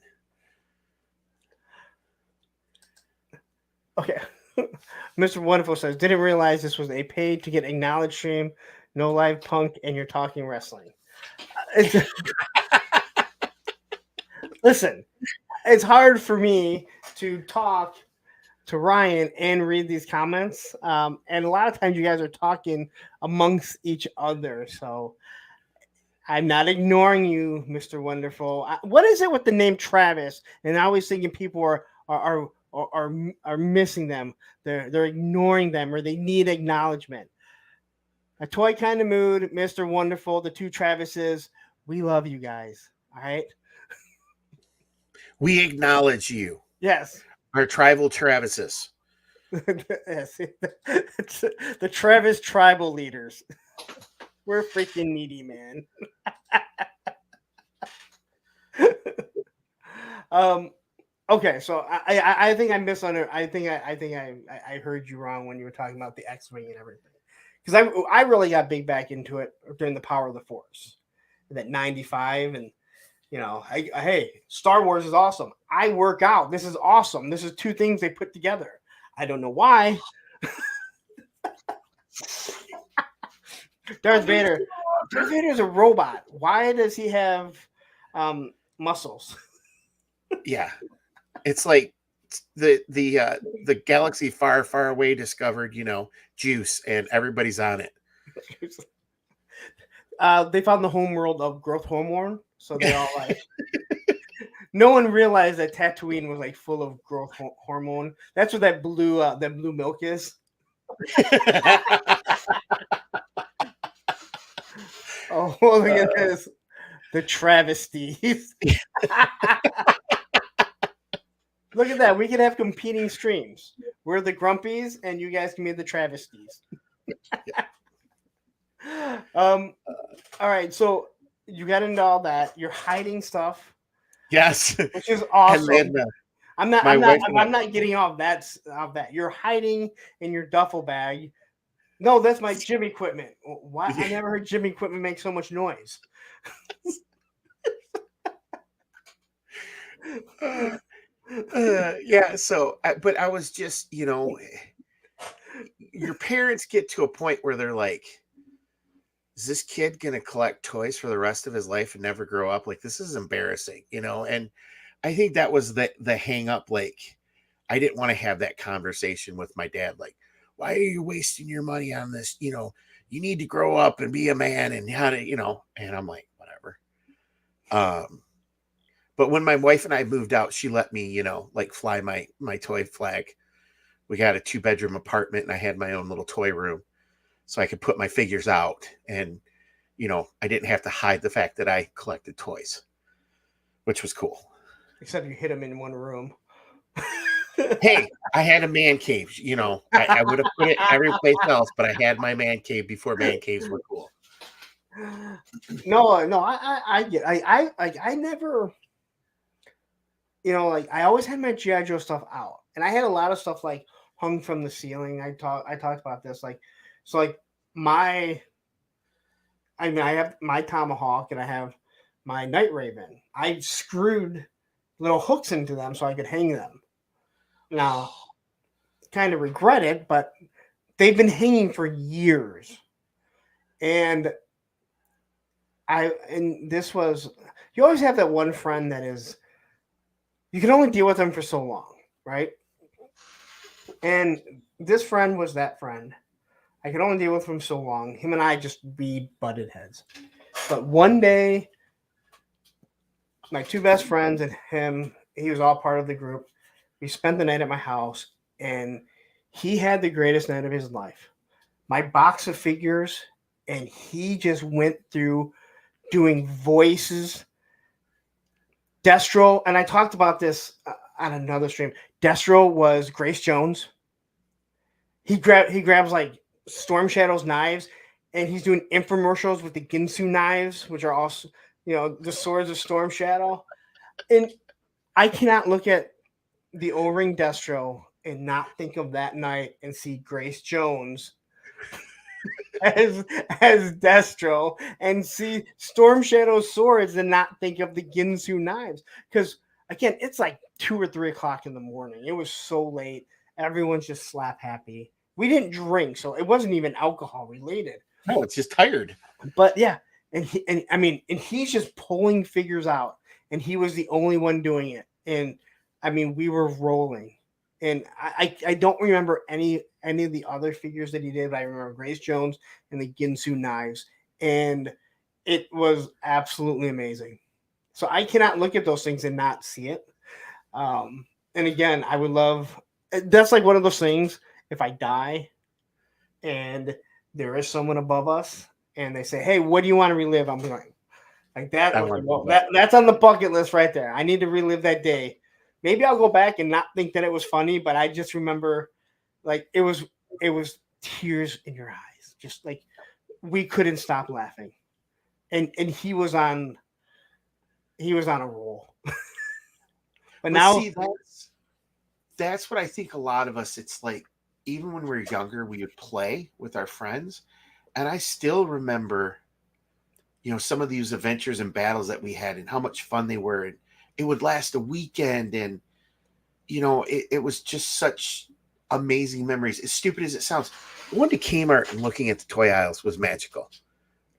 Okay. Mr. Wonderful says, didn't realize this was a paid to get acknowledged stream, no live punk, and you're talking wrestling. Listen, it's hard for me to talk to Ryan and read these comments. And a lot of times you guys are talking amongst each other. So I'm not ignoring you, Mr. Wonderful. What is it with the name Travis? And I always thinking people are missing them. They're ignoring them, or they need acknowledgement. A toy kind of mood, Mr. Wonderful, the two Travises. We love you guys. All right. We acknowledge you. Yes. Our tribal Travises. Yes. The Travis tribal leaders. We're freaking needy, man. Okay, so I think I misunderstood. I heard you wrong when you were talking about the X-wing and everything, because I really got big back into it during the Power of the Force, that 95, and hey, Star Wars is awesome. I work out. This is awesome. This is two things they put together. I don't know why. Darth Vader. Darth Vader is a robot. Why does he have muscles? Yeah, it's like the galaxy far, far away discovered, juice, and everybody's on it. They found the home world of growth hormone, so they all like. No one realized that Tatooine was like full of growth hormone. That's what that blue milk is. Oh, look at this. The travesties. Look at that. We can have competing streams. We're the grumpies, and you guys can be the travesties. All right. So you got into all that. You're hiding stuff. Yes. Which is awesome. And then, I'm not getting off that. You're hiding in your duffel bag. No, that's my gym equipment. Why? I never heard gym equipment make so much noise. Yeah. So, but I was just, your parents get to a point where they're like, is this kid going to collect toys for the rest of his life and never grow up? Like, this is embarrassing, and I think that was the hang up. Like, I didn't want to have that conversation with my dad. Like, why are you wasting your money on this? You need to grow up and be a man, and how to, and I'm like, whatever. But when my wife and I moved out, she let me, like fly my toy flag. We got a 2-bedroom apartment, and I had my own little toy room, so I could put my figures out, and I didn't have to hide the fact that I collected toys, which was cool. Except you hid them in one room. Hey, I had a man cave. I would have put it every place else, but I had my man cave before man caves were cool. No, I get. I never. I always had my G.I. Joe stuff out, and I had a lot of stuff like hung from the ceiling. I talked about this, I have my Tomahawk and I have my Night Raven. I screwed little hooks into them so I could hang them. Now, kind of regret it, but they've been hanging for years. And this was, you always have that one friend that is, you can only deal with them for so long, right? And this friend was that friend. I could only deal with him so long. Him and I just butted heads. But one day, my two best friends and him, he was all part of the group. We spent the night at my house, and He had the greatest night of his life. My box of figures, and he just went through doing voices. Destro, and I talked about this on another stream. Destro was Grace Jones. He grabs like Storm Shadow's knives, and he's doing infomercials with the Ginsu knives, which are also the swords of Storm Shadow. And I cannot look at the O-ring Destro and not think of that night and see Grace Jones as Destro and see Storm Shadow's swords and not think of the Ginsu knives. Because again, it's like 2 or 3 o'clock in the morning. It was so late. Everyone's just slap happy. We didn't drink, so it wasn't even alcohol related. No, it's just tired. But yeah, and he's just pulling figures out, and he was the only one doing it. And I mean, we were rolling. And I don't remember any of the other figures that he did, but I remember Grace Jones and the Ginsu knives, and it was absolutely amazing. So I cannot look at those things and not see it. And again, I would love. That's like one of those things. If I die, and there is someone above us, and they say, "Hey, what do you want to relive?" I'm like that. That's on the bucket list right there. I need to relive that day. Maybe I'll go back and not think that it was funny, but I just remember, like it was tears in your eyes, just like we couldn't stop laughing, and he was on a roll. But now, see, that's what I think. A lot of us, it's like even when we were younger, we would play with our friends, and I still remember, some of these adventures and battles that we had, and how much fun they were, and it would last a weekend, and it was just such amazing memories. As stupid as it sounds, going to Kmart and looking at the toy aisles was magical,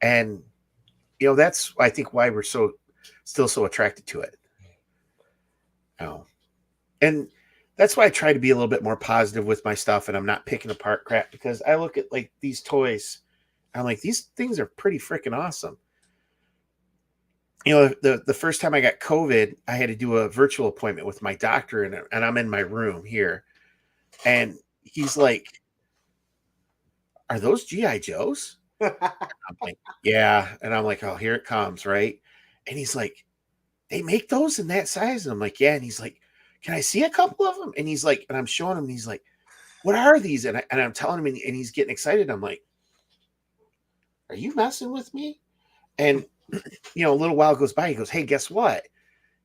and that's I think why we're still so attracted to it. And that's why I try to be a little bit more positive with my stuff, and I'm not picking apart crap, because I look at like these toys, I'm like, these things are pretty freaking awesome. The first time I got COVID, I had to do a virtual appointment with my doctor, and I'm in my room here, and he's like, "Are those GI Joes?" I'm like, "Yeah," and I'm like, "Oh, here it comes, right?" And he's like, "They make those in that size?" And I'm like, "Yeah." And he's like, "Can I see a couple of them?" And he's like, and I'm showing him, and he's like, "What are these?" And I'm telling him, and he's getting excited. I'm like, "Are you messing with me?" And a little while goes by. He goes, "Hey, guess what?"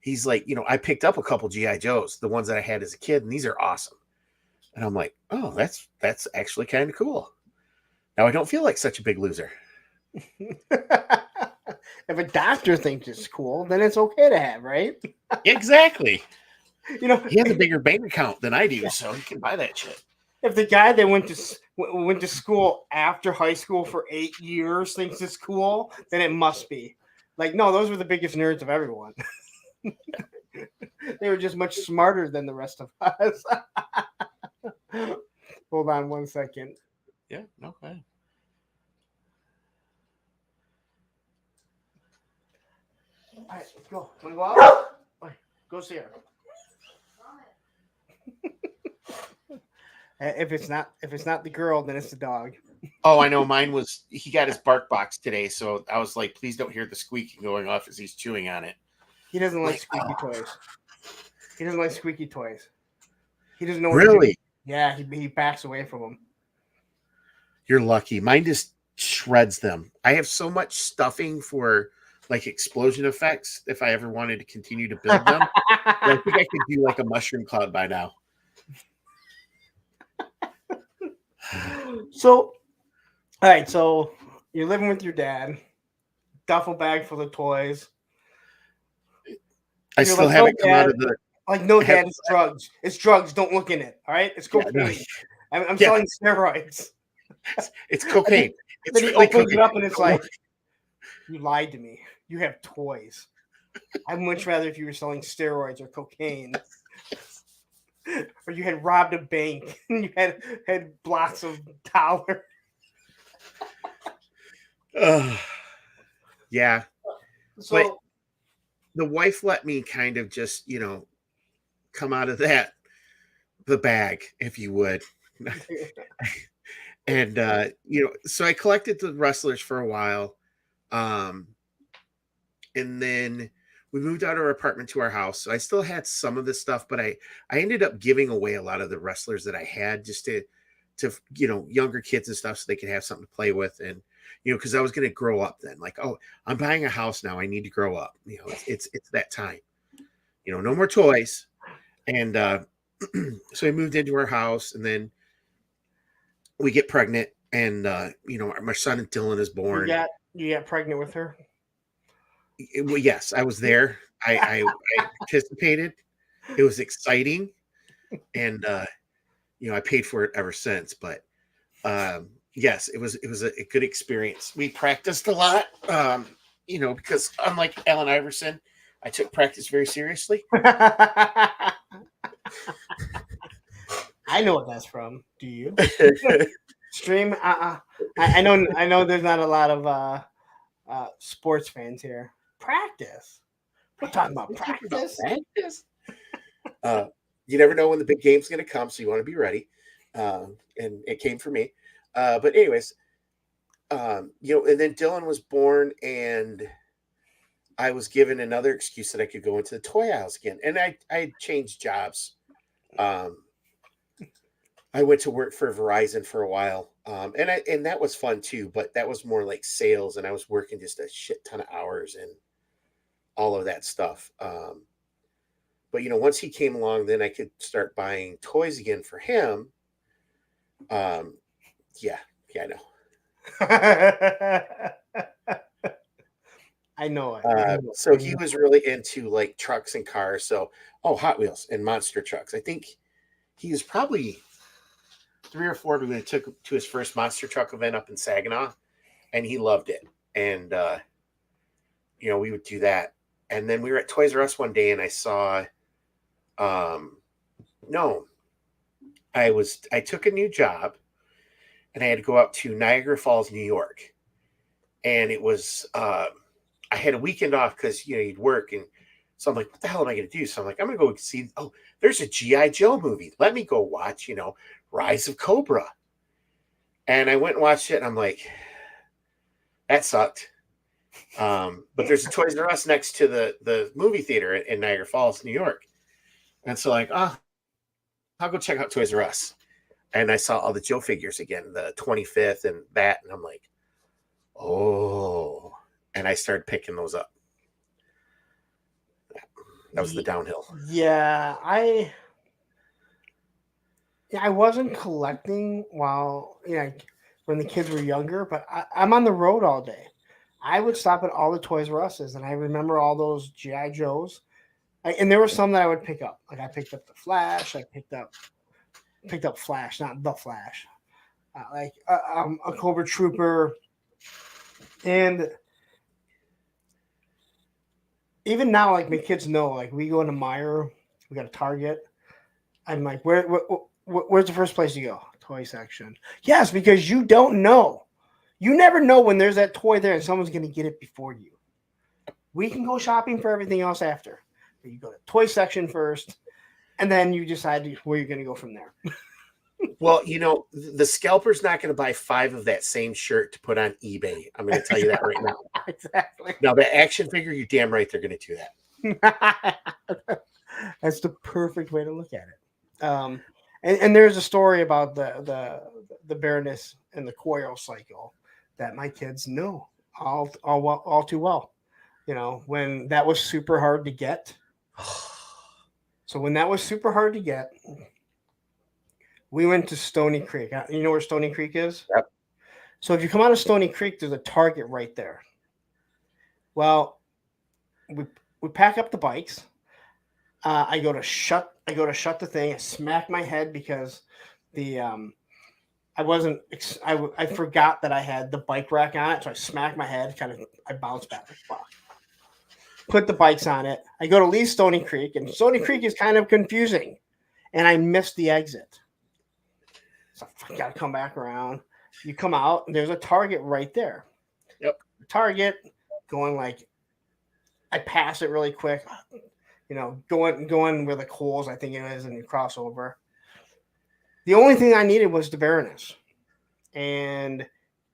He's like, "I picked up a couple GI Joes, the ones that I had as a kid, and these are awesome." And I'm like, "Oh, that's actually kind of cool." Now I don't feel like such a big loser. If a doctor thinks it's cool, then it's okay to have, right? Exactly. He has a bigger bank account than I do, so he can buy that shit. If the guy that went to school after high school for 8 years thinks it's cool, then it must be. Like, no, those were the biggest nerds of everyone. They were just much smarter than the rest of us. Hold on 1 second. Yeah, okay. All right, let's go. Want to go out? Go see her. If it's not the girl, then it's the dog. Oh, I know. He got his bark box today, so I was like, please don't hear the squeaking going off as he's chewing on it. He doesn't like squeaky toys. He doesn't like squeaky toys. He doesn't know what really. to do. Yeah, he backs away from them. You're lucky. Mine just shreds them. I have so much stuffing for like explosion effects. If I ever wanted to continue to build them, I think I could do like a mushroom cloud by now. So, all right. So you're living with your dad. Duffel bag full of toys. I still haven't come out of the. Like, no, Dad, it's drugs. It's drugs. Don't look in it. All right, it's cocaine. Yeah, no. I'm selling steroids. It's cocaine. Then he opens it up and it's like, you lied to me. You have toys. I'd much rather if you were selling steroids or cocaine, or you had robbed a bank and you had blocks of dollars. Yeah. So but the wife let me kind of just, come out of the bag, if you would. And so I collected the wrestlers for a while. Um, and then we moved out of our apartment to our house. So I still had some of the stuff, but I ended up giving away a lot of the wrestlers that I had just to younger kids and stuff so they could have something to play with. And because I was going to grow up then, like, oh, I'm buying a house now, I need to grow up. It's that time. No more toys. And so we moved into our house, and then we get pregnant, and my son Dylan is born. You got pregnant with her? Well, yes, I was there. I participated. It was exciting, and I paid for it ever since. But yes, it was a good experience. We practiced a lot, because unlike Allen Iverson, I took practice very seriously. I know what that's from. Do you? Stream? I know there's not a lot of sports fans here. Practice? We're talking about practice. You never know when the big game's going to come, so you want to be ready. And it came for me. But anyways, and then Dylan was born, and I was given another excuse that I could go into the toy aisles again. And I changed jobs. I went to work for Verizon for a while. And that was fun too, but that was more like sales, and I was working just a shit ton of hours and all of that stuff. But once he came along, then I could start buying toys again for him. Yeah, I know. I know it. So he was really into like trucks and cars. So, Hot Wheels and monster trucks. I think he was probably 3 or 4 when we took him to his first monster truck event up in Saginaw, and he loved it. And we would do that. And then we were at Toys R Us one day, and I saw, I took a new job, and I had to go out to Niagara Falls, New York. And it was, I had a weekend off because, you'd work. And so I'm like, what the hell am I going to do? So I'm like, I'm going to go see, there's a G.I. Joe movie. Let me go watch, Rise of Cobra. And I went and watched it, and I'm like, that sucked. But there's a Toys R Us next to the movie theater in Niagara Falls, New York. And so I'll go check out Toys R Us. And I saw all the Joe figures again, the 25th and that. And I'm like, oh. And I started picking those up. That was the downhill. Yeah, I wasn't collecting when the kids were younger, but I'm on the road all day. I would stop at all the Toys R Us's, and I remember all those G.I. Joes. And there were some that I would pick up. Like I picked up the Flash. I picked up Flash, not the Flash. A Cobra Trooper. And even now, like my kids know, like we go into Meijer, we got a Target. I'm like, where's the first place you go? Toy section. Yes, because you don't know. You never know when there's that toy there and someone's going to get it before you. We can go shopping for everything else after. But you go to the toy section first, and then you decide where you're going to go from there. Well, the scalper's not going to buy 5 of that same shirt to put on eBay. I'm going to tell you that right now. Exactly. Now, the action figure, you're damn right they're going to do that. That's the perfect way to look at it. And there's a story about the Baroness and the coil cycle that my kids know all too well. When that was super hard to get. So when that was super hard to get, we went to Stony Creek. You know where Stony Creek is? Yep. So if you come out of Stony Creek, there's a Target right there. Well, we pack up the bikes. I go to shut the thing. I smack my head because I forgot that I had the bike rack on it, so I smack my head. I bounce back. Put the bikes on it. I go to leave Stony Creek, and Stony Creek is kind of confusing, and I missed the exit. So I got to come back around. You come out, and there's a Target right there. Yep. Target going I pass it really quick. Going where the Kohl's, I think it is, and you cross over. The only thing I needed was the Baroness, and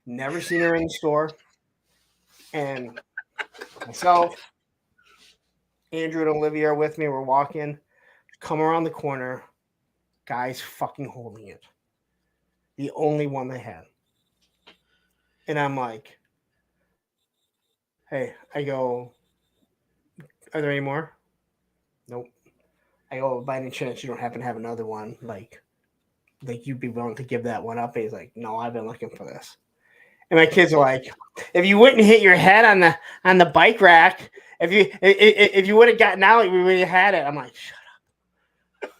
never seen her in the store. And myself, Andrew, and Olivia are with me. We're walking, come around the corner, guys fucking holding it. The only one they had. And I'm like, hey, I go, are there any more? Nope. I go, by any chance you don't happen to have another one? Like you'd be willing to give that one up? And he's like, no, I've been looking for this. And my kids are like, if you wouldn't hit your head on the bike rack, if you would have gotten out, we would have had it. I'm like, shut up.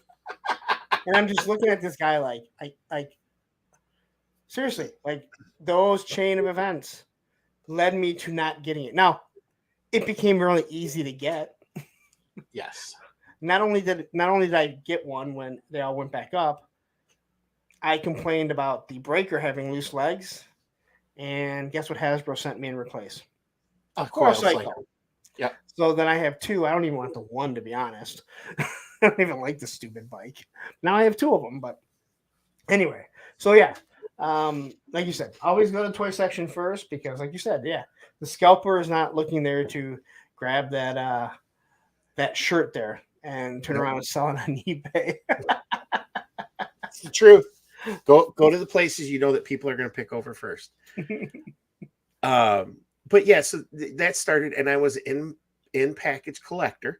And I'm just looking at this guy like seriously, like those chain of events led me to not getting it. Now, it became really easy to get. Yes. Not only did I get one when they all went back up, I complained about the breaker having loose legs, and guess what Hasbro sent me in replace? Of course, course. Psycho. Yep. So then I have two. I don't even want the one, to be honest. I don't even like the stupid bike. Now I have two of them, but anyway. So yeah, like you said, always go to the toy section first because, like you said, yeah, the scalper is not looking there to grab that shirt there and turn around and sell it on eBay. It's the truth. Go to the places you know that people are going to pick over first. But yeah, so that started, and I was in package collector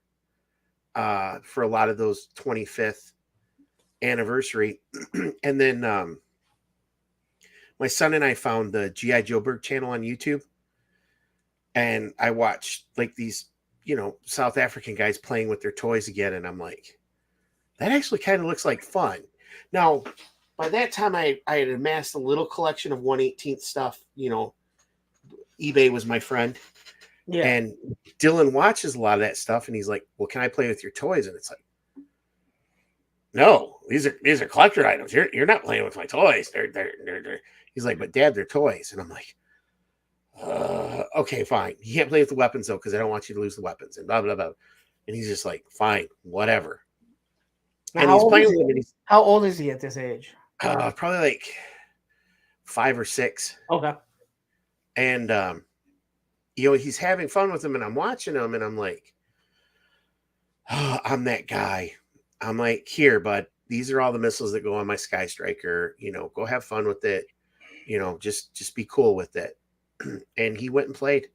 for a lot of those 25th anniversary, and then my son and I found the G.I. Joe Berg channel on YouTube, and I watched like these, South African guys playing with their toys again, and I'm like, that actually kind of looks like fun. Now, by that time, I had amassed a little collection of 1/18 stuff. eBay was my friend. Yeah. And Dylan watches a lot of that stuff, and he's like, well, can I play with your toys? And it's like, no, these are collector items. You're not playing with my toys. They're. He's like, but Dad, they're toys. And I'm like, okay, fine. You can't play with the weapons, though, because I don't want you to lose the weapons, and blah, blah, blah. And he's just like, fine, whatever. Now, and he's playing with them. How old is he at this age? Probably like 5 or 6. Okay. And, he's having fun with them, and I'm watching him, and I'm like, oh, I'm that guy. I'm like, here, bud, these are all the missiles that go on my Sky Striker. Go have fun with it. Just be cool with it. And he went and played.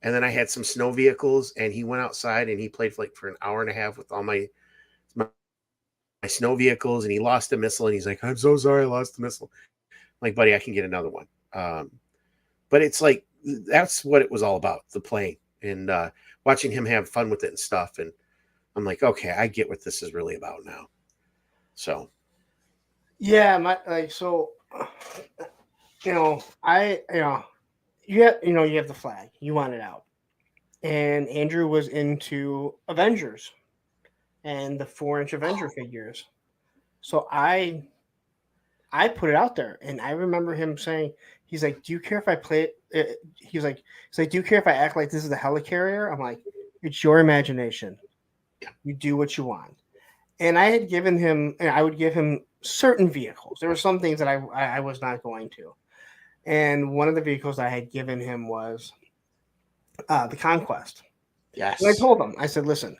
And then I had some snow vehicles, and he went outside and he played for an hour and a half with all my snow vehicles, and he lost a missile, and he's like, I'm so sorry I lost the missile. I'm like, buddy, I can get another one. But it's like, that's what it was all about, the playing and watching him have fun with it and stuff. And I'm like, okay, I get what this is really about now. So, yeah, you have the flag. You want it out. And Andrew was into Avengers and the 4-inch Avenger figures. So I put it out there, and I remember him saying, he's like, do you care if I play it? He's like, do you care if I act like this is the helicarrier? I'm like, it's your imagination. You do what you want. And I had given him, and I would give him certain vehicles. There were some things that I was not going to. And one of the vehicles I had given him was the Conquest. Yes. And I told him, I said, listen,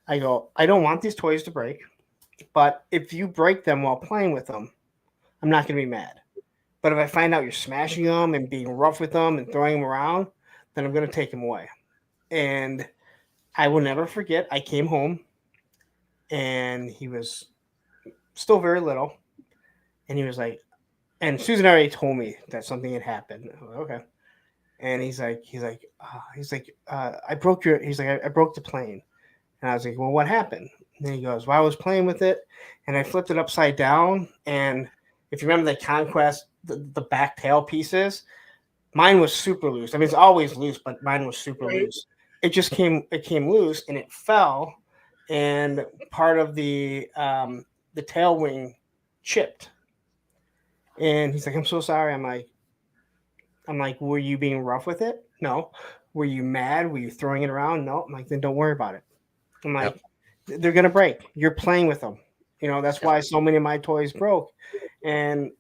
I go, I don't want these toys to break, but if you break them while playing with them, I'm not going to be mad. But if I find out you're smashing them and being rough with them and throwing them around, then I'm going to take them away. And I will never forget, I came home, and he was still very little. And he was like, and Susan already told me that something had happened. I was like, okay. And he's like, I broke the plane. And I was like, well, what happened? And he goes, well, I was playing with it, and I flipped it upside down. And if you remember the Conquest, the back tail pieces, mine was super loose. I mean, it's always loose, but mine was super loose. It came loose, and it fell, and part of the tail wing chipped. And he's like, I'm so sorry. I'm like, were you being rough with it? No. Were you mad? Were you throwing it around? No. I'm like, then don't worry about it. I'm like, they're going to break. You're playing with them. You know, that's why so many of my toys broke. And,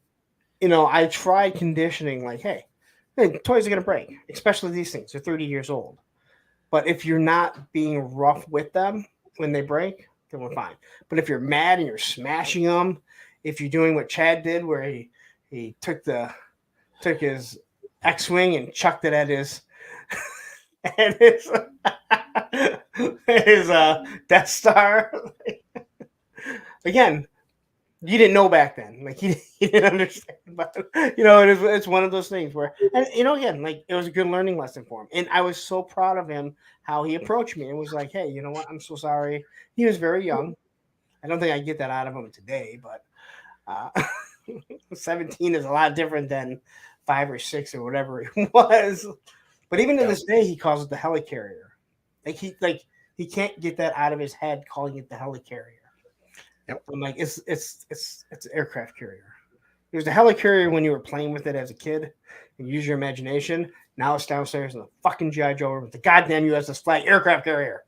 you know, I tried conditioning like, hey, toys are going to break, especially these things. They're 30 years old. But if you're not being rough with them when they break, then we're fine. But if you're mad and you're smashing them, if you're doing what Chad did, where he took his X-wing and chucked it at his and his Death Star. Again, you didn't know back then. Like he didn't understand. But you know, it's one of those things where, and you know, again, like it was a good learning lesson for him. And I was so proud of him how he approached me and was like, "Hey, you know what? I'm so sorry." He was very young. I don't think I get that out of him today, but 17 is a lot different than 5 or 6 or whatever it was. But even to this day, he calls it the helicarrier. Like he can't get that out of his head, calling it the helicarrier. Yep. I'm like, it's an aircraft carrier. It was the helicarrier when you were playing with it as a kid and use your imagination. Now it's downstairs in the fucking G.I. Joe with the goddamn USS flag aircraft carrier.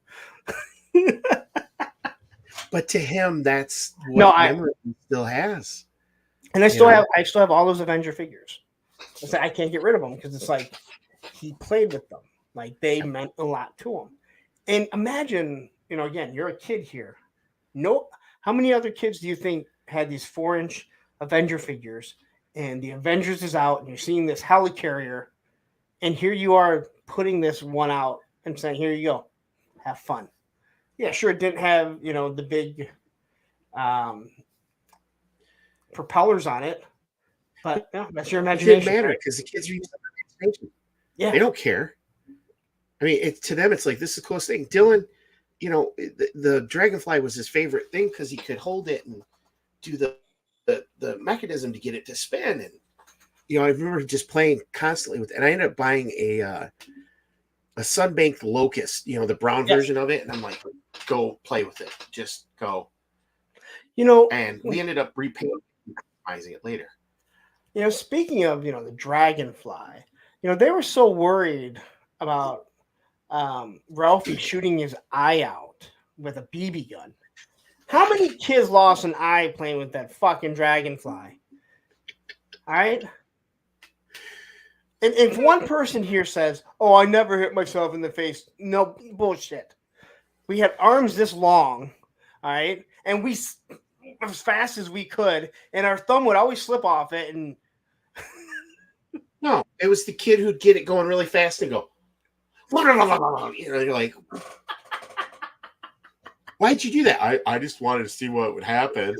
But to him, that's what memory he still has. And I still have all those Avenger figures. I can't get rid of them because it's like he played with them. Like they meant a lot to him. And imagine, you know, again, you're a kid here. How many other kids do you think had these 4-inch Avenger figures and the Avengers is out and you're seeing this helicarrier and here you are putting this one out and saying, here you go, have fun. Yeah, sure, it didn't have, you know, the big propellers on it, but you know, that's your imagination. It didn't matter because the kids are using their imagination. Yeah. They don't care. I mean, to them, it's like, this is the coolest thing. Dylan, you know, the Dragonfly was his favorite thing because he could hold it and do the mechanism to get it to spin. And, you know, I remember just playing constantly with it. And I ended up buying a Sunbanked Locust, you know, the brown version of it. And I'm like, go play with it. Just go. You know, and we ended up repainting it later. You know, speaking of, you know, the Dragonfly, you know, they were so worried about Ralphie shooting his eye out with a BB gun. How many kids lost an eye playing with that fucking Dragonfly? All right. And if one person here says, "Oh, I never hit myself in the face," no, bullshit. We had arms this long, all right, and we as fast as we could, and our thumb would always slip off it. And no, it was the kid who'd get it going really fast and go, you know, you're like, why'd you do that? I just wanted to see what would happen.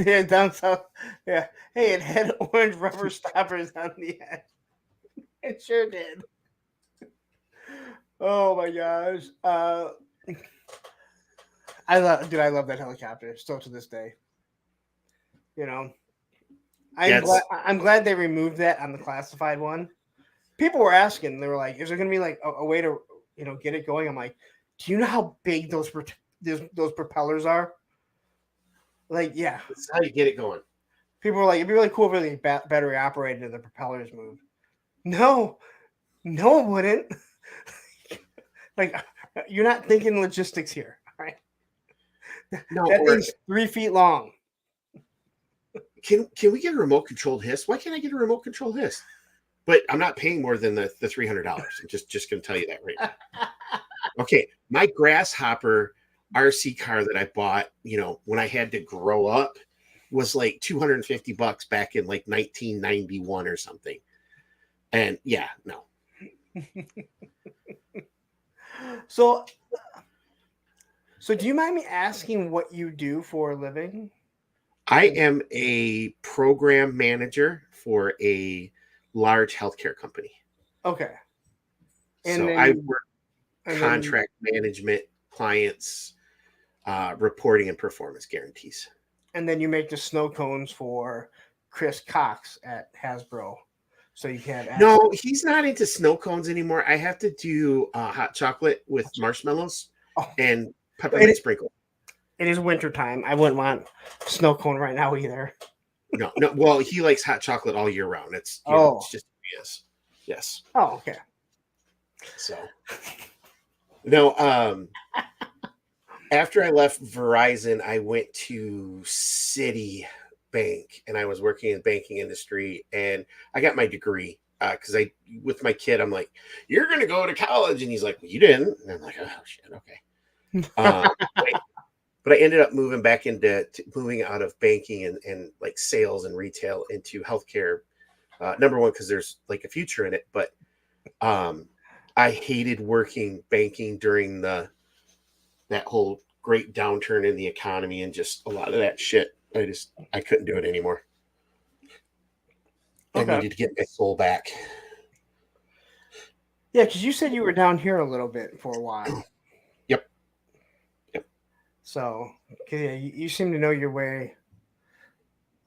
Yeah, down south. Yeah. Hey, it had orange rubber stoppers on the end. It sure did. Oh my gosh. I love that helicopter still to this day. You know, I'm glad they removed that on the classified one. People were asking, they were like, "Is there going to be like a way to, you know, get it going?" I'm like, "Do you know how big those propellers are?" Like, yeah, that's how you get it going. People were like, "It'd be really cool if the battery operated and the propellers moved." No, it wouldn't. Like, you're not thinking logistics here, right? No, that thing's 3 feet long. Can we get a remote controlled hiss? Why can't I get a remote controlled hiss? But I'm not paying more than the $300. I'm just going to tell you that right now. Okay, my Grasshopper RC car that I bought, you know, when I had to grow up, was like $250 back in like 1991 or something. And yeah, no. So do you mind me asking what you do for a living? I am a program manager for a large healthcare company. Okay. And so I work contract management, clients, reporting and performance guarantees. And then you make the snow cones for Chris Cox at Hasbro. So you can't. No, he's not into snow cones anymore. I have to do hot chocolate with marshmallows and peppermint sprinkle. It is wintertime. I wouldn't want snow cone right now either. No. Well, he likes hot chocolate all year round. It's it's just who he is. Yes. Oh, okay. So no, After I left Verizon, I went to Citibank, and I was working in the banking industry, and I got my degree because I, with my kid, I'm like, "You're going to go to college," and he's like, well, "You didn't," and I'm like, "Oh shit, okay." Um, but I ended up moving back into moving out of banking and like sales and retail into healthcare. Number one, because there's like a future in it, but um, I hated working banking during that whole great downturn in the economy and just a lot of that shit. I couldn't do it anymore. I Okay. needed to get my soul back. Yeah, because you said you were down here a little bit for a while. Yep. Yep. So, 'cause, yeah, you seem to know your way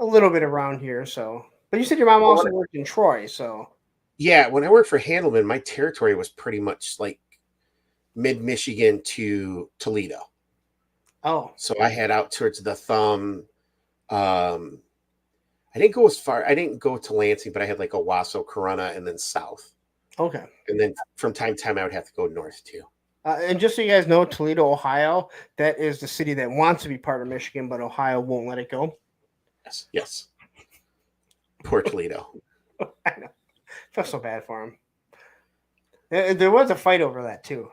a little bit around here. So, but you said your mom Well, also worked in Troy. So, yeah, when I worked for Handelman, my territory was pretty much like mid Michigan to Toledo. oh, So I had out towards the thumb. Um, I didn't go as far. I didn't go to Lansing, but I had like Owasso, Corunna, and then south. okay. And then from time to time, I would have to go north too. And just so you guys know, Toledo, Ohio, that is the city that wants to be part of Michigan, but Ohio won't let it go. Yes. Yes. Poor Toledo. I know. I feel so bad for him. There was a fight over that too.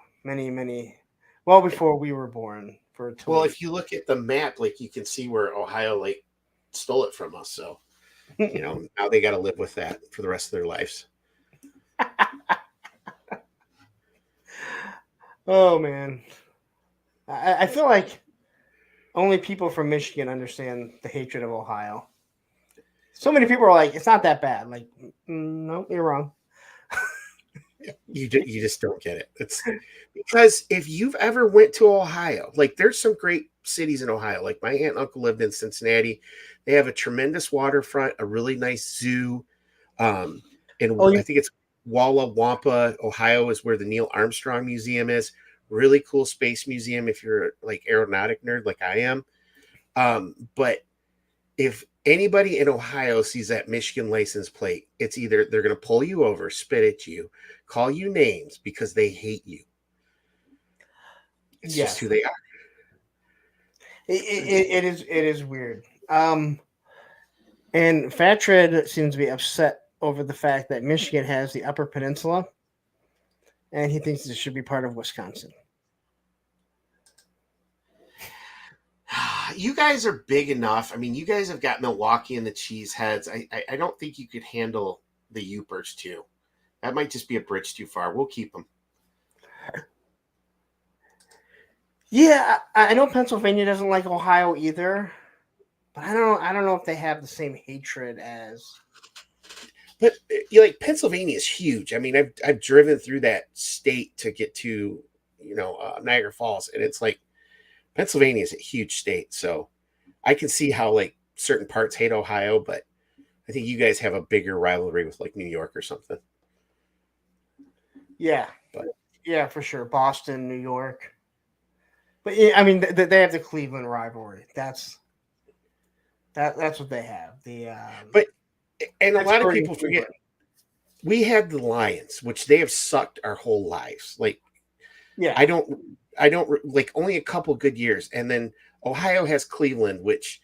Well before we were born for Well, Toledo. if you look at the map, like you can see where Ohio like stole it from us. So, now they got to live with that for the rest of their lives. Oh man, I feel like only people from Michigan understand the hatred of Ohio. So many people are like, it's not that bad. Like, no, you're wrong. You just don't get it. It's because if you've ever went to Ohio, like there's some great cities in Ohio. Like my aunt and uncle lived in Cincinnati. They have a tremendous waterfront, a really nice zoo. And Oh, I think it's Walla Wampa, Ohio, is where the Neil Armstrong Museum is. Really cool space museum if you're like aeronautic nerd like I am. But if anybody in Ohio sees that Michigan license plate, it's either they're going to pull you over, spit at you, call you names because they hate you. It's just yes, who they are. it is weird. And Fat Tread seems to be upset over the fact that Michigan has the Upper Peninsula, and he thinks it should be part of Wisconsin. You guys are big enough. I mean, you guys have got Milwaukee and the Cheeseheads. I don't think you could handle the Upers too. That might just be a bridge too far. We'll keep them. Yeah, I know Pennsylvania doesn't like Ohio either, but I don't know if they have the same hatred as. But you like Pennsylvania is huge. I mean, I've driven through that state to get to Niagara Falls, and it's like Pennsylvania is a huge state. So I can see how like certain parts hate Ohio, but I think you guys have a bigger rivalry with like New York or something. Yeah, But yeah, for sure. Boston, New York. But yeah, I mean, they have the Cleveland rivalry. That's what they have. but and a lot of Pittsburgh and people forget Cleveland. we had the Lions, which they have sucked our whole lives. Like Yeah, I don't like only a couple good years, and then Ohio has Cleveland, which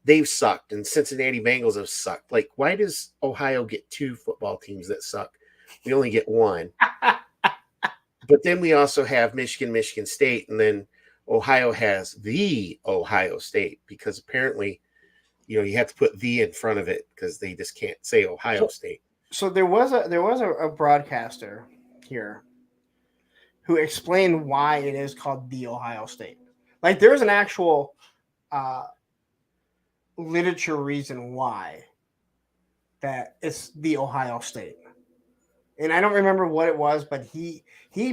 they've sucked, and Cincinnati Bengals have sucked. Like, why does Ohio get two football teams that suck? We only get one. But then we also have Michigan State, and then Ohio has the Ohio State because apparently, you have to put the in front of it because they just can't say Ohio so State. so there was a broadcaster here who explained why it is called the Ohio State. Like there's an actual uh, literature reason why that it's the Ohio State. And I don't remember what it was, but he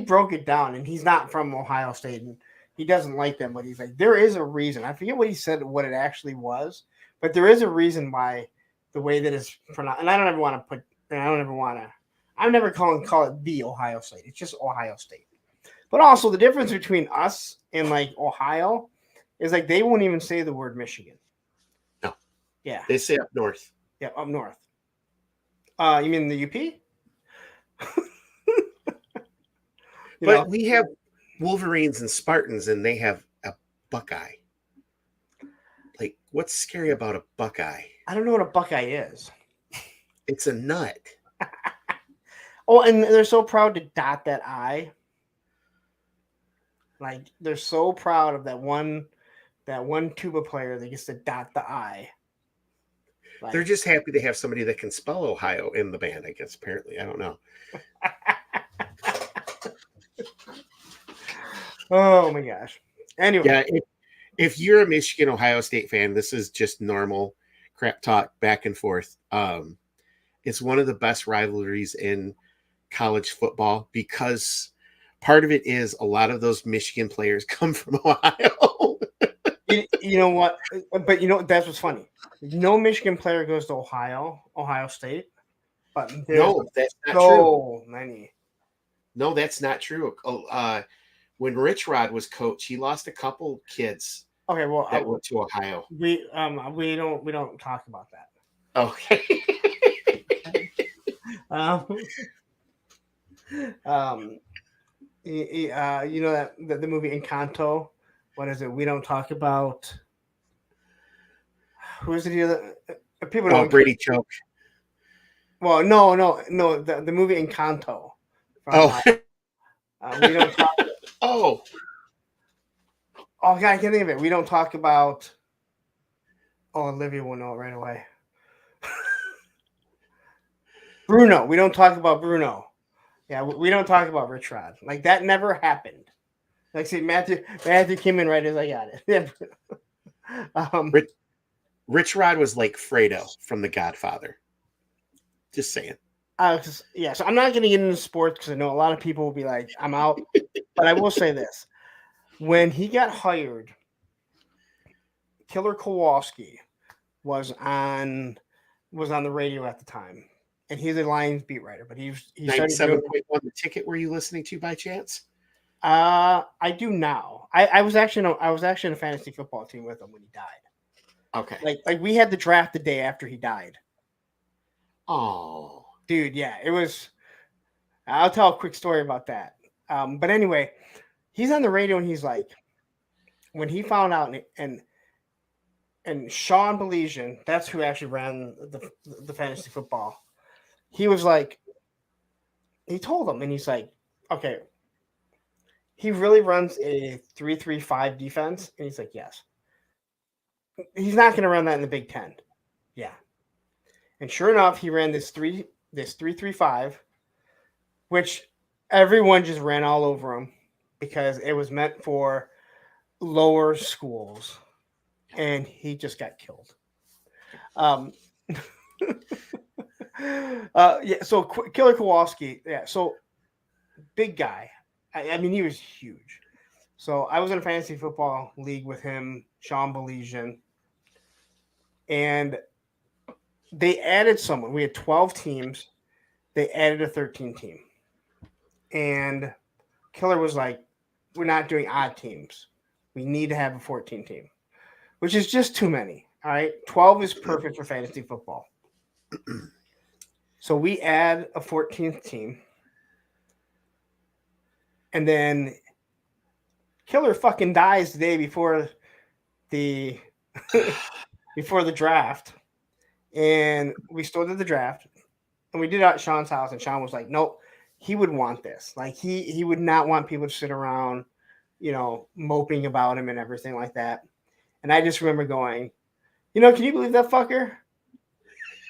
broke it down, and he's not from Ohio State, and he doesn't like them, but he's like, there is a reason. I forget what he said, what it actually was, but there is a reason why the way that it's pronounced. And I don't ever want to put, I don't ever want to, I'm never call it the Ohio State. It's just Ohio State. But also the difference between us and like Ohio is like they won't even say the word Michigan. No, Yeah, they say up north. yeah, up north. You mean the UP? But we have Wolverines and Spartans, and they have a buckeye? Like, what's scary about a buckeye? I don't know what a buckeye is. It's a nut. Oh, and they're so proud to dot that I. Like they're so proud of that one tuba player that gets to dot the I. Like, They're just happy to have somebody that can spell Ohio in the band, I guess, apparently. I don't know. oh my gosh. Anyway. Yeah, if you're a Michigan Ohio State fan, this is just normal crap talk back and forth. It's one of the best rivalries in college football because part of it is a lot of those Michigan players come from Ohio. You know what? But you know that's what's funny. No Michigan player goes to Ohio State, but No, that's not so many. No, that's not true. When Rich Rod was coach, he lost a couple kids. Okay, well, that went to Ohio. We don't talk about that. Okay. You know that the movie Encanto. What is it? We don't talk about. Who is it here? People don't. Brady Choke. Well, no. The movie Encanto. We don't talk. Oh God, I can't think of it. We don't talk about. Oh, Olivia will know it right away. Bruno. We don't talk about Bruno. Yeah, we don't talk about Rich Rod. Like that never happened. Like see, Matthew came in right as I got it. Rich Rod was like Fredo from The Godfather. Just saying. Yeah, so I'm not going to get into sports because I know a lot of people will be like, I'm out. But I will say this. When he got hired, Killer Kowalski was on the radio at the time. And he's a Lions beat writer. But he 97.1 The Ticket were you listening to by chance? I do now. I was actually in a fantasy football team with him when he died. Okay. Like we had the draft the day after he died. Oh. Dude, yeah, it was. I'll tell a quick story about that. But anyway, he's on the radio and he's like, when he found out, and Sean Belizean, that's who actually ran the fantasy football. He was like, he told him, and he's like, okay, he really runs a 3-3-5 defense, and he's like, yes. He's not going to run that in the Big Ten. Yeah. And sure enough, he ran this 3-3-5, which everyone just ran all over him because it was meant for lower schools, and he just got killed. Yeah. So Killer Kowalski, yeah. So big guy. I mean, he was huge. So I was in a fantasy football league with him, Sean Belizean, and they added someone. We had 12 teams. They added a 13 team. And Killer was like, we're not doing odd teams. We need to have a 14 team, which is just too many. All right. 12 is perfect for fantasy football. So we add a 14th team. And then Killer fucking dies the day before the draft. And we still did the draft. And we did it at Sean's house. And Sean was like, nope, he would want this. Like he would not want people to sit around, moping about him and everything like that. And I just remember going, can you believe that fucker?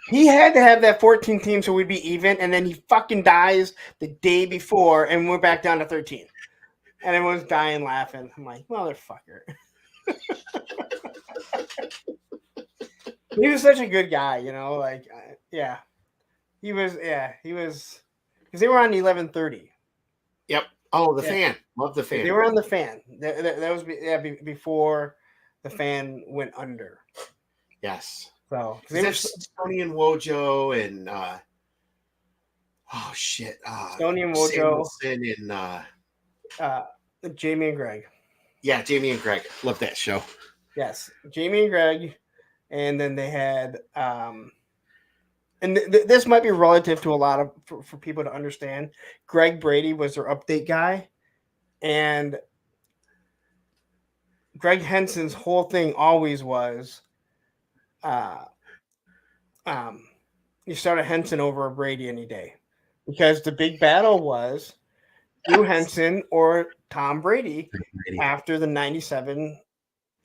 He had to have that 14 team so we'd be even, and then he fucking dies the day before, and we're back down to 13. And everyone's dying laughing. I'm like, motherfucker. He was such a good guy, yeah. He was, because they were on 11:30. Yep. Oh, the fan. Love the fan. They were on the fan. That was before the fan went under. Yes. So that's Stoney and Wojo and Stoney and Wojo and Jamie and Greg. Yeah, Jamie and Greg. Love that show. Yes, Jamie and Greg, and then they had this might be relative to a lot of for people to understand. Greg Brady was their update guy, and Greg Henson's whole thing always was, uh, um, you start a Henson over a Brady any day, because the big battle was Drew Henson or Tom Brady after the '97,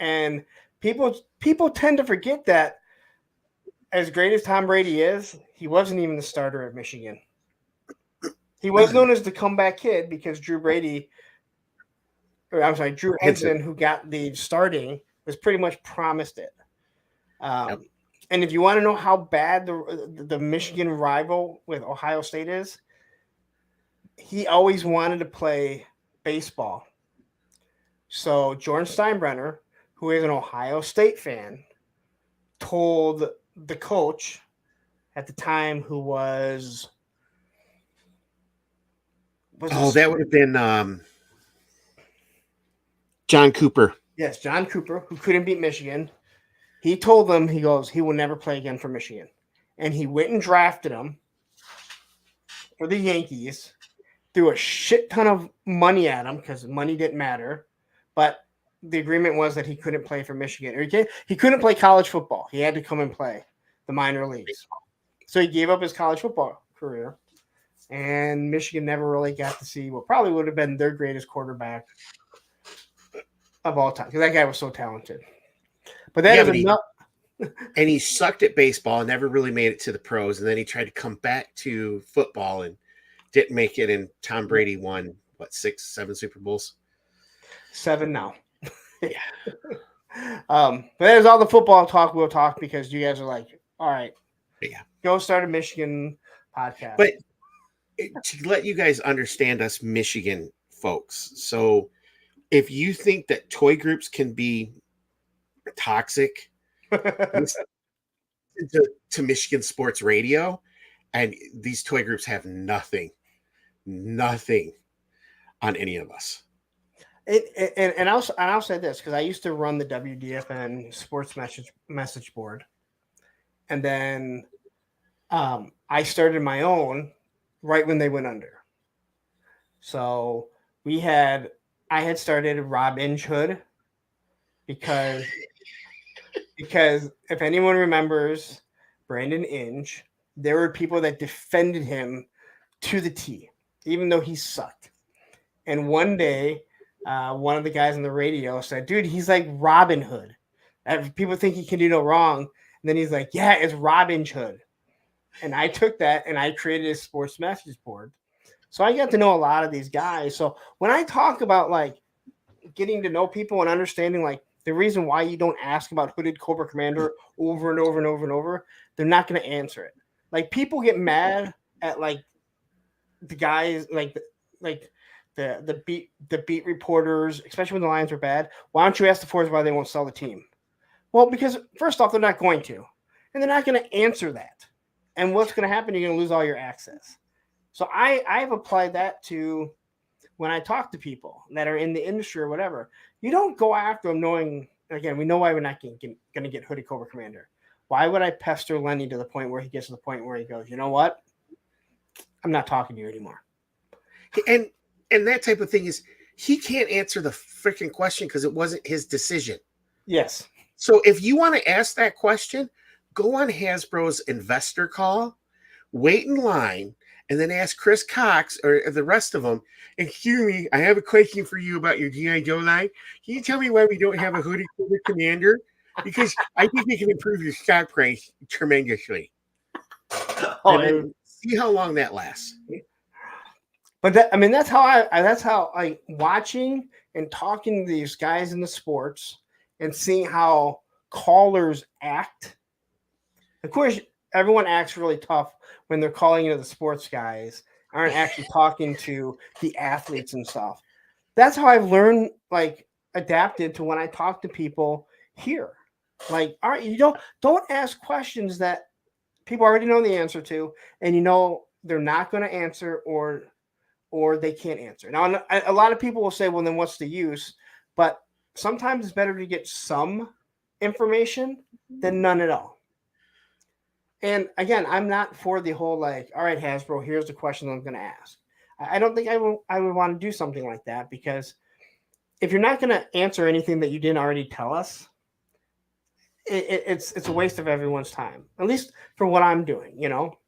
and people tend to forget that as great as Tom Brady is, he wasn't even the starter at Michigan. He was known as the comeback kid because Drew Henson, who got the starting, was pretty much promised it. Yep. And if you want to know how bad the Michigan rival with Ohio State is, he always wanted to play baseball. So Jordan Steinbrenner, who is an Ohio State fan, told the coach at the time, who was that would have been John Cooper. Yes, John Cooper, who couldn't beat Michigan. He told them, he goes, he will never play again for Michigan. And he went and drafted him for the Yankees, threw a shit ton of money at him because money didn't matter. But the agreement was that he couldn't play for Michigan. Or he couldn't play college football. He had to come and play the minor leagues. So he gave up his college football career. And Michigan never really got to see what probably would have been their greatest quarterback of all time, because that guy was so talented. But that is enough. And he sucked at baseball and never really made it to the pros. And then he tried to come back to football and didn't make it. And Tom Brady won, 6, 7 Super Bowls? 7 now. Yeah. But that is all the football talk we'll talk, because you guys are like, all right, go start a Michigan podcast. But to let you guys understand us Michigan folks, so if you think that toy groups can be toxic, to Michigan sports radio, and these toy groups have nothing on any of us. And I'll say this, because I used to run the WDFN sports message board, and then I started my own right when they went under. So I had started Rob Inchhood because if anyone remembers Brandon Inge, there were people that defended him to the T, even though he sucked. And one day, one of the guys on the radio said, dude, he's like Robin Hood. People think he can do no wrong. And then he's like, yeah, it's Robin Hood. And I took that and I created a sports message board. So I got to know a lot of these guys. So when I talk about like getting to know people and understanding like the reason why you don't ask about Hooded Cobra Commander over and over and over and over, they're not going to answer it. Like people get mad at like the guys like the beat reporters, especially when the Lions are bad. Why don't you ask the Fords why they won't sell the team? Well, because first off, they're not going to, and they're not going to answer that. And what's going to happen? You're going to lose all your access. So I've applied that to when I talk to people that are in the industry or whatever. You don't go after them knowing, again, we know why we're not going to get Hooded Cobra Commander. Why would I pester Lenny to the point where he gets to the point where he goes, you know what? I'm not talking to you anymore. And that type of thing is, he can't answer the freaking question because it wasn't his decision. Yes. So if you want to ask that question, go on Hasbro's investor call, wait in line, and then ask Chris Cox or the rest of them, excuse me, I have a question for you about your G.I. Joe line. Can you tell me why we don't have a Hooded Cobra Commander? Because I think it can improve your stock price tremendously. And see how long that lasts. But that's how I watching and talking to these guys in the sports and seeing how callers act. Of course, everyone acts really tough when they're calling into the sports guys, aren't actually talking to the athletes and stuff. That's how I've learned, like, adapted to when I talk to people here. Like, all right, you don't ask questions that people already know the answer to, and you know they're not going to answer or they can't answer. Now, a lot of people will say, well, then what's the use? But sometimes it's better to get some information than none at all. And again, I'm not for the whole like, all right, Hasbro, here's the question I'm going to ask. I don't think I would want to do something like that, because if you're not going to answer anything that you didn't already tell us, it's a waste of everyone's time. At least for what I'm doing, you know.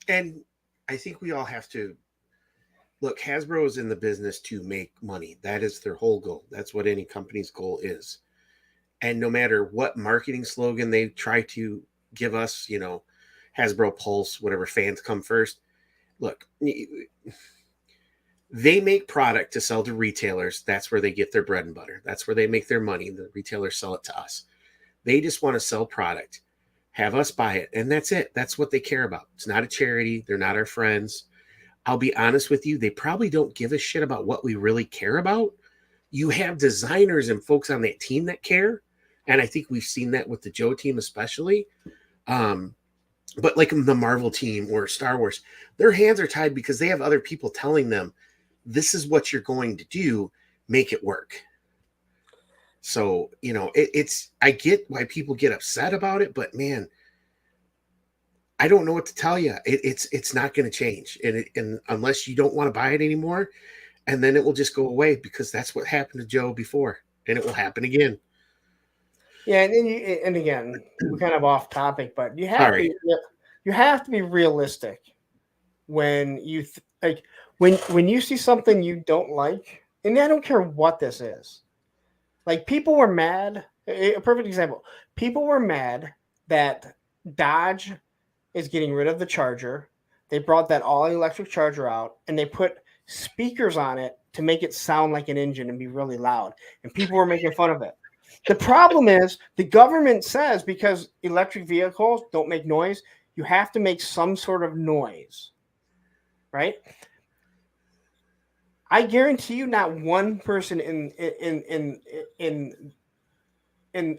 And I think we all have to look. Hasbro is in the business to make money. That is their whole goal. That's what any company's goal is. And no matter what marketing slogan they try to give us, you know, Hasbro Pulse, whatever, fans come first. Look, they make product to sell to retailers. That's where they get their bread and butter. That's where they make their money. The retailers sell it to us. They just want to sell product, have us buy it, and that's it. That's what they care about. It's not a charity. They're not our friends. I'll be honest with you, they probably don't give a shit about what we really care about. You have designers and folks on that team that care, and I think we've seen that with the Joe team especially. But like the Marvel team or Star Wars, their hands are tied because they have other people telling them, this is what you're going to do, make it work. So, you know, it's I get why people get upset about it, but man, I don't know what to tell you. It's not going to change, and unless you don't want to buy it anymore, and then it will just go away because that's what happened to Joe before, and it will happen again. Yeah, and again, we're kind of off topic, but you have Sorry. you have to be realistic when you like when you see something you don't like, and I don't care what this is. Like people were mad. A perfect example. People were mad that Dodge is getting rid of the Charger. They brought that all electric Charger out and they put speakers on it to make it sound like an engine and be really loud. And people were making fun of it. The problem is the government says because electric vehicles don't make noise, you have to make some sort of noise, right? I guarantee you, not one person in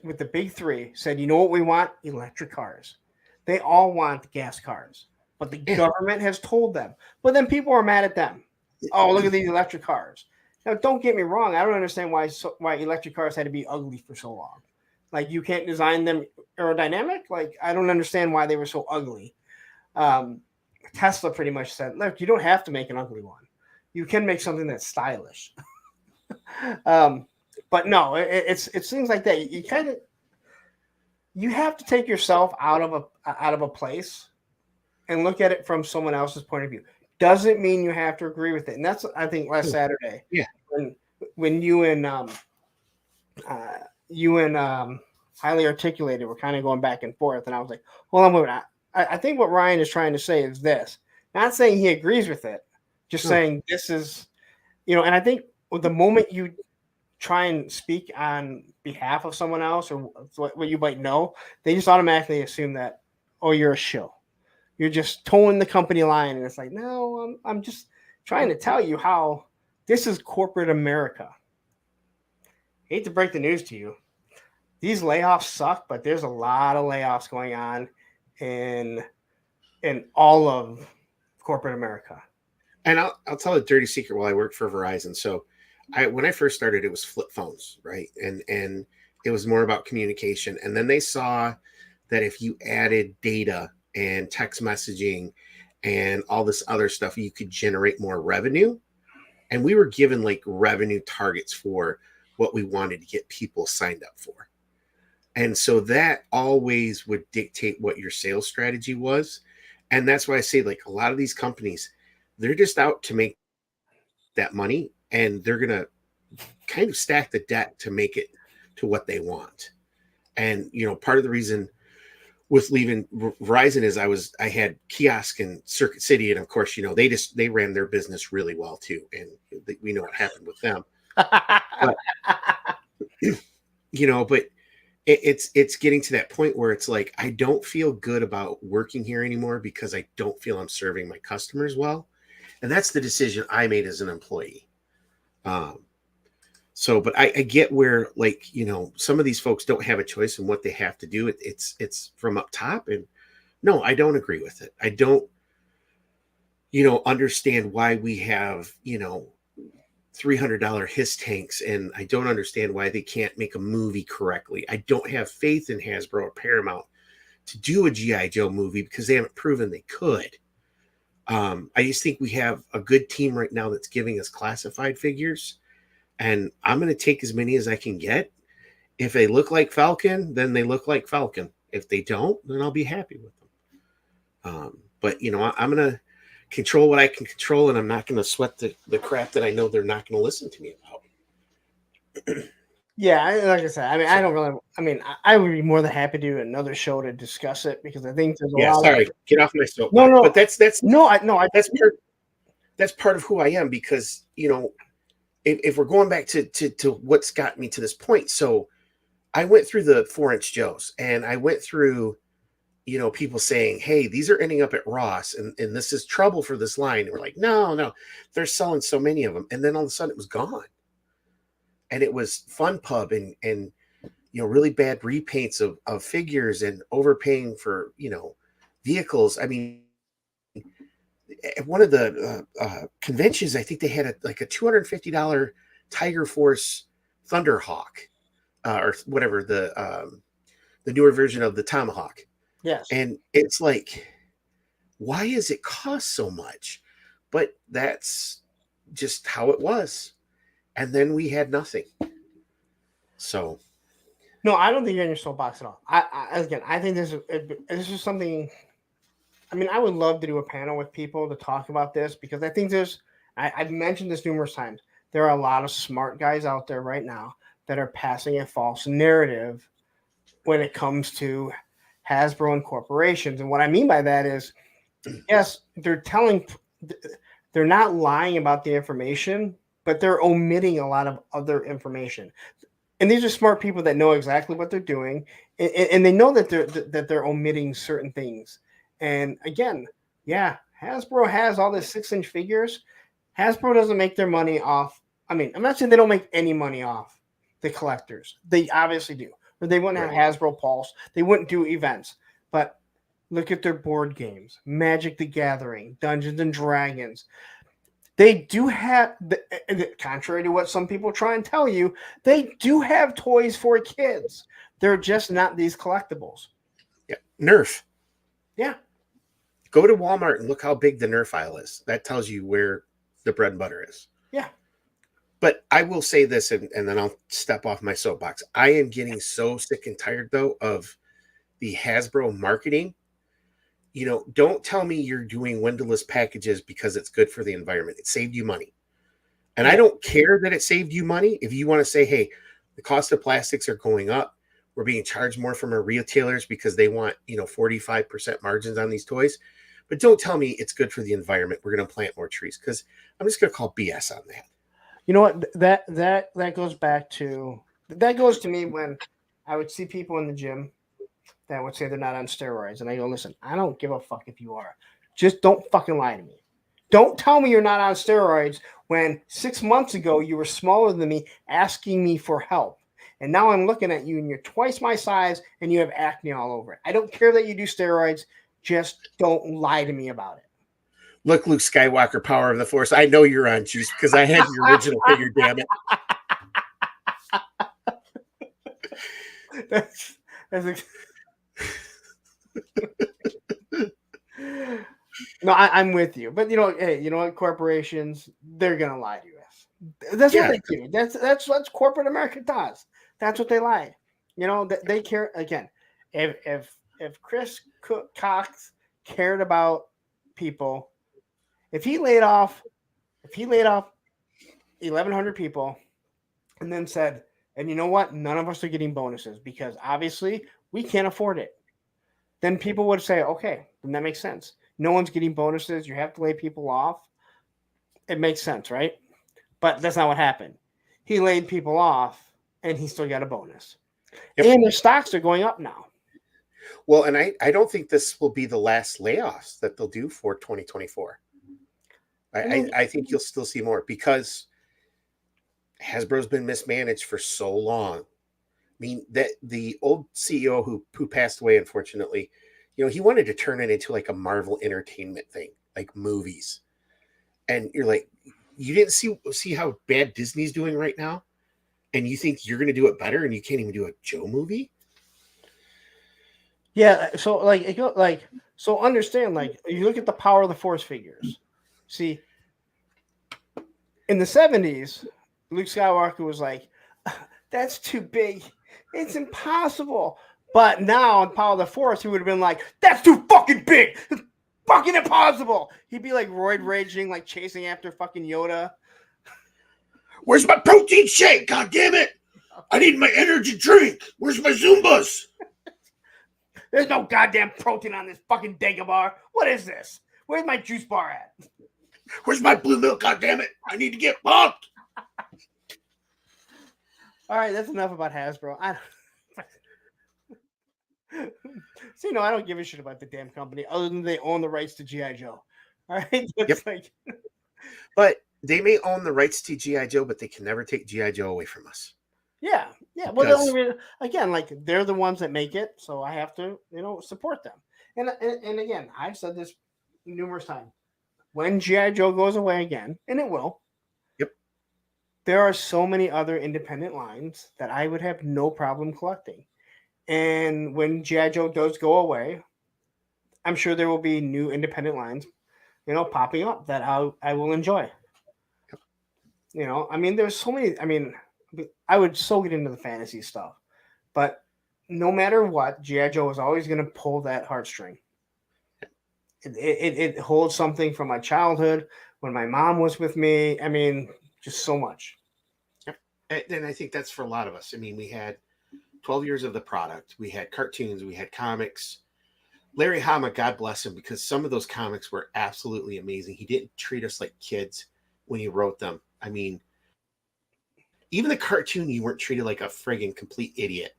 with the big three said, "You know what we want? Electric cars." They all want gas cars, but the government has told them. But then people are mad at them. Oh, look at these electric cars. Now, don't get me wrong. I don't understand why electric cars had to be ugly for so long. Like you can't design them aerodynamic. Like I don't understand why they were so ugly. Tesla pretty much said, "Look, you don't have to make an ugly one. You can make something that's stylish." But no, it's things like that. You have to take yourself out of a place and look at it from someone else's point of view. Doesn't mean you have to agree with it. And that's I think last Saturday, Yeah, when you and highly articulated were kind of going back and forth, and I was like, "Well, I think what Ryan is trying to say is this. Not saying he agrees with it, just saying this is, and I think the moment you try and speak on behalf of someone else or what you might know, they just automatically assume that, oh, you're a shill. You're just towing the company line. And it's like, no, I'm just trying to tell you how this is corporate America. Hate to break the news to you. These layoffs suck, but there's a lot of layoffs going on in all of corporate America. and I'll tell a dirty secret. While I worked for Verizon, so when I first started, it was flip phones, right? And it was more about communication. And then they saw that if you added data and text messaging and all this other stuff, you could generate more revenue. And we were given like revenue targets for what we wanted to get people signed up for. And so that always would dictate what your sales strategy was. And that's why I say, like, a lot of these companies, they're just out to make that money, and they're going to kind of stack the deck to make it to what they want. And, part of the reason with leaving Verizon is I had kiosk in Circuit City. And of course, they ran their business really well too. And we know what happened with them. But, but it's getting to that point where it's like, I don't feel good about working here anymore because I don't feel I'm serving my customers well. And that's the decision I made as an employee. But I get where, like, some of these folks don't have a choice in what they have to do. It's from up top. And no, I don't agree with it. I don't, understand why we have, $300 HISS tanks, and I don't understand why they can't make a movie correctly. I don't have faith in Hasbro or Paramount to do a G.I. Joe movie because they haven't proven they could. I just think we have a good team right now that's giving us classified figures, and I'm going to take as many as I can get. If they look like Falcon, then they look like Falcon. If they don't, then I'll be happy with them. But I'm going to control what I can control, and I'm not going to sweat the crap that I know they're not going to listen to me about. Yeah, like I said, I mean, I don't really. I mean, I would be more than happy to do another show to discuss it because I think there's a lot. Sorry, get off my soapbox. No, but that's that's part of who I am, because if we're going back to what's got me to this point, so I went through the 4-inch Joes, and I went through people saying, hey, these are ending up at Ross, and this is trouble for this line. And we're like, no, they're selling so many of them, and then all of a sudden it was gone. And it was Fun Pub and really bad repaints of figures and overpaying for vehicles. I mean, at one of the conventions, I think they had a $250 Tiger Force Thunderhawk, or whatever, the newer version of the Tomahawk. Yes. And it's like, why does it cost so much? But that's just how it was. And then we had nothing. So, no, I don't think you're in your soapbox at all. I think this is something. I mean, I would love to do a panel with people to talk about this, because I think I've mentioned this numerous times. There are a lot of smart guys out there right now that are passing a false narrative when it comes to Hasbro and corporations. And what I mean by that is, yes, they're not lying about the information, but they're omitting a lot of other information. And these are smart people that know exactly what they're doing, and they know that they're omitting certain things. And again, yeah, Hasbro has all these 6-inch figures. Hasbro doesn't make their money off. I mean, I'm not saying they don't make any money off the collectors. They obviously do. Or they wouldn't have Hasbro Pulse. They wouldn't do events. But look at their board games: Magic the Gathering, Dungeons and Dragons. They do have, contrary to what some people try and tell you, they do have toys for kids. They're just not these collectibles. Yeah. Nerf. Yeah. Go to Walmart and look how big the Nerf aisle is. That tells you where the bread and butter is. Yeah. But I will say this, and then I'll step off my soapbox. I am getting so sick and tired, though, of the Hasbro marketing. Don't tell me you're doing windowless packages because it's good for the environment. It saved you money. And I don't care that it saved you money. If you want to say, hey, the cost of plastics are going up, we're being charged more from our retailers because they want, 45% margins on these toys. But don't tell me it's good for the environment. We're going to plant more trees, because I'm just going to call BS on that. You know what? That goes back to, that goes to me when I would see people in the gym that would say they're not on steroids. And I go, listen, I don't give a fuck if you are. Just don't fucking lie to me. Don't tell me you're not on steroids when 6 months ago you were smaller than me asking me for help. And now I'm looking at you and you're twice my size and you have acne all over it. I don't care that you do steroids. Just don't lie to me about it. Look, Luke Skywalker, Power of the Force. I know you're on juice because I had the original figure, damn it. That's No, I'm with you. But hey, you know what? Corporations, they're gonna lie to us. That's what they do. That's what corporate America does. That's what they lie. They care. Again, if Chris Cox cared about people, if he laid off 1,100 people, and then said, and you know what? None of us are getting bonuses because obviously we can't afford it. Then people would say, okay, then that makes sense. No one's getting bonuses. You have to lay people off. It makes sense, right? But that's not what happened. He laid people off, and he still got a bonus. Yep. And their stocks are going up now. Well, and I don't think this will be the last layoffs that they'll do for 2024. I think you'll still see more because Hasbro's been mismanaged for so long. I mean, that the old CEO who passed away, unfortunately, he wanted to turn it into like a Marvel entertainment thing, like movies. And you're like, you didn't see how bad Disney's doing right now? And you think you're going to do it better and you can't even do a Joe movie? Yeah. So so understand, you look at the Power of the Force figures. See, in the 70s, Luke Skywalker was like, "That's too big. It's impossible." But now in Power of the Force, he would have been like, "That's too fucking big. It's fucking impossible." He'd be like roid raging, like chasing after fucking Yoda. Where's my protein shake? God damn it! I need my energy drink. Where's my Zumbas? There's no goddamn protein on this fucking Dagobah. What is this? Where's my juice bar at? Where's my blue milk? God damn it! I need to get pumped. All right, that's enough about Hasbro. So, I don't give a shit about the damn company other than they own the rights to G.I. Joe. All right, it's like, but they may own the rights to G.I. Joe, but they can never take G.I. Joe away from us. yeah. Well, the only reason, again, like they're the ones that make it, so I have to, support them. And again, I've said this numerous times. When G.I. Joe goes away again, and it will. Yep. There are so many other independent lines that I would have no problem collecting. And when G.I. Joe does go away, I'm sure there will be new independent lines, popping up that I will enjoy. There's so many. I would so get into the fantasy stuff, but no matter what, G.I. Joe is always going to pull that heartstring. It holds something from my childhood when my mom was with me. Just so much. And I think that's for a lot of us. We had 12 years of the product. We had cartoons. We had comics. Larry Hama, God bless him, because some of those comics were absolutely amazing. He didn't treat us like kids when he wrote them. Even the cartoon, you weren't treated like a friggin' complete idiot.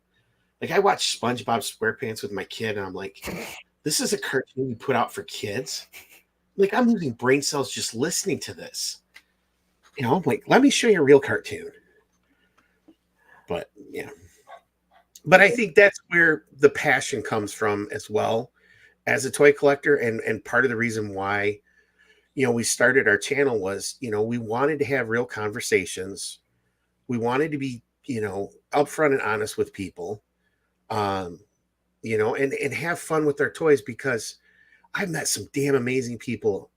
Like, I watched SpongeBob SquarePants with my kid, and I'm like, this is a cartoon you put out for kids? Like, I'm losing brain cells just listening to this. I'm like, let me show you a real cartoon. But, yeah. But I think that's where the passion comes from as well as a toy collector. And part of the reason why, we started our channel was, we wanted to have real conversations. We wanted to be, upfront and honest with people, and have fun with our toys, because I've met some damn amazing people.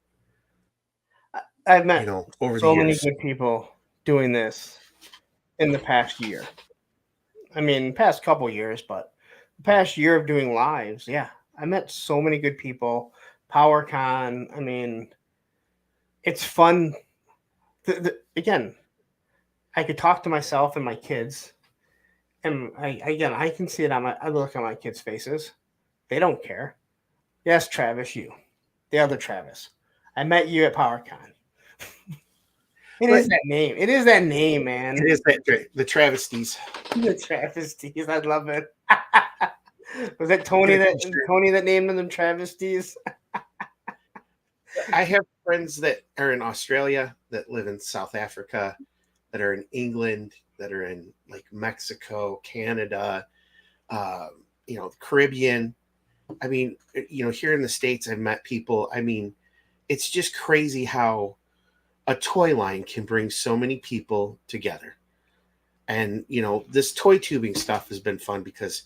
I've met over so the many years. good people doing this in the past year. Past couple years, but the past year of doing lives, yeah, I met so many good people. PowerCon, it's fun. Again, I could talk to myself and my kids, and I can see it I look at my kids' faces. They don't care. Yes, Travis, you, the other Travis. I met you at PowerCon. It is that name. It is that name, man. It is the travesties. The travesties. I love it. Was it Tony that named them travesties? I have friends that are in Australia, that live in South Africa, that are in England, that are in like Mexico, Canada, the Caribbean. Here in the States, I've met people. It's just crazy how a toy line can bring so many people together. And, this toy tubing stuff has been fun because,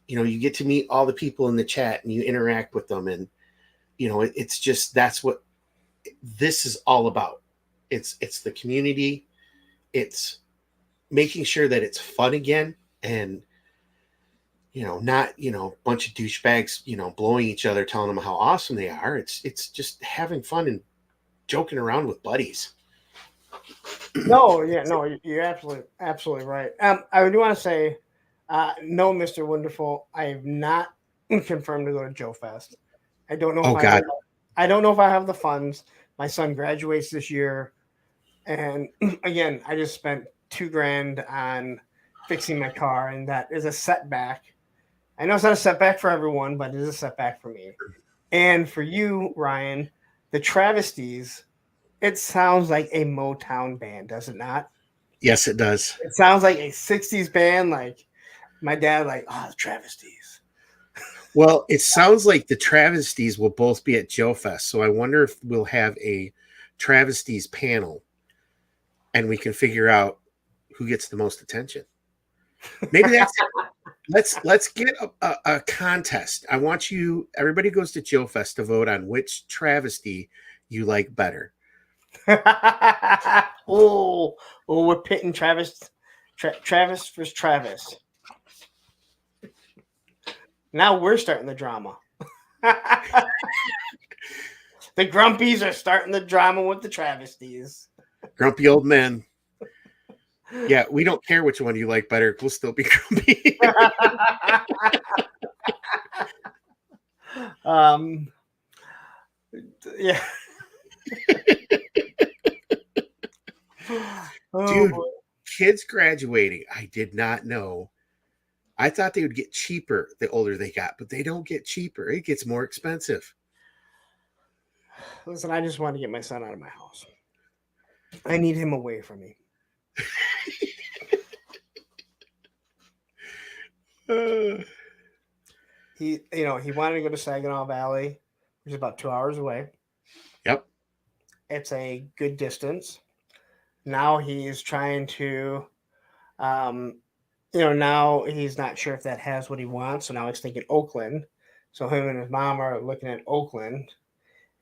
you get to meet all the people in the chat and you interact with them. And, it's just, that's what this is all about. It's the community. It's making sure that it's fun again, and, not, a bunch of douchebags, blowing each other, telling them how awesome they are. It's just having fun and joking around with buddies. No, you're absolutely right. I do want to say, no, Mr. Wonderful, I have not confirmed to go to Joe Fest. I don't know. I don't know if I have the funds. My son graduates this year, and again, I just spent $2,000 on fixing my car, and that is a setback. I know it's not a setback for everyone, but it is a setback for me. And for you, Ryan, the Travesties, it sounds like a Motown band, does it not? Yes, it does. It sounds like a 60s band, like my dad, like, the Travesties. Well, it sounds like the Travesties will both be at Joe Fest, so I wonder if we'll have a Travesties panel and we can figure out who gets the most attention. Maybe that's it. Let's get a contest. I want everybody goes to Joe Fest to vote on which travesty you like better. Oh, we're pitting Travis versus Travis. Now we're starting the drama. The Grumpies are starting the drama with the travesties. Grumpy old men. Yeah, we don't care which one you like better. We'll still be grumpy. Yeah. Dude, Oh, kids graduating, I did not know. I thought they would get cheaper the older they got, but they don't get cheaper. It gets more expensive. listen, I just want to get my son out of my house. I need him away from me. He wanted to go to Saginaw Valley, which is about 2 hours away. Yep. It's a good distance. Now he's trying to, now he's not sure if that has what he wants. So now he's thinking Oakland. So him and his mom are looking at Oakland.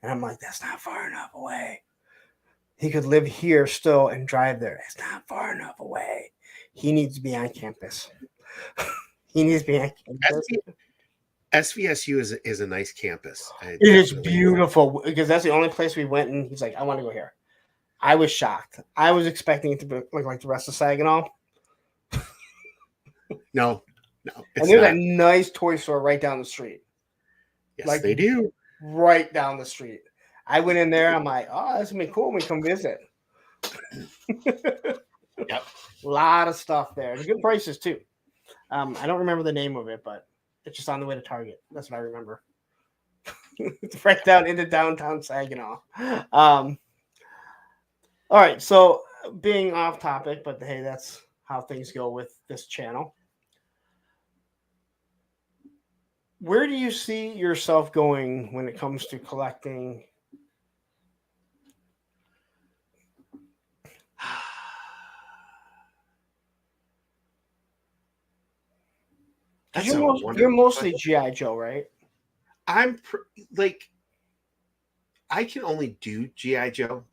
And I'm like, that's not far enough away. He could live here still and drive there. It's not far enough away. He needs to be on campus. He needs to be on campus. SVSU is a nice campus. It is beautiful because that's the only place we went, and he's like, I want to go here. I was shocked. I was expecting it to look like the rest of Saginaw. No. And there's a nice toy store right down the street. Yes, they do. Right down the street. I went in there. I'm like, oh, that's gonna be cool when we come visit. Yep. A lot of stuff there. And good prices too. I don't remember the name of it, but it's just on the way to Target. That's what I remember. It's right down into downtown Saginaw. All right, so being off topic, but hey, that's how things go with this channel. Where do you see yourself going when it comes to collecting? You're mostly G.I. Joe, right? I can only do G.I. Joe.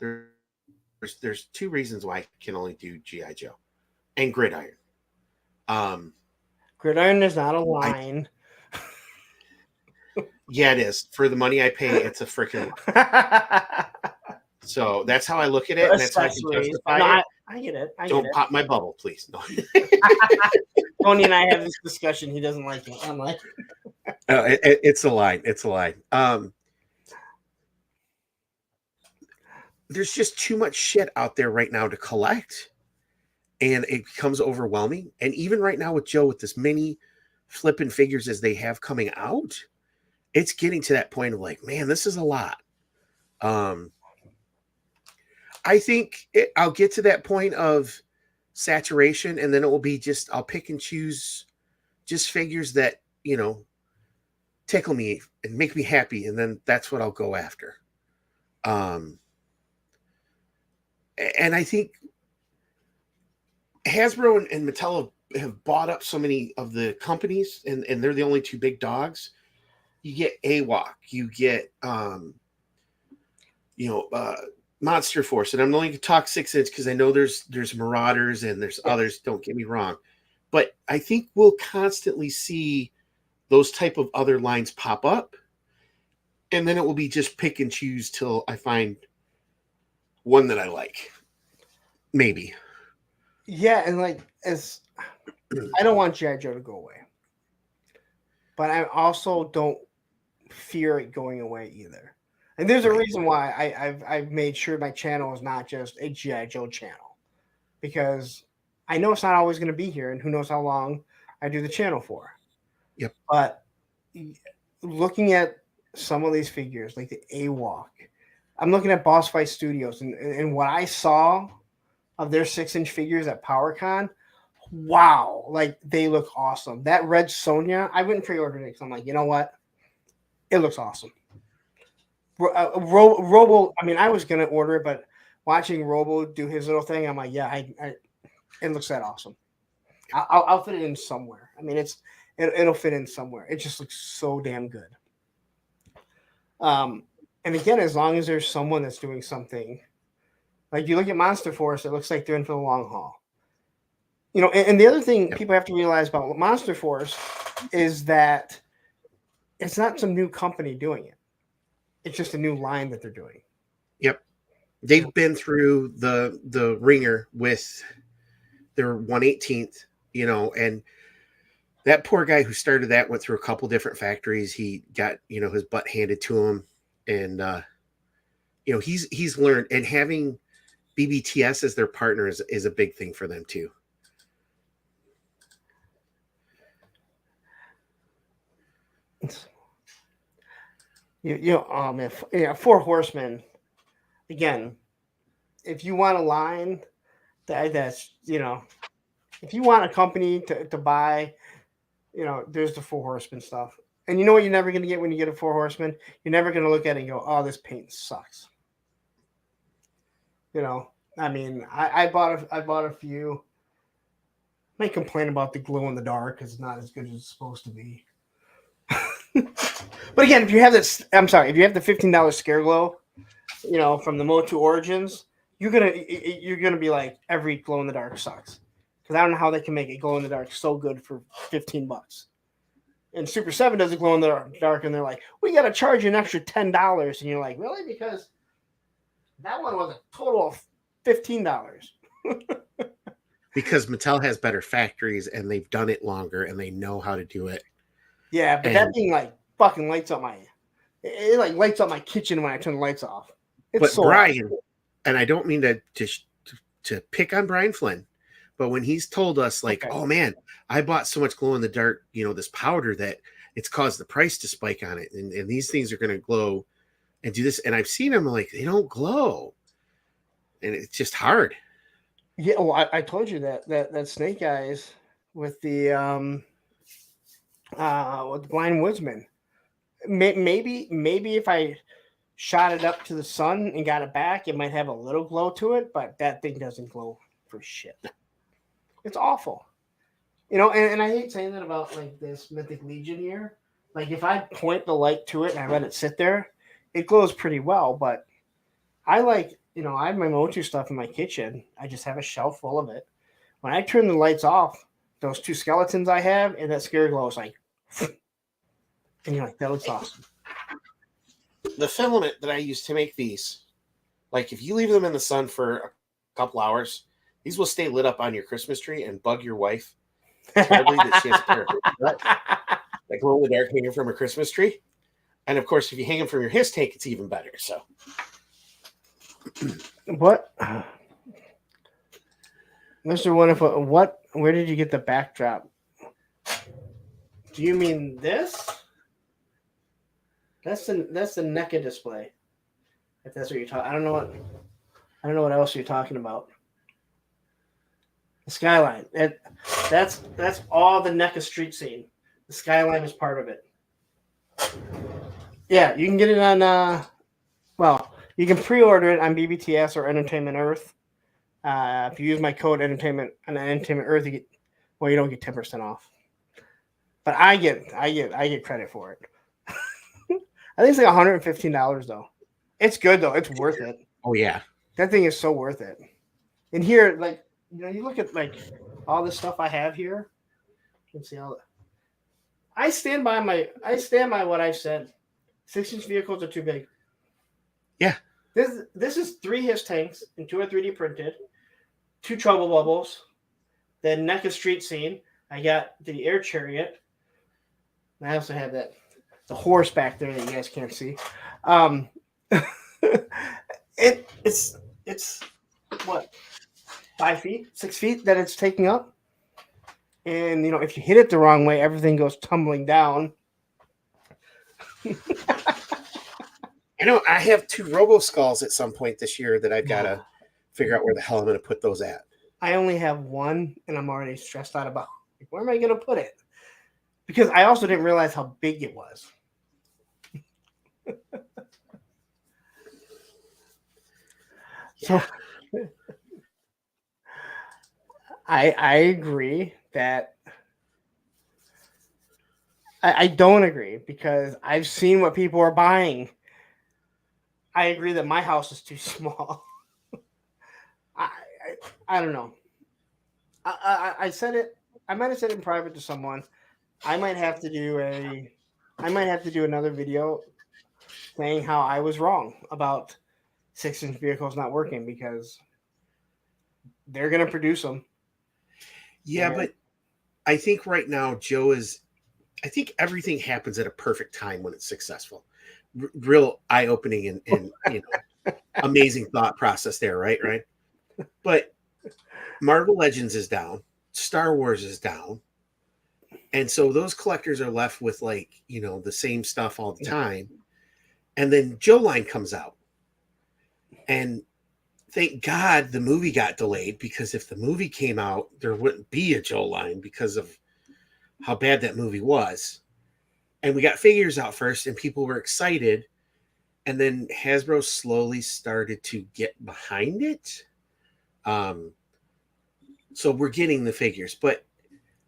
There's two reasons why I can only do G.I. Joe and Gridiron. Gridiron is not a line. Yeah, it is. For the money I pay, it's a freaking So that's how I look at it, and that's how I can justify it. I get it. Don't pop my bubble, please. No. Tony and I have this discussion. He doesn't like it. I'm like, it's a line. It's a line. There's just too much shit out there right now to collect, and it becomes overwhelming. And even right now with Joe, with this many flipping figures as they have coming out, it's getting to that point of like, man, this is a lot. I think I'll get to that point of saturation, and then it will be just I'll pick and choose just figures that tickle me and make me happy, and then that's what I'll go after. And I think Hasbro and Mattel have bought up so many of the companies, and they're the only two big dogs. You get AWOC, you get Monster Force, and I'm only going to talk 6-inch because I know there's Marauders and there's others. Don't get me wrong, but I think we'll constantly see those type of other lines pop up, and then it will be just pick and choose till I find one that I like. Maybe. Yeah, and I don't want G.I. Joe to go away, but I also don't fear it going away either. And there's a reason why I've made sure my channel is not just a G.I. Joe channel, because I know it's not always going to be here, and who knows how long I do the channel for. Yep. But looking at some of these figures, like the AWOC, I'm looking at Boss Fight Studios, and what I saw of their 6-inch figures at PowerCon, wow, like they look awesome. That red Sonya, I went and pre-ordered it because I'm like, you know what? It looks awesome. Robo, I mean, I was going to order it, but watching Robo do his little thing, I'm like, yeah, it looks that awesome. I'll fit it in somewhere. I mean, it'll fit in somewhere. It just looks so damn good. And again, as long as there's someone that's doing something Like you look at Monster Force, it looks like they're in for the long haul. You know, and the other thing people have to realize about Monster Force is that it's not some new company doing it. It's just a new line that they're doing. Yep. They've been through the ringer with their 1/18th, you know, and that poor guy who started that went through a couple different factories. He got, you know, his butt handed to him, and you know, he's learned, and having BBTS as their partner is a big thing for them too. You know, man, yeah, Four Horsemen. Again, if you want a line that's, you know, if you want a company to buy, you know, there's the Four Horsemen stuff. And you know what you're never going to get when you get a Four Horsemen? You're never going to look at it and go, oh, this paint sucks. You know, I mean, I bought a few. I might complain about the glow in the dark because it's not as good as it's supposed to be. But again, if you have this, I'm sorry, if you have the $15 Scare Glow, you know, from the Motu Origins, you're gonna be like, every glow in the dark sucks, because I don't know how they can make a glow in the dark so good for $15. And Super 7 does a glow in the dark, and they're like, we got to charge you an extra $10, and you're like, really? Because that one was a total of $15. Because Mattel has better factories and they've done it longer and they know how to do it. Yeah, but And, that thing like fucking lights up it like lights up my kitchen when I turn the lights off. It's but so Brian, awesome. and I don't mean to pick on Brian Flynn, but when he's told us like, okay, oh man, I bought so much glow in the dark, you know, this powder that it's caused the price to spike on it, and these things are going to glow and do this, and I've seen them like they don't glow, and it's just hard. Yeah, well, I told you that Snake Eyes with the Blind Woodsman. Maybe if I shot it up to the sun and got it back, it might have a little glow to it, but that thing doesn't glow for shit. It's awful. You know, and I hate saying that about like this Mythic Legion here. Like if I point the light to it and I let it sit there, it glows pretty well, but I like, you know, I have my Motu stuff in my kitchen. I just have a shelf full of it. When I turn the lights off, those two skeletons I have and that Scare Glow is like, and you're like, that looks awesome. The filament that I use to make these, like if you leave them in the sun for a couple hours, these will stay lit up on your Christmas tree and bug your wife terribly that she has a pair of like glow in the dark hanging from her Christmas tree. And of course, if you hang them from your his tank, it's even better. So, what, Mr. Wonderful? What? Where did you get the backdrop? Do you mean this? That's the NECA display. If that's what you're talking, I don't know what else you're talking about. The skyline. That's all the NECA street scene. The skyline is part of it. Yeah, you can get it on. Well, you can pre-order it on BBTS or Entertainment Earth. If you use my code Entertainment on Entertainment Earth, you don't get 10% off. But I get credit for it. I think it's like $115 though. It's good though. It's worth it. Oh yeah, that thing is so worth it. And here, like, you know, you look at like all this stuff I have here. You can see all that. I stand by what I've said. 6-inch vehicles are too big. Yeah. This is 3 HISS tanks and 2 are 3D printed, 2 trouble bubbles, then NECA street scene. I got the air chariot. I also have the horse back there that you guys can't see. It's what, 5 feet, 6 feet that it's taking up. And, you know, if you hit it the wrong way, everything goes tumbling down. I know I have 2 Robo Skulls at some point this year that I've got to figure out where the hell I'm going to put those at. I only have 1, and I'm already stressed out about where am I going to put it? Because I also didn't realize how big it was. So I agree that I don't agree because I've seen what people are buying. I agree that my house is too small. I don't know. I said it. I might have said it in private to someone. I might have to do a. I might have to do another video saying how I was wrong about 6-inch vehicles not working because they're going to produce them. Yeah, but I think right now Joe is. I think everything happens at a perfect time when it's successful. Real eye opening and amazing thought process there, right? But Marvel Legends is down, Star Wars is down, and so those collectors are left with the same stuff all the time. And then Joe Line comes out, and thank God the movie got delayed, because if the movie came out, there wouldn't be a Joe Line because of how bad that movie was. And we got figures out first, and people were excited, and then Hasbro slowly started to get behind it. So we're getting the figures, but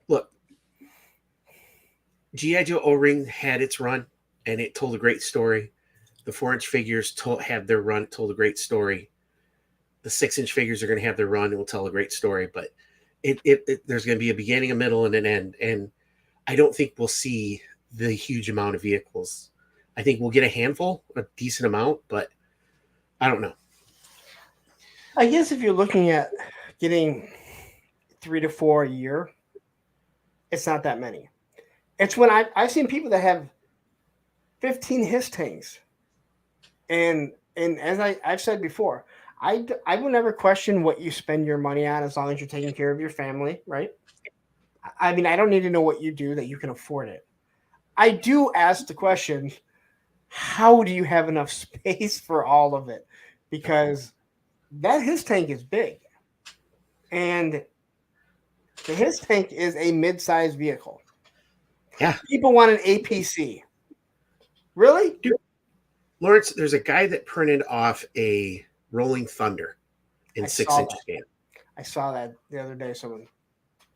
look, G.I. Joe O-Ring had its run, and it told a great story. The 4-inch figures had their run, told a great story. The 6-inch figures are going to have their run and will tell a great story, but there's going to be a beginning, a middle, and an end. And I don't think we'll see the huge amount of vehicles. I think we'll get a handful, a decent amount, but I don't know. I guess if you're looking at getting 3 to 4 a year, it's not that many. It's when I've seen people that have 15 his tanks. And as I've said before, I will never question what you spend your money on as long as you're taking care of your family, right? I mean, I don't need to know what you do that you can afford it. I do ask the question, how do you have enough space for all of it? Because that his tank is big. And the his tank is a mid-sized vehicle. Yeah. People want an APC. Really? Dude, Lawrence, there's a guy that printed off a Rolling Thunder in 6-inch scale. I saw that the other day. Someone.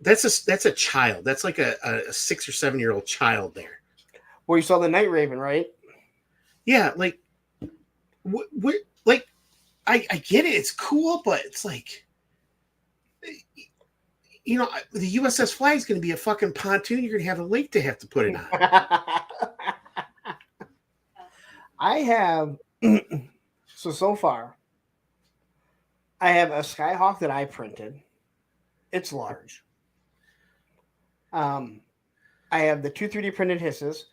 That's a child. That's like a 6 or 7-year-old child there. Well, you saw the Night Raven, right? Yeah, like, like, I get it. It's cool, but it's like, the USS Flag is going to be a fucking pontoon. You're going to have a lake to have to put it on. I have, so far, I have a Skyhawk that I printed. It's large. I have the 2 3D printed hisses,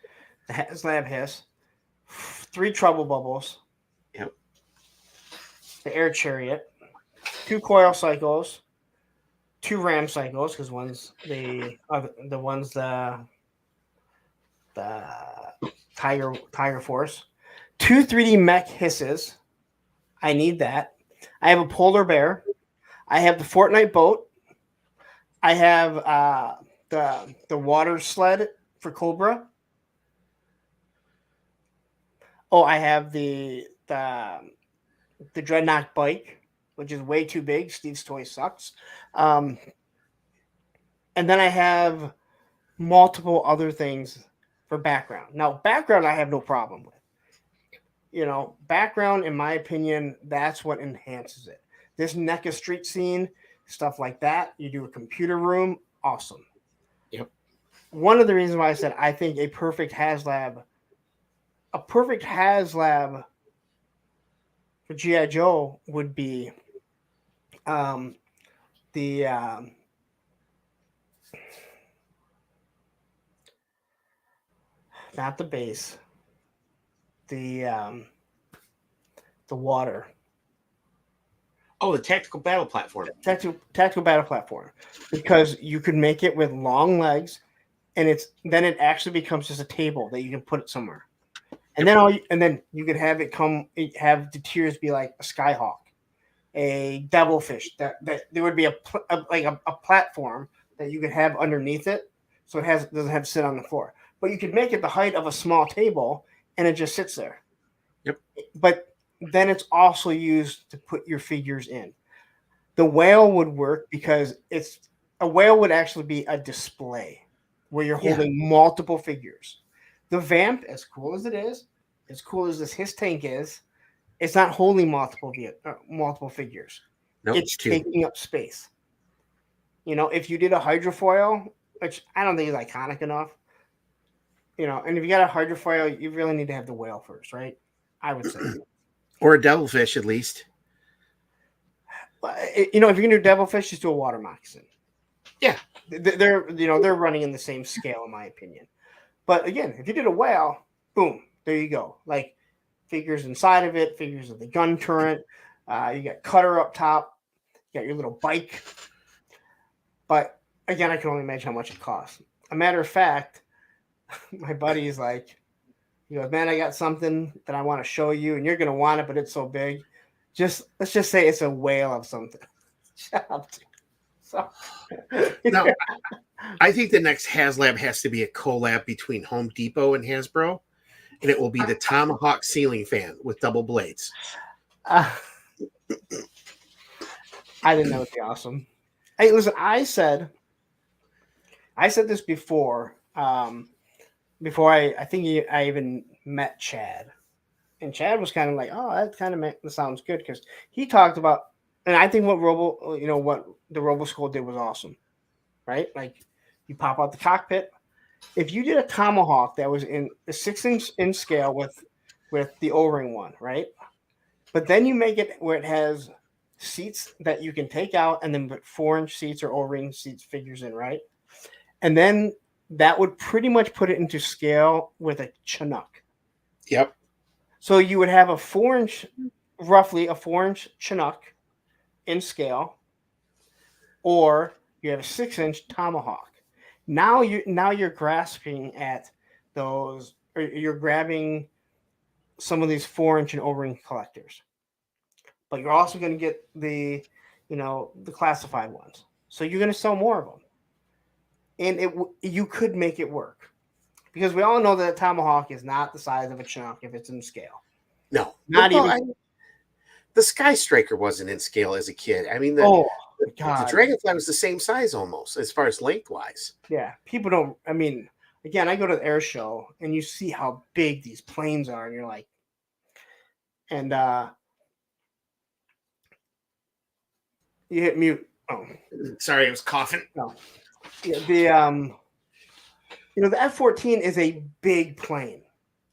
the HasLab hiss, 3 trouble bubbles. Yep. The air chariot, 2 coil cycles, 2 ram cycles, because one's the Tiger Force, 2 3D mech hisses. I need that. I have a polar bear. I have the Fortnite boat. I have the water sled for Cobra. Oh, I have the Dreadnok bike, which is way too big. Steve's toy sucks. And then I have multiple other things for background. Now, background I have no problem with. Background, in my opinion, that's what enhances it. This NECA street scene, stuff like that. You do a computer room, awesome. Yep. One of the reasons why I said I think a perfect HasLab for G.I. Joe would be not the base, the water. Oh, the tactical battle platform. Tactical battle platform, because you could make it with long legs, and then it actually becomes just a table that you can put it somewhere, and then you could have the tiers be like a Skyhawk, a Devilfish. That there would be a platform that you could have underneath it, so it doesn't have to sit on the floor. But you could make it the height of a small table, and it just sits there. Yep. But then it's also used to put your figures in. The whale would work because a whale would actually be a display where you're holding multiple figures. The Vamp, as cool as it is, as cool as his tank is, it's not holding multiple figures. Nope, It's 2. taking up space. If you did a hydrofoil, which I don't think is iconic enough, and if you got a hydrofoil, you really need to have the whale first, right? I would say. Or a devilfish, at least. But, if you're gonna do devilfish, just do a water moccasin. Yeah. They're running in the same scale, in my opinion. But again, if you did a whale, boom, there you go. Like figures inside of it, figures of the gun turret. You got cutter up top. You got your little bike. But again, I can only imagine how much it costs. A matter of fact, my buddy is like, he goes, man, I got something that I want to show you, and you're gonna want it, but it's so big. Let's just say it's a whale of something. Shut up. So, Now, I think the next HasLab has to be a collab between Home Depot and Hasbro, and it will be the Tomahawk ceiling fan with double blades. I think that would be awesome. Hey, listen, I said this before. Before I think I even met Chad, and Chad was kind of like, "Oh, that kind of sounds good," because he talked about, and I think what the Robo School did was awesome, right? Like, you pop out the cockpit. If you did a Tomahawk that was in the 6-inch in scale with the O-ring one, right? But then you make it where it has seats that you can take out, and then put 4-inch seats or O-ring seats figures in, right? And then that would pretty much put it into scale with a Chinook. Yep. So you would have roughly a 4-inch Chinook in scale, or you have a 6-inch Tomahawk. Now you're grasping at those, or you're grabbing some of these 4-inch and O-ring collectors, but you're also going to get the classified ones. So you're going to sell more of them, and you could make it work, because we all know that a Tomahawk is not the size of a Chinook if it's in scale. No, The Sky Striker wasn't in scale as a kid. I mean, the Dragonfly was the same size almost as far as lengthwise. Yeah, people don't. I mean, again, I go to the air show and you see how big these planes are, and you're like, and you hit mute. Oh, sorry, I was coughing. No, yeah, the F-14 is a big plane.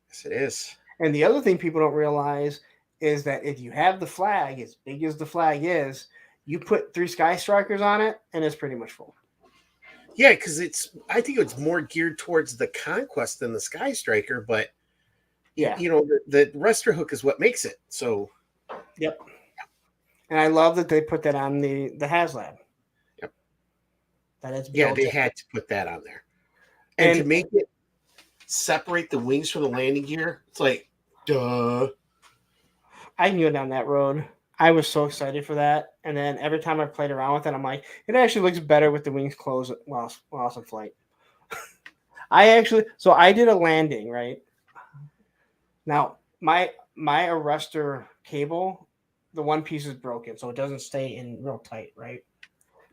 Yes, it is. And the other thing people don't realize is that if you have the flag, as big as the flag is, you put 3 Sky Strikers on it, and it's pretty much full. Yeah, because I think it's more geared towards the Conquest than the Sky Striker, but yeah, the Rester Hook is what makes it. So, yep. And I love that they put that on the HasLab. Yep. That is they had to put that on there, and to make it separate the wings from the landing gear, it's like, duh. I can go down that road. I was so excited for that, and then every time I played around with it, I'm like, it actually looks better with the wings closed while it's in flight. I did a landing, right? Now my arrestor cable, the one piece is broken, so it doesn't stay in real tight, right?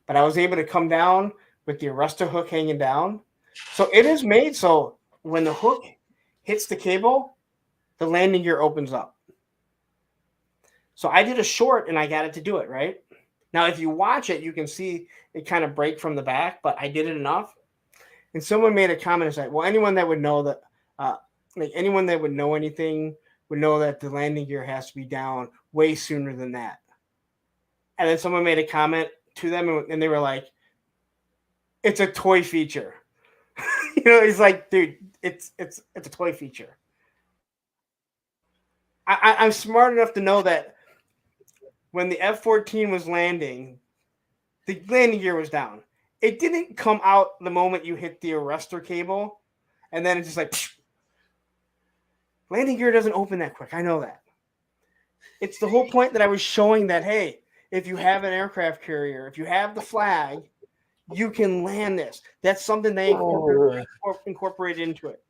But I was able to come down with the arrestor hook hanging down. So it is made so when the hook hits the cable, the landing gear opens up. So I did a short and I got it to do it, right? Now, if you watch it, you can see it kind of break from the back, but I did it enough. And someone made a comment and said, well, anyone that would know that, anyone that would know anything would know that the landing gear has to be down way sooner than that. And then someone made a comment to them and they were like, it's a toy feature. He's like, dude, it's a toy feature. I'm smart enough to know that when the F-14 was landing, the landing gear was down. It didn't come out the moment you hit the arrestor cable, and then it's just like, psh. Landing gear doesn't open that quick. I know that. It's the whole point that I was showing that, hey, if you have an aircraft carrier, if you have the flag, you can land this. That's something they incorporated into it.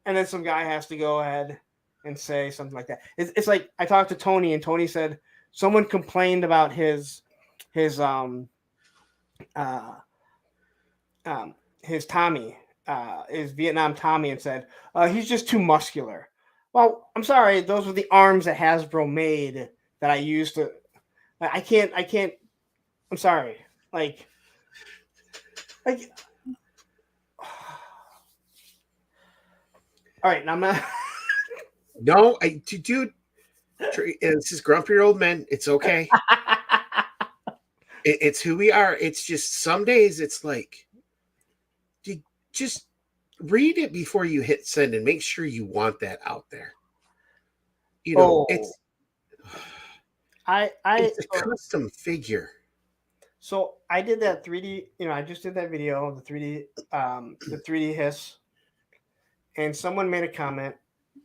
And then some guy has to go ahead and say something like that. It's like I talked to Tony, and Tony said someone complained about his Tommy, his Vietnam Tommy, and said he's just too muscular. Well, I'm sorry, those were the arms that Hasbro made that I used to I can't. I'm sorry. Like. All right, now I'm not. No, dude, this is grumpy old men. It's okay. It's who we are. It's just some days it's like, you just read it before you hit send and make sure you want that out there. You know, Oh, it's I a custom figure. So I did that 3D. I just did that video, the 3D hiss, and someone made a comment,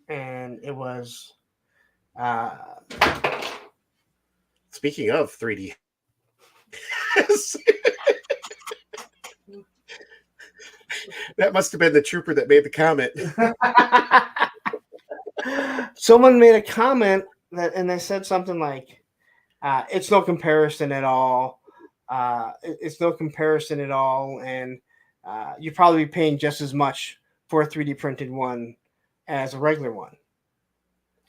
and it was. Speaking of 3D, that must have been the trooper that made the comment. Someone made a comment and they said something like, "It's no comparison at all. It's no comparison at all, and you'd probably be paying just as much for a 3D printed one as a regular one."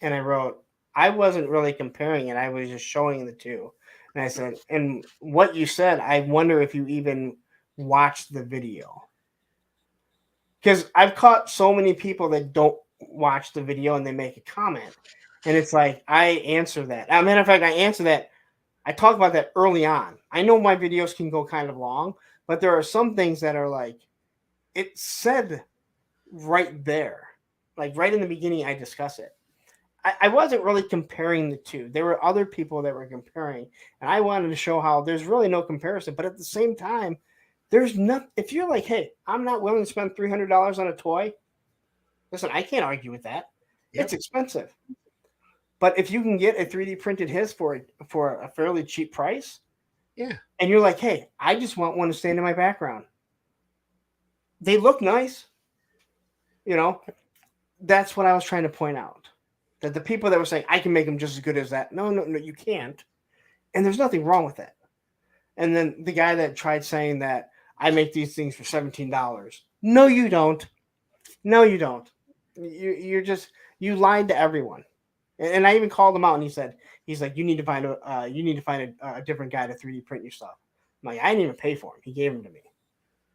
And I wrote, I wasn't really comparing it. I was just showing the two. And I said, and what you said, I wonder if you even watched the video. Because I've caught so many people that don't watch the video and they make a comment. And it's like, I answer that. As a matter of fact, I answer that. I talk about that early on. I know my videos can go kind of long, but there are some things that are like, it said right there. Like right in the beginning, I discuss it. I wasn't really comparing the two. There were other people that were comparing, and I wanted to show how there's really no comparison. But at the same time, there's not. If you're like, hey, I'm not willing to spend $300 on a toy, listen, I can't argue with that. Yep. It's expensive. But if you can get a 3D printed his for a fairly cheap price, yeah, and you're like, hey, I just want one to stand in my background. They look nice. That's what I was trying to point out. That the people that were saying, I can make them just as good as that. No, you can't. And there's nothing wrong with that. And then the guy that tried saying that I make these things for $17. No, you don't. No, you don't. You lied to everyone. And I even called him out, and he's like, you need to find a different guy to 3D print your stuff. I'm like, I didn't even pay for him. He gave them to me.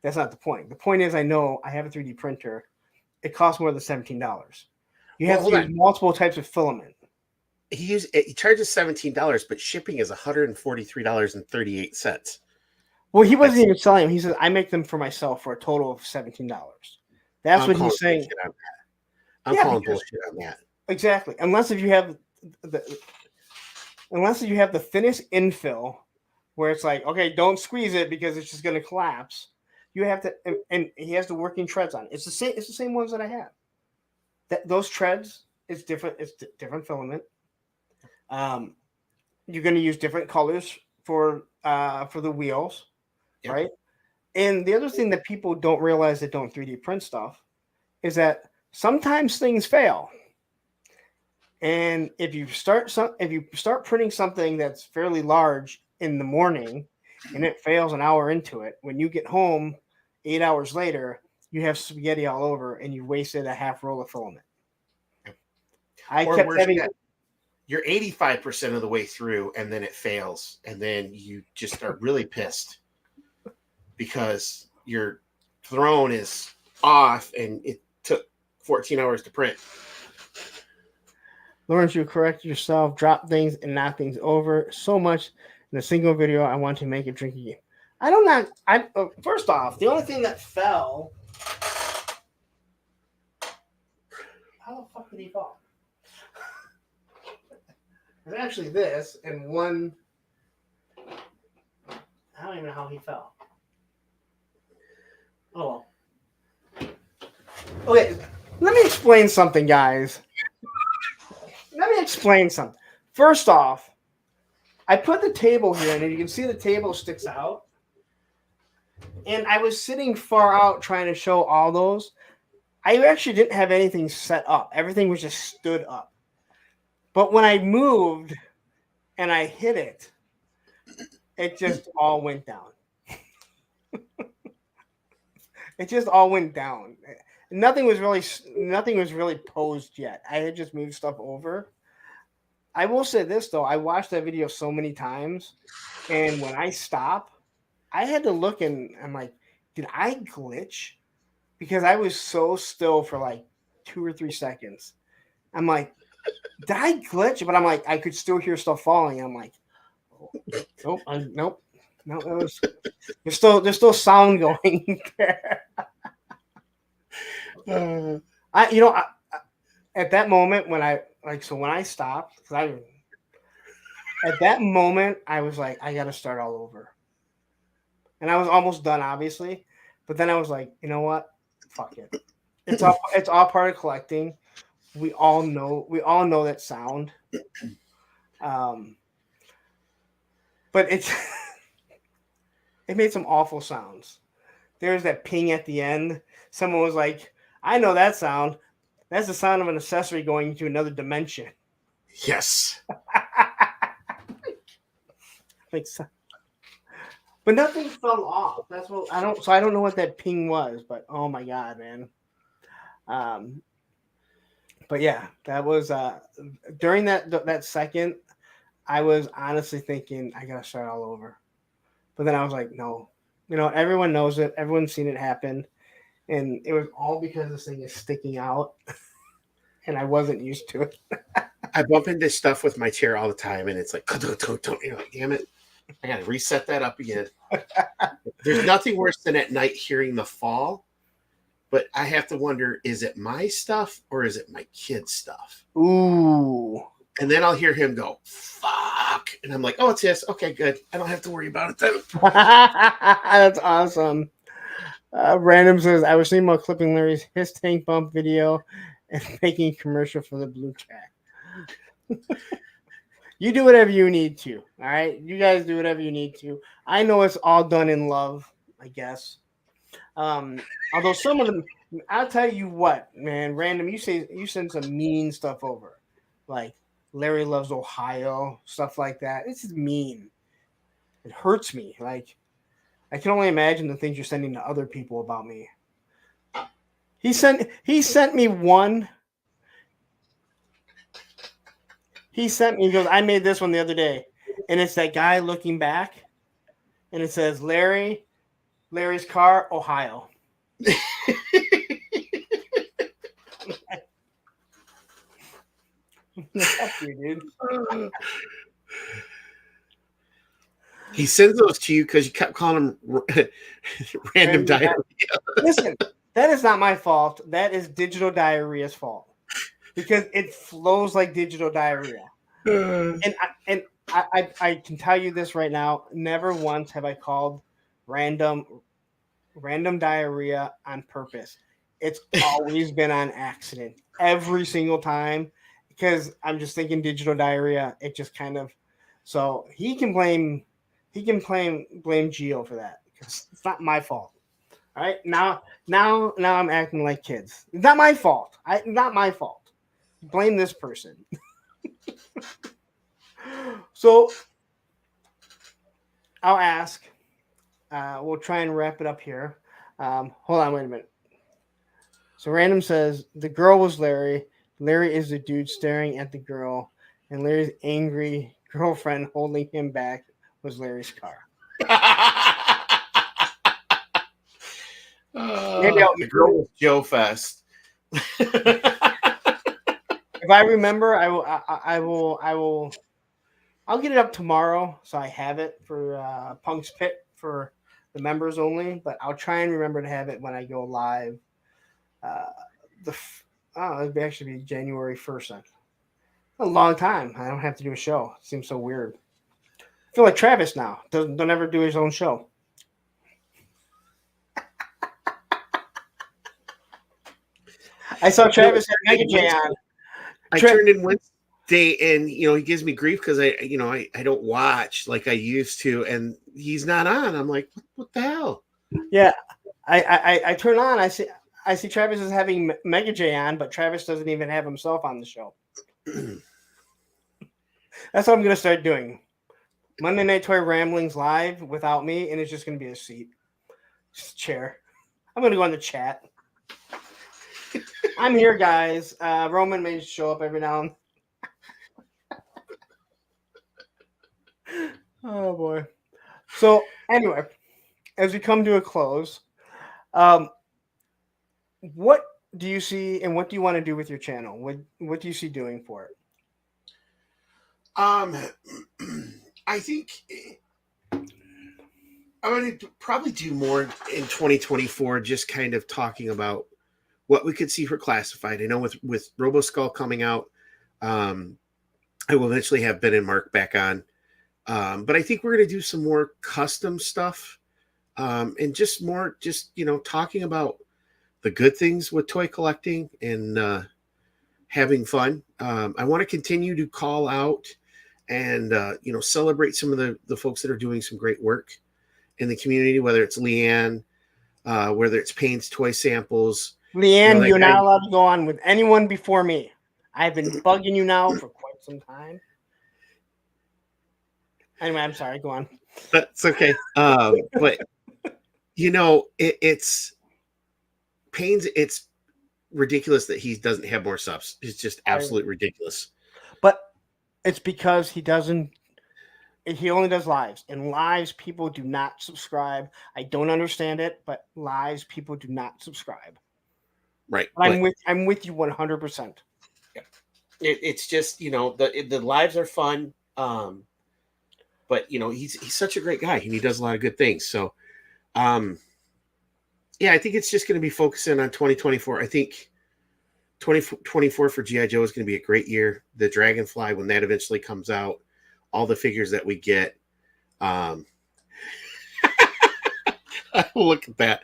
That's not the point. The point is, I know I have a 3D printer. It costs more than $17. You have to use multiple types of filament. He charges $17, but shipping is $143.38. Well, he wasn't even selling them. He says, I make them for myself for a total of $17. That's what he's saying. I'm calling bullshit on that. Exactly. Unless you have the thinnest infill, where it's like, okay, don't squeeze it because it's just going to collapse. You have to, and he has the working treads on. It's the same ones that I have. Those treads, it's different. It's different filament. You're going to use different colors for the wheels, yep. Right? And the other thing that people don't realize that don't 3D print stuff is that sometimes things fail. And if you start printing something that's fairly large in the morning, and it fails an hour into it, when you get home 8 hours later, you have spaghetti all over, and you wasted a half roll of filament. You're 85% of the way through, and then it fails, and then you just are really pissed because your throne is off, and it took 14 hours to print. Lawrence, you correct yourself, drop things and knock things over so much in a single video. I want to make it drink again. First off, the only thing that fell. How the fuck did he fall? It's actually this and one. I don't even know how he fell. Oh well. Okay, let me explain something, guys. Let me explain something. First off, I put the table here, and you can see the table sticks out. And I was sitting far out trying to show all those. I actually didn't have anything set up. Everything was just stood up. But when I moved and I hit it, it just all went down. It just all went down. Nothing was really posed yet. I had just moved stuff over. I will say this though, I watched that video so many times, and when I stop, I had to look and I'm like, did I glitch? Because I was so still for like 2 or 3 seconds. I'm like, did I glitch? But I'm like, I could still hear stuff falling. I'm like, oh, nope, nope, no, it was there's still sound going there. At that moment when when I stopped, at that moment I was like, I got to start all over, and I was almost done, obviously, but then I was like, you know what, fuck it, it's all part of collecting. We all know that sound, um, but it made some awful sounds. There's that ping at the end. Someone was like, I know that sound. That's the sound of an accessory going into another dimension. Yes. Like, but nothing fell off. That's what I don't. So I don't know what that ping was, but oh my god, man. Um, but yeah, that was during that second. I was honestly thinking I gotta start all over, but then I was like, no, everyone knows it. Everyone's seen it happen, and it was all because this thing is sticking out, and I wasn't used to it. I bump into stuff with my chair all the time, and it's like, you're like, damn it, I got to reset that up again. There's nothing worse than at night hearing the fall, but I have to wonder, is it my stuff or is it my kid's stuff? Ooh. And then I'll hear him go, fuck. And I'm like, oh, it's his. Okay, good. I don't have to worry about it then. That's awesome. Random says, I was thinking about clipping Larry's his tank bump video and making a commercial for the blue cat. You do whatever you need to. All right. You guys do whatever you need to. I know it's all done in love, I guess. Although some of them, I'll tell you what, man, Random, you send some mean stuff over. Like Larry loves Ohio, stuff like that. This is mean. It hurts me. Like, I can only imagine the things you're sending to other people about me. He sent me one. He goes, I made this one the other day. And it's that guy looking back. And it says, Larry's car, Ohio. Fuck you, dude. He sends those to you because you kept calling him random diarrhea. Listen, that is not my fault. That is digital diarrhea's fault because it flows like digital diarrhea. And I can tell you this right now: never once have I called random diarrhea on purpose. It's always been on accident every single time because I'm just thinking digital diarrhea. It just kind of so he can blame Geo for that because it's not my fault. All right, now I'm acting like kids. It's not my fault. Not my fault. Blame this person. So I'll ask. We'll try and wrap it up here. Hold on, wait a minute. So Random says the girl was Larry. Larry is the dude staring at the girl, and Larry's angry girlfriend holding him back was Larry's car. Maybe the girl was Joe Fest. If I remember, I'll get it up tomorrow, so I have it for Punk's Pit for the members only. But I'll try and remember to have it when I go live. It'd actually be January 1st. Then. A long time. I don't have to do a show. It seems so weird. I feel like Travis now. Don't ever do his own show. I saw Travis had Mega J on. I turned in Wednesday, and he gives me grief because I don't watch like I used to, and he's not on. I'm like, what the hell? Yeah, I turn on. I see Travis is having Mega J on, but Travis doesn't even have himself on the show. That's what I'm gonna start doing. Monday Night Toy Ramblings live without me, and it's just gonna be a seat, just a chair. I'm gonna go on the chat. I'm here, guys. Roman may show up every now and Oh boy. So anyway, as we come to a close, um, what do you see and what do you want to do with your channel? What do you see doing for it? Um, I think I'm going to probably do more in 2024, just kind of talking about what we could see for classified. I know with Robo Skull coming out, um, I will eventually have Ben and Mark back on. But I think we're going to do some more custom stuff, and just more, just talking about the good things with toy collecting and having fun. I want to continue to call out and celebrate some of the folks that are doing some great work in the community, whether it's Leanne, whether it's Payne's Toy Samples. Leanne, That you're guy. not allowed to go on with anyone before me. I've been bugging you now for quite some time. Anyway, I'm sorry. Go on. That's okay. But it's Payne's. It's ridiculous that he doesn't have more subs. It's just absolutely ridiculous. But it's because he doesn't. He only does lives, and lives people do not subscribe. I don't understand it, but lives people do not subscribe. Right. But I'm with you 100%. It's just the lives are fun. But he's such a great guy and he does a lot of good things. So yeah, I think it's just going to be focusing on 2024. I think 2024 for GI Joe is going to be a great year. The Dragonfly, when that eventually comes out, all the figures that we get, look at that.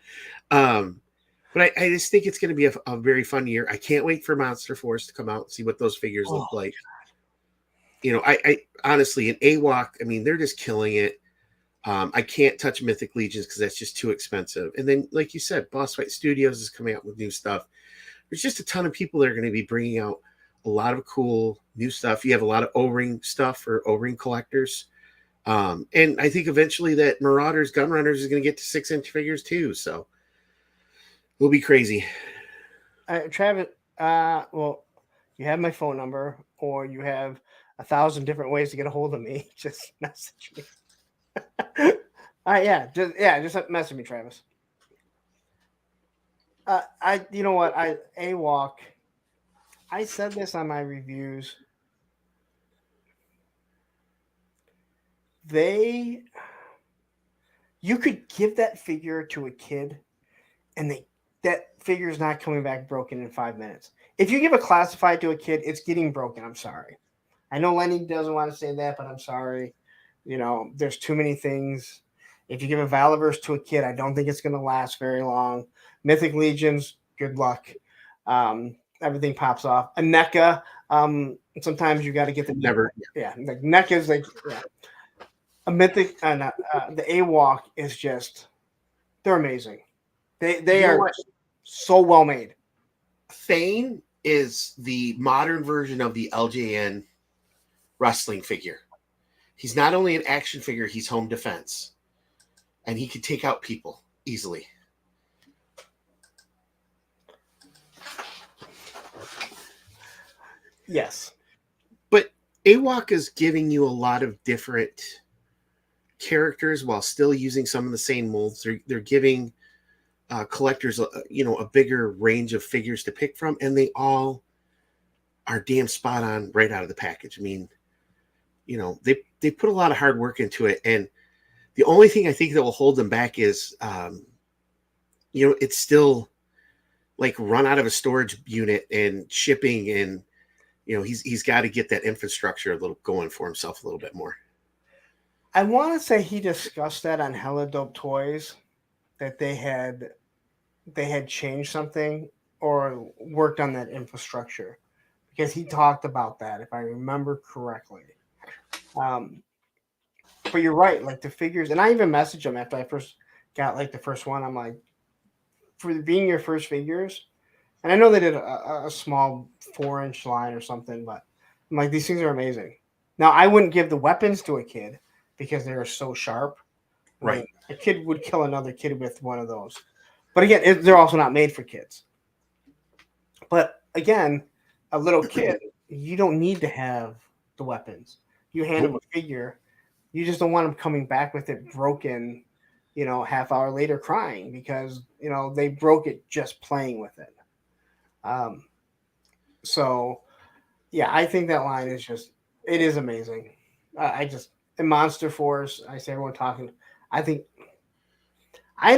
But I just think it's going to be a very fun year. I can't wait for Monster Force to come out and see what those figures look like. I honestly, in AWOC, I mean, they're just killing it. I can't touch Mythic Legions because that's just too expensive. And then, like you said, Boss Fight Studios is coming out with new stuff. There's just a ton of people that are going to be bringing out a lot of cool new stuff. You have a lot of O-Ring stuff for O-Ring collectors. And I think eventually that Marauders Gunrunners is going to get to 6-inch figures too. So it'll be crazy. Travis, well, you have my phone number, or you have 1,000 different ways to get a hold of me. Just message me. Just message me, Travis. You know what, AWOC. I said this on my reviews. You could give that figure to a kid, and that figure is not coming back broken in 5 minutes. If you give a classified to a kid, it's getting broken. I'm sorry. I know Lenny doesn't want to say that, but I'm sorry. There's too many things. If you give a Valaverse to a kid, I don't think it's going to last very long. Mythic Legions, good luck. Everything pops off. A NECA, sometimes you got to get the Never. Yeah, like NECA is like a Mythic. The AWOC is just, they're amazing. They are so well made. Thane is the modern version of the LJN wrestling figure. He's not only an action figure, he's home defense. And he can take out people easily. Yes. But AWOC is giving you a lot of different characters while still using some of the same molds. They're giving collectors a bigger range of figures to pick from, and they all are damn spot on right out of the package. I mean, they put a lot of hard work into it, and the only thing I think that will hold them back is it's still like run out of a storage unit and shipping, and he's got to get that infrastructure a little going for himself a little bit more. I want to say he discussed that on Hella Dope Toys, that they had changed something or worked on that infrastructure, because he talked about that, if I remember correctly. But you're right, like the figures, and I even messaged him after I first got like the first one. I'm like, for being your first figures, and I know they did a small 4-inch line or something, but I'm like, these things are amazing. Now, I wouldn't give the weapons to a kid because they are so sharp. Right. Like, a kid would kill another kid with one of those. But again, they're also not made for kids. But again, a little kid, you don't need to have the weapons. You hand them a figure, You just don't want them coming back with it broken, half hour later crying because they broke it just playing with it. Um, so yeah, I think that line is just it is amazing. I just in Monster Force, I see everyone talking. I think I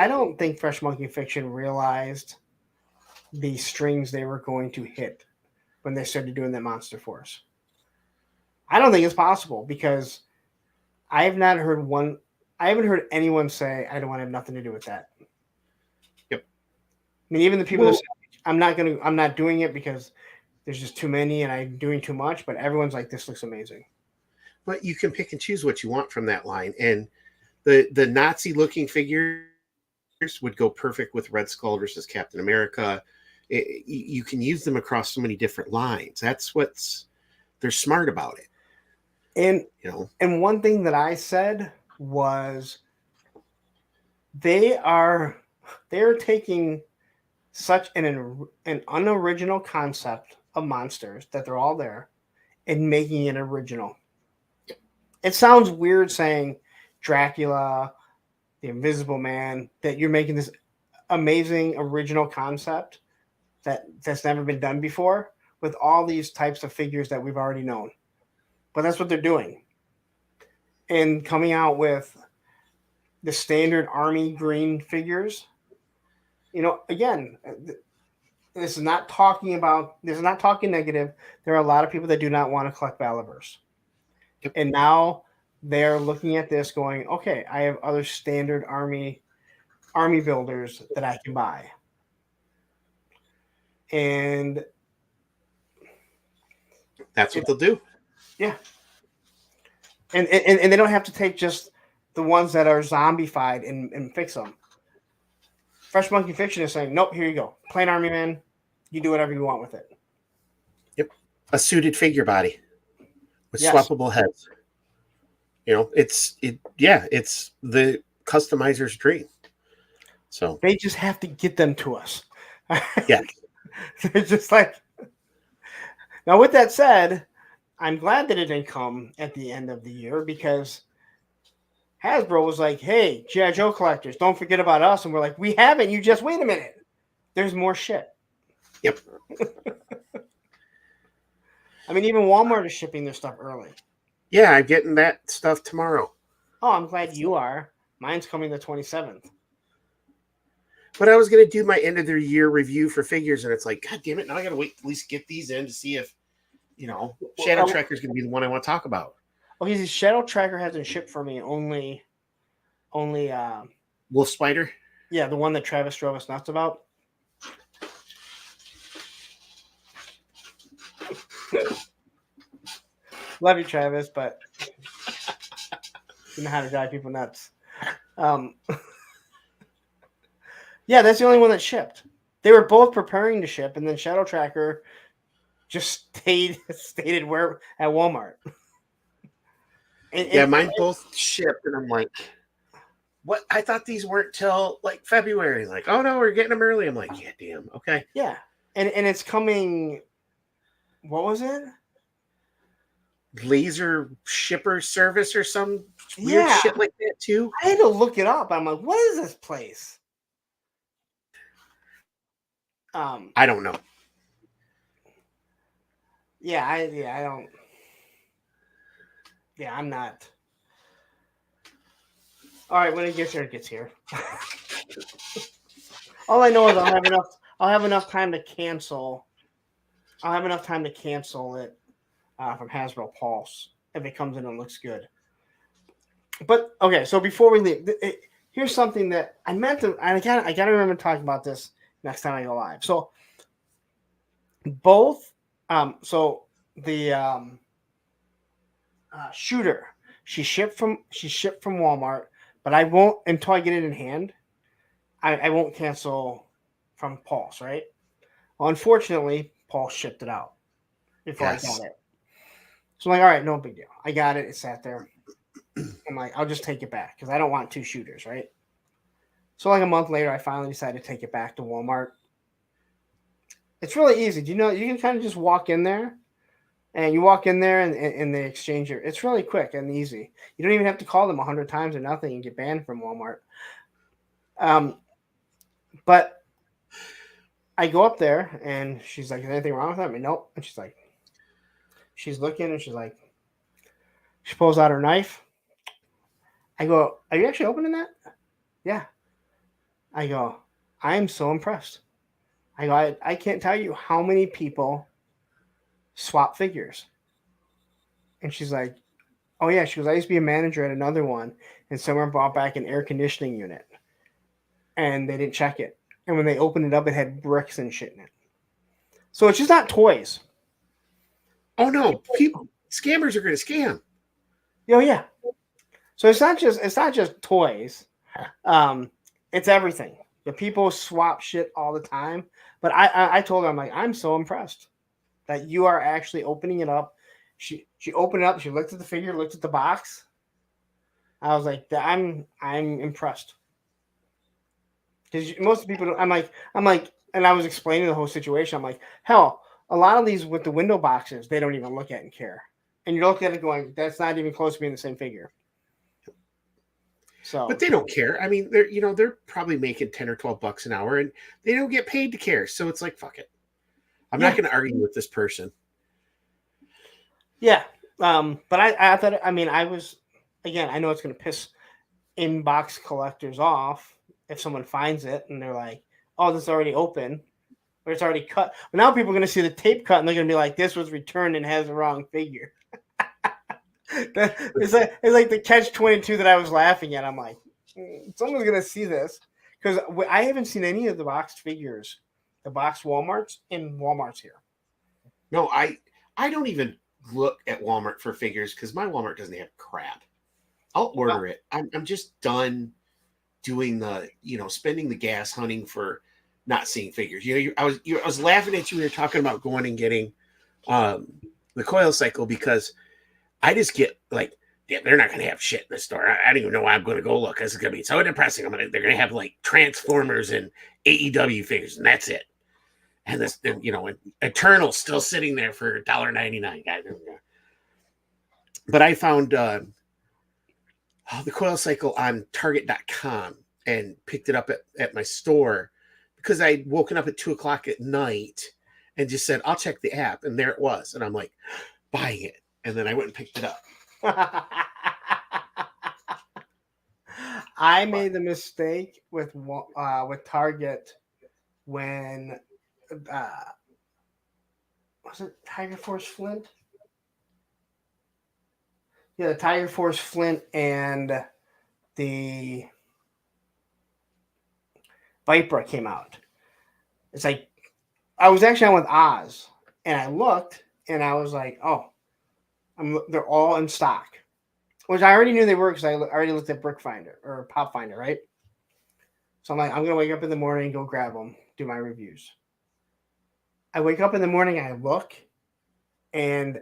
don't think Fresh Monkey Fiction realized the strings they were going to hit when they started doing that Monster Force. I don't think it's possible because I have not heard one. I haven't heard anyone say I don't want to have nothing to do with that. Yep. I mean, even the people that Well, say I'm not doing it because there's just too many and I'm doing too much. But everyone's like, this looks amazing. but you can pick and choose what you want from that line, and the Nazi looking figures would go perfect with Red Skull versus Captain America. You can use them across so many different lines. That's what's they're smart about it. And and one thing that I said was they're taking such an unoriginal concept of monsters that they're all there and making it original. It sounds weird saying Dracula, the Invisible Man, that you're making this amazing original concept that's never been done before with all these types of figures that we've already known. But that's what they're doing. And coming out with the standard army green figures, again, this is not talking negative. There are a lot of people that do not want to collect Balivers. Yep. And now they're looking at this going, okay, I have other standard army builders that I can buy. And That's what they'll do. yeah. And they don't have to take just the ones that are zombified and fix them. Fresh Monkey Fiction is saying, nope, here you go. Plain army man, you do whatever you want with it. Yep. A suited figure body with Yes. swappable heads. It's the customizer's dream. So they just have to get them to us. yeah. They're just like. Now, with that said, I'm glad that it didn't come at the end of the year because Hasbro was like, hey, G.I. Joe collectors, don't forget about us. And we're like, we haven't. You just wait a minute. There's more shit. Yep. I mean, even Walmart is shipping their stuff early. Yeah, I'm getting that stuff tomorrow. Oh, I'm glad you are. Mine's coming the 27th. But I was going to do my end of the year review for figures, and it's like, God damn it, now I got to wait at least get these in to see if, Shadow Tracker is going to be the one I want to talk about. Okay, the Shadow Tracker hasn't shipped for me. Only Wolf Spider? Yeah, the one that Travis drove us nuts about. Love you, Travis, but you know how to drive people nuts. Yeah, that's the only one that shipped. They were both preparing to ship, and then Shadow Tracker just stayed where at Walmart. Yeah, mine both shipped, and I'm like, what? I thought these weren't till like February. Like, oh no, we're getting them early. I'm like, yeah, damn, okay. Yeah, and it's coming. What was it? Laser shipper service or some weird shit like that too. I had to look it up. I'm like, what is this place? I don't know. Yeah, I don't. Yeah, I'm not. All right, when it gets here, it gets here. All I know is I'll have enough time to cancel. I'll have enough time to cancel it from Hasbro Pulse if it comes in and looks good. But okay, so before we leave, here's something that I meant to. I gotta remember talking about this next time I go live. So both, so the shooter, she shipped from Walmart, but I won't until I get it in hand. I won't cancel from Pulse, right? Well, unfortunately, Pulse shipped it out before I got it. So I'm like, all right, no big deal. I got it. It sat there. I'm like, I'll just take it back because I don't want two shooters, right? So like a month later, I finally decided to take it back to Walmart. It's really easy. Do you know you can kind of just walk in there And you walk in there and they exchange your. It's really quick and easy. You don't even have to call them 100 times or nothing and get banned from Walmart. Um, but I go up there and she's like, "Is anything wrong with that?" I mean, nope. And she's like, she's looking and she's like, she pulls out her knife. I go, "Are you actually opening that?" Yeah. I go, "I am so impressed." I go, I can't tell you how many people swap figures. And she's like, "Oh yeah." She goes, "I used to be a manager at another one, and someone brought back an air conditioning unit, and they didn't check it. And when they opened it up, it had bricks and shit in it. So it's just not toys. Oh no, people scammers are going to scam. Oh yeah. So it's not just toys. Um, it's everything. The people swap shit all the time. But I told her, I'm like, I'm so impressed that you are actually opening it up. She opened it up. She looked at the figure, looked at the box. I was like, I'm impressed because most people don't, I'm like, and I was explaining the whole situation. I'm like, hell, a lot of these with the window boxes, they don't even look at and care, and you look at it going, that's not even close to being the same figure. But So they don't care. I mean, they're probably making 10 or 12 bucks an hour and they don't get paid to care. So it's like, fuck it. I'm not yeah, going to argue with this person. yeah. But I thought, I mean, I was, again, I know it's going to piss inbox collectors off if someone finds it and they're like, oh, this is already open or it's already cut. But now people are going to see the tape cut and they're going to be like, this was returned and has the wrong figure. It's like the catch-22 that I was laughing at. I'm like, someone's gonna see this because I haven't seen any of the boxed figures, the boxed WalMarts in WalMarts here. No, I don't even look at Walmart for figures because my Walmart doesn't have crap. I'll order it. I'm just done doing spending the gas hunting for not seeing figures. I was laughing at you. We were talking about going and getting um, the coil cycle because I just get like, yeah, they're not going to have shit in the store. I don't even know why I'm going to go look because it's going to be so depressing. They're going to have like Transformers and AEW figures, and that's it. And this, and Eternal still sitting there for $1.99. But I found the coil cycle on Target.com and picked it up at my store because I'd woken up at 2:00 at night and just said, I'll check the app. And there it was. And I'm like, buying it. And then I went and picked it up. I made the mistake with Target when was it Tiger Force Flint? Yeah, the Tiger Force Flint and the Viper came out. It's like I was actually on with Oz, and I looked, and I was like, "Oh, they're all in stock," which I already knew they were because I already looked at Brick Finder or Pop Finder, right? So I'm like, I'm gonna wake up in the morning, go grab them, do my reviews. I wake up in the morning, I look, and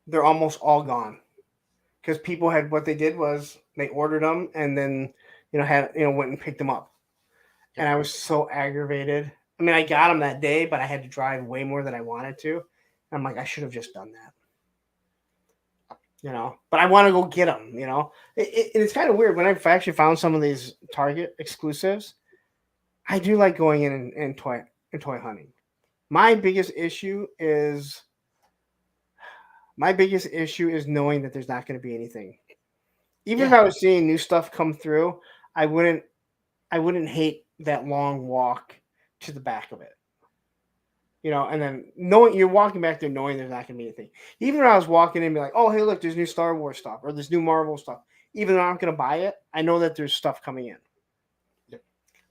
they're almost all gone because people had what they did was they ordered them and then went and picked them up, and I was so aggravated. I mean, I got them that day, but I had to drive way more than I wanted to. I'm like, I should have just done that. But I want to go get them. It's kind of weird when I've actually found some of these Target exclusives. I do like going in and toy hunting. My biggest issue is knowing that there's not going to be anything. Even if I was seeing new stuff come through, I wouldn't hate that long walk to the back of it. And then knowing you're walking back there knowing there's not going to be anything. Even when I was walking in and be like, oh, hey, look, there's new Star Wars stuff or there's new Marvel stuff. Even though I'm not going to buy it, I know that there's stuff coming in. Yep.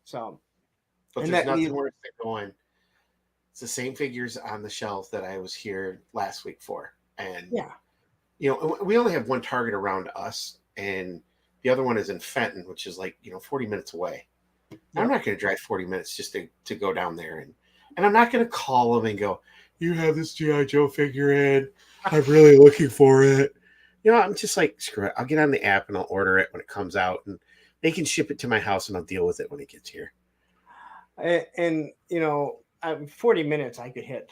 So, but there's nothing worse than going. It's the same figures on the shelf that I was here last week for. And, we only have one Target around us. And the other one is in Fenton, which is like, 40 minutes away. Yep. I'm not going to drive 40 minutes just to go down there. And I'm not going to call them and go, you have this G.I. Joe figure in. I'm really looking for it. I'm just like, screw it. I'll get on the app and I'll order it when it comes out. And they can ship it to my house and I'll deal with it when it gets here. And 40 minutes I could hit.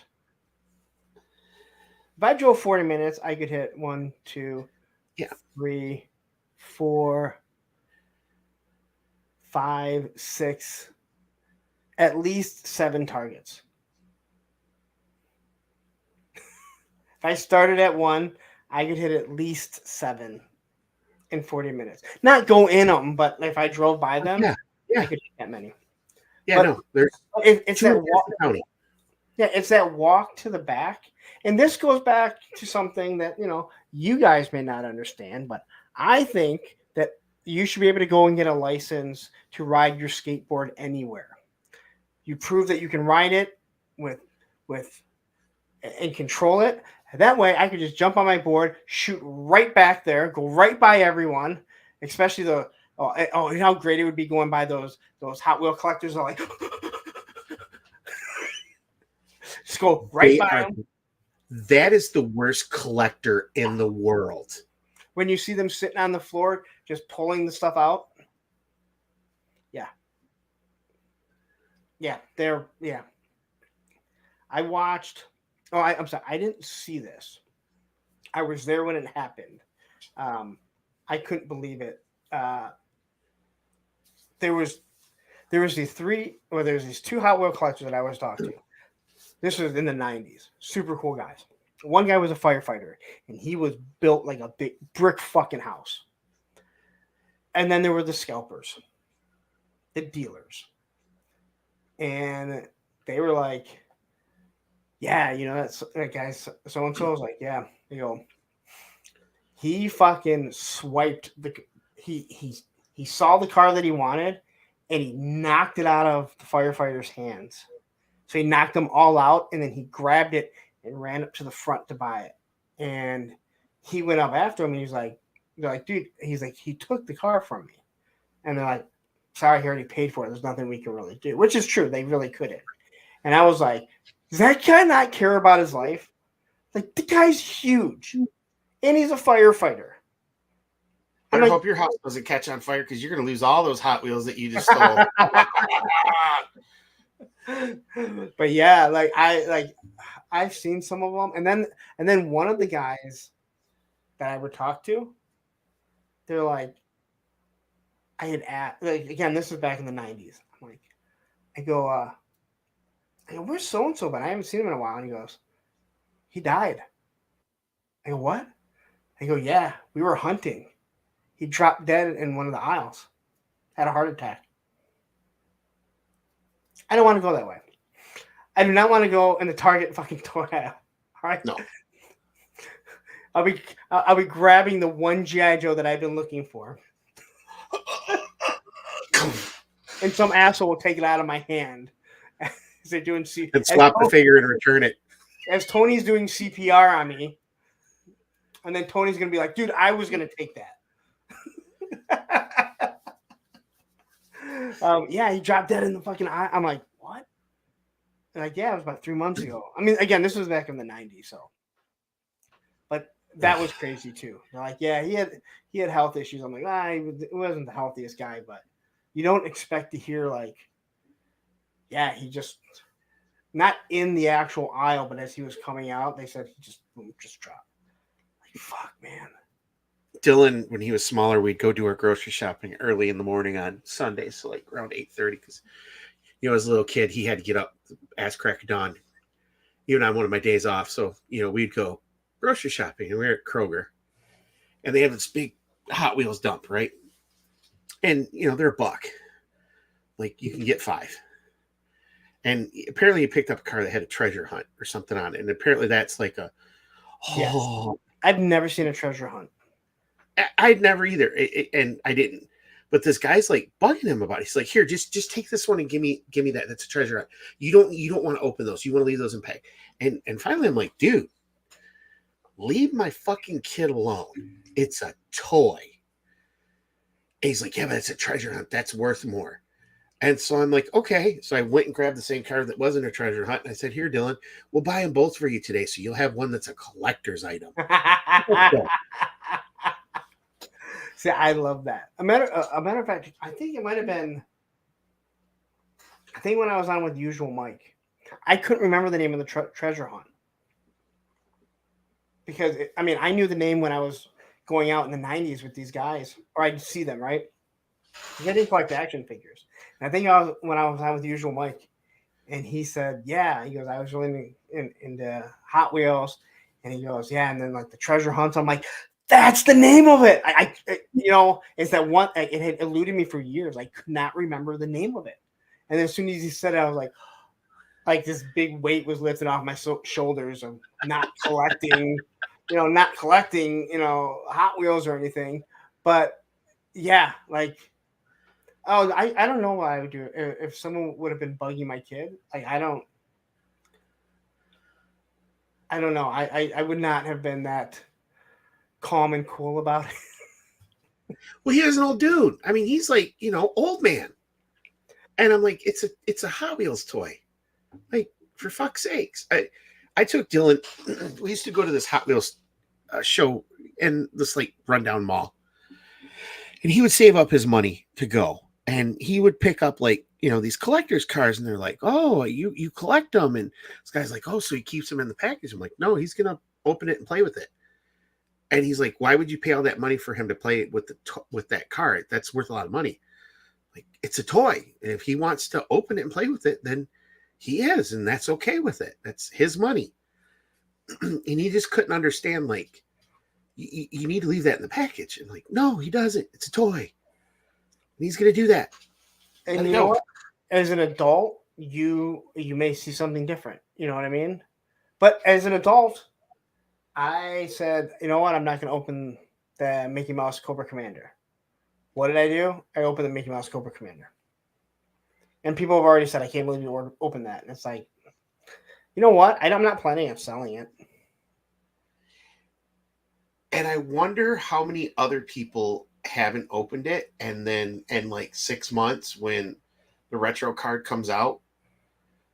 if I drove 40 minutes, I could hit 1, 2, Yeah. 3, 4, 5, 6, at least 7 targets. If I started at 1, I could hit at least 7 in 40 minutes. Not go in them, but if I drove by them, Yeah. Yeah. I could hit that many. Yeah. But No, there's it's two that in walk. County. Yeah, it's that walk to the back. And this goes back to something that, you guys may not understand, but I think that you should be able to go and get a license to ride your skateboard anywhere. You prove that you can ride it with and control it. That way I could just jump on my board, shoot right back there, go right by everyone, especially how great it would be going by those Hot Wheel collectors are like just go right by them. That is the worst collector in the world. When you see them sitting on the floor, just pulling the stuff out. Yeah. Yeah. I watched. I'm sorry. I didn't see this. I was there when it happened. I couldn't believe it. There was these two Hot Wheel collectors that I was talking to. This was in the 90s. Super cool guys. One guy was a firefighter, and he was built like a big brick fucking house. And then there were the scalpers, the dealers. And they were like, yeah, that's that guy so-and-so. I was like, yeah. They go, he fucking swiped he saw the car that he wanted, and he knocked it out of the firefighter's hands. So he knocked them all out, and then he grabbed it and ran up to the front to buy it. And he went up after him, and they're like, dude, he's like, he took the car from me. And they're like, sorry, he already paid for it. There's nothing we can really do, which is true. They really couldn't. And I was like, does that guy not care about his life? Like, the guy's huge, and he's a firefighter. I hope your house doesn't catch on fire, because you're going to lose all those Hot Wheels that you just stole. But yeah, I've seen some of them, and then one of the guys that I would talk to, they're like, I had asked, like, again, this was back in the 90s. I'm like, I go, where's so and so? But I haven't seen him in a while. And he goes, he died. I go, what? I go, yeah, we were hunting. He dropped dead in one of the aisles. Had a heart attack. I don't want to go that way. I do not want to go in the Target fucking toy aisle. All right. No. I'll be grabbing the one G.I. Joe that I've been looking for. And some asshole will take it out of my hand. As they're doing and swap the figure and return it. As Tony's doing CPR on me. And then Tony's going to be like, dude, I was going to take that. Yeah, he dropped dead in the fucking eye. I'm like, what? They're like, yeah, it was about 3 months ago. I mean, again, this was back in the 90s, so. But that was crazy too. They're like, yeah, he had health issues. I'm like, he wasn't the healthiest guy, but you don't expect to hear like, yeah, he just not in the actual aisle, but as he was coming out, they said he just dropped. Like, fuck, man. Dylan, when he was smaller, we'd go do our grocery shopping early in the morning on Sundays, so like around 8:30, because as a little kid, he had to get up ass crack of dawn, even on one of my days off. So we'd go grocery shopping, and we were at Kroger, and they have this big Hot Wheels dump, right? And they're $1. Like, you can get 5. And apparently he picked up a car that had a treasure hunt or something on it, and apparently that's like a yes. I've never seen a treasure hunt. I'd never either, and I didn't. But this guy's like bugging him about it. He's like, "Here, just take this one and give me that. That's a treasure hunt. You don't want to open those. You want to leave those in pay." And finally, I'm like, "Dude, leave my fucking kid alone. It's a toy." And he's like, "Yeah, but it's a treasure hunt. That's worth more." And so I'm like, "Okay." So I went and grabbed the same car that wasn't a treasure hunt, and I said, "Here, Dylan, we'll buy them both for you today, so you'll have one that's a collector's item." See, I love that. A matter of fact, I think it might have been. I think when I was on with Usual Mike, I couldn't remember the name of the treasure hunt. because I knew the name when I was going out in the '90s with these guys, or I'd see them, right? I didn't collect action figures. And I think when I was out with Usual Mike, and he said, "Yeah," he goes, "I was really into Hot Wheels," and he goes, "Yeah," and then like the treasure hunts. I'm like, "That's the name of it." It's that one. It had eluded me for years. I could not remember the name of it, and then as soon as he said it, I was like this big weight was lifted off my shoulders of not collecting, Hot Wheels or anything, but yeah, like. Oh, I don't know what I would do if someone would have been bugging my kid. Like I don't know. I would not have been that calm and cool about it. Well, he was an old dude. I mean, he's like, old man. And I'm like, it's a Hot Wheels toy. Like, for fuck's sakes. I took Dylan. We used to go to this Hot Wheels show in this like rundown mall, and he would save up his money to go, and he would pick up like these collectors cars, and they're like, oh, you collect them, and this guy's like, oh, so he keeps them in the package. I'm like, no, he's gonna open it and play with it. And he's like, why would you pay all that money for him to play with that car? That's worth a lot of money. Like, it's a toy, and if he wants to open it and play with it, then he is, and that's okay with it. That's his money. And he just couldn't understand, like, you need to leave that in the package. And like, no, he doesn't. It's a toy. And he's going to do that. And you know what? As an adult, you may see something different. You know what I mean? But as an adult, I said, you know what? I'm not going to open the Mickey Mouse Cobra Commander. What did I do? I opened the Mickey Mouse Cobra Commander. And people have already said, I can't believe you opened that. And it's like, you know what? I'm not planning on selling it. And I wonder how many other people haven't opened it, and then in like 6 months when the retro card comes out,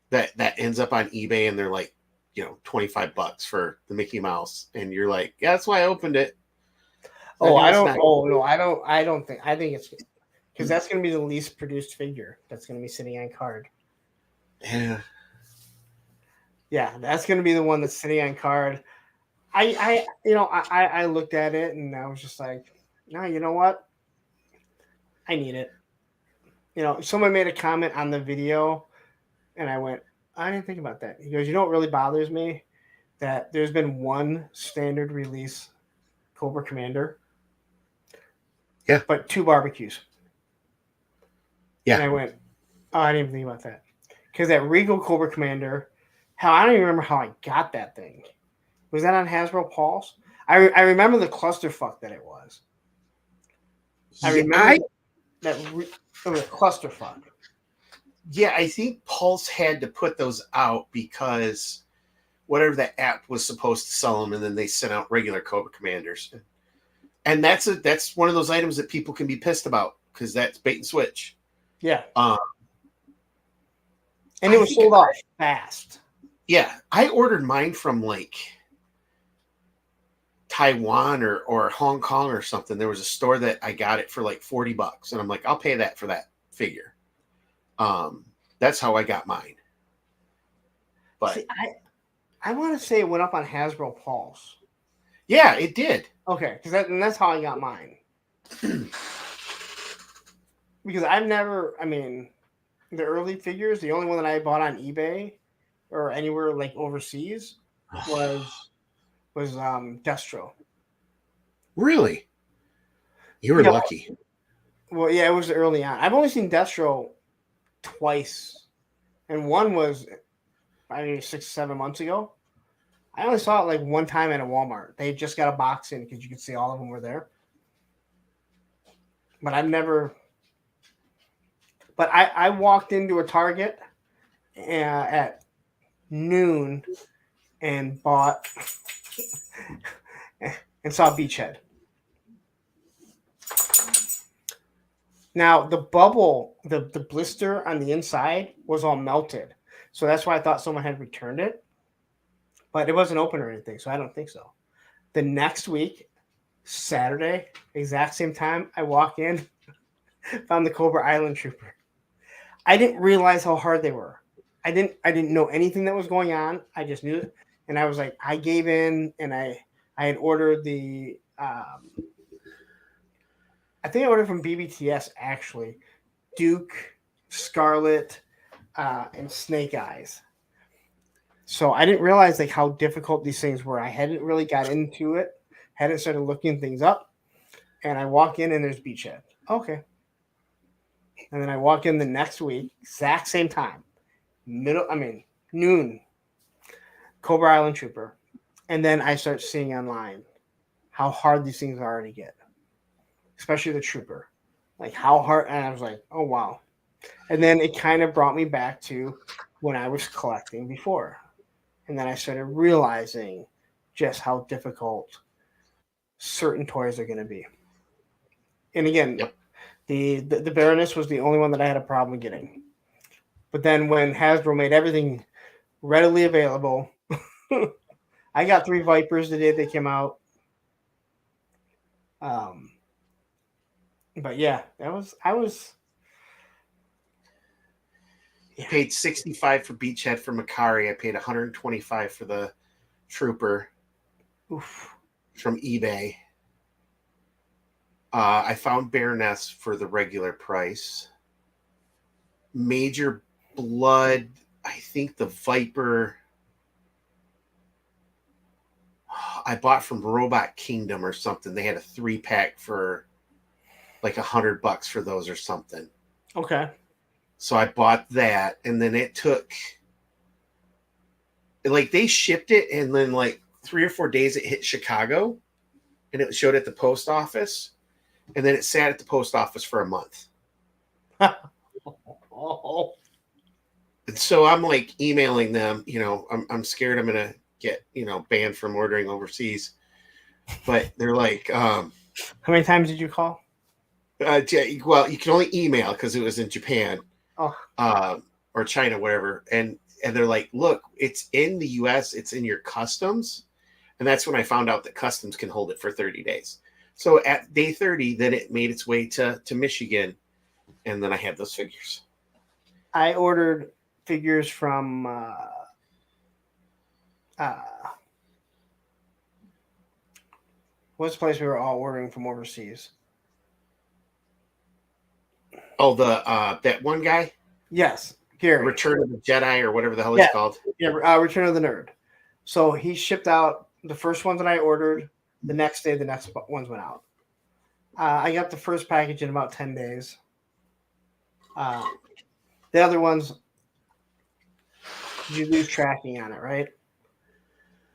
that ends up on eBay and they're like, $25 for the Mickey Mouse, and you're like, yeah, that's why I opened it. I don't think. I think it's because that's going to be the least produced figure that's going to be sitting on card. Yeah. Yeah, that's going to be the one that's sitting on card. I looked at it and I was just like, no, you know what? I need it. Someone made a comment on the video and I went, I didn't think about that. He goes, you know what really bothers me? That there's been one standard release Cobra Commander. Yeah. But 2 barbecues. Yeah. And I went, oh, I didn't even think about that. Because that Regal Cobra Commander, I don't even remember how I got that thing. Was that on Hasbro Pulse? I remember the clusterfuck that it was. I remember it was a clusterfuck. Yeah, I think Pulse had to put those out because whatever that app was supposed to sell them, and then they sent out regular Cobra Commanders. And that's one of those items that people can be pissed about because that's bait and switch. Yeah. And it was sold out fast. Yeah, I ordered mine from like Taiwan or Hong Kong or something. There was a store that I got it for like $40, and I'm like, I'll pay that for that figure. That's how I got mine. But see, I want to say it went up on Hasbro Pulse. Yeah, it did. Okay, because that's how I got mine. Because I've never, the early figures, the only one that I bought on eBay or anywhere like overseas was Destro. Really? You were lucky. Well, yeah, it was early on. I've only seen Destro twice, and one was 6 or 7 months ago. I only saw it like one time at a Walmart. They just got a box in because you could see all of them were there. But I've never. But I walked into a Target at noon and bought and saw Beachhead. Now the bubble, the blister on the inside was all melted, so that's why I thought someone had returned it. But it wasn't open or anything, so I don't think so. The next week, Saturday, exact same time, I walk in, found the Cobra Island Trooper. I didn't realize how hard they were. I didn't know anything that was going on. I just knew it. And I was like, I gave in and I I had ordered I think I ordered from BBTS actually, Duke, Scarlet, and Snake Eyes. So I didn't realize like how difficult these things were. I hadn't really got into it, hadn't started looking things up, and I walk in and there's Beachhead. Okay. And then I walk in the next week, exact same time, noon, Cobra Island Trooper. And then I start seeing online how hard these things are to get, especially the Trooper. Like how hard, and I was like, oh wow. And then it kind of brought me back to when I was collecting before. And then I started realizing just how difficult certain toys are going to be. And again, Yep. the Baroness was the only one that I had a problem getting. But then when Hasbro made everything readily available, I got 3 Vipers the day they came out. But yeah, I was I paid 65 for Beachhead for Macari. I paid 125 for the Trooper oof. from eBay. I found Baroness for the regular price. Major Blood, I think the Viper I bought from Robot Kingdom or something. They had a 3-pack for like $100 for those or something. Okay. So I bought that, and then it took like they shipped it, and then like 3 or 4 days it hit Chicago, and it showed at the post office, and then it sat at the post office for a month. Oh. And so I'm like emailing them, I'm scared I'm gonna get banned from ordering overseas, but they're like, How many times did you call? well, you can only email because it was in Japan, Oh. or China, wherever, and they're like, look, it's in the U.S., it's in your customs, and that's when I found out that customs can hold it for 30 days. So at day 30, then it made its way to Michigan, and then I had those figures. I ordered figures from what's the place we were all ordering from overseas? Oh, the that one guy, Yes, Gary. Return of the Jedi or whatever the hell Yeah. he's called. Yeah, Return of the Nerd. So he shipped out the first ones that I ordered. The next day, the next ones went out. I got the first package in about 10 days. The other ones, you lose tracking on it, right?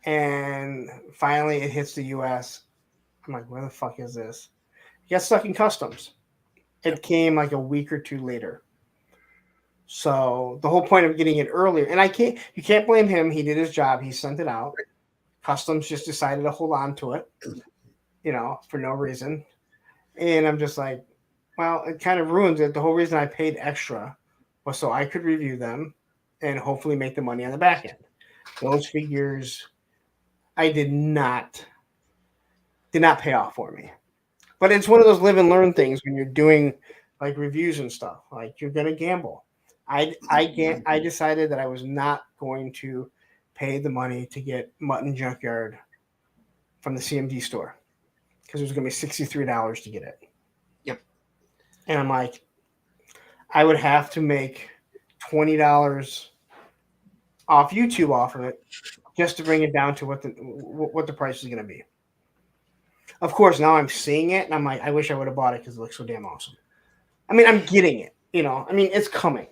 And finally, it hits the U.S. I'm like, where the fuck is this? It got stuck in customs. It came like a week or 2 later. So the whole point of getting it earlier, and you can't blame him. He did his job. He sent it out. Customs just decided to hold on to it, for no reason. And I'm just like, well, it kind of ruins it. The whole reason I paid extra was so I could review them and hopefully make the money on the back end. Those figures, I did not pay off for me. But it's one of those live and learn things when you're doing like reviews and stuff. Like you're gonna gamble. I decided that I was not going to pay the money to get Mutton Junkyard from the CMD store because it was going to be $63 to get it. Yep. And I'm like, I would have to make $20 off YouTube off of it just to bring it down to what the price is going to be. Of course, now I'm seeing it and I'm like, I wish I would have bought it because it looks so damn awesome. I mean, I'm getting it, it's coming.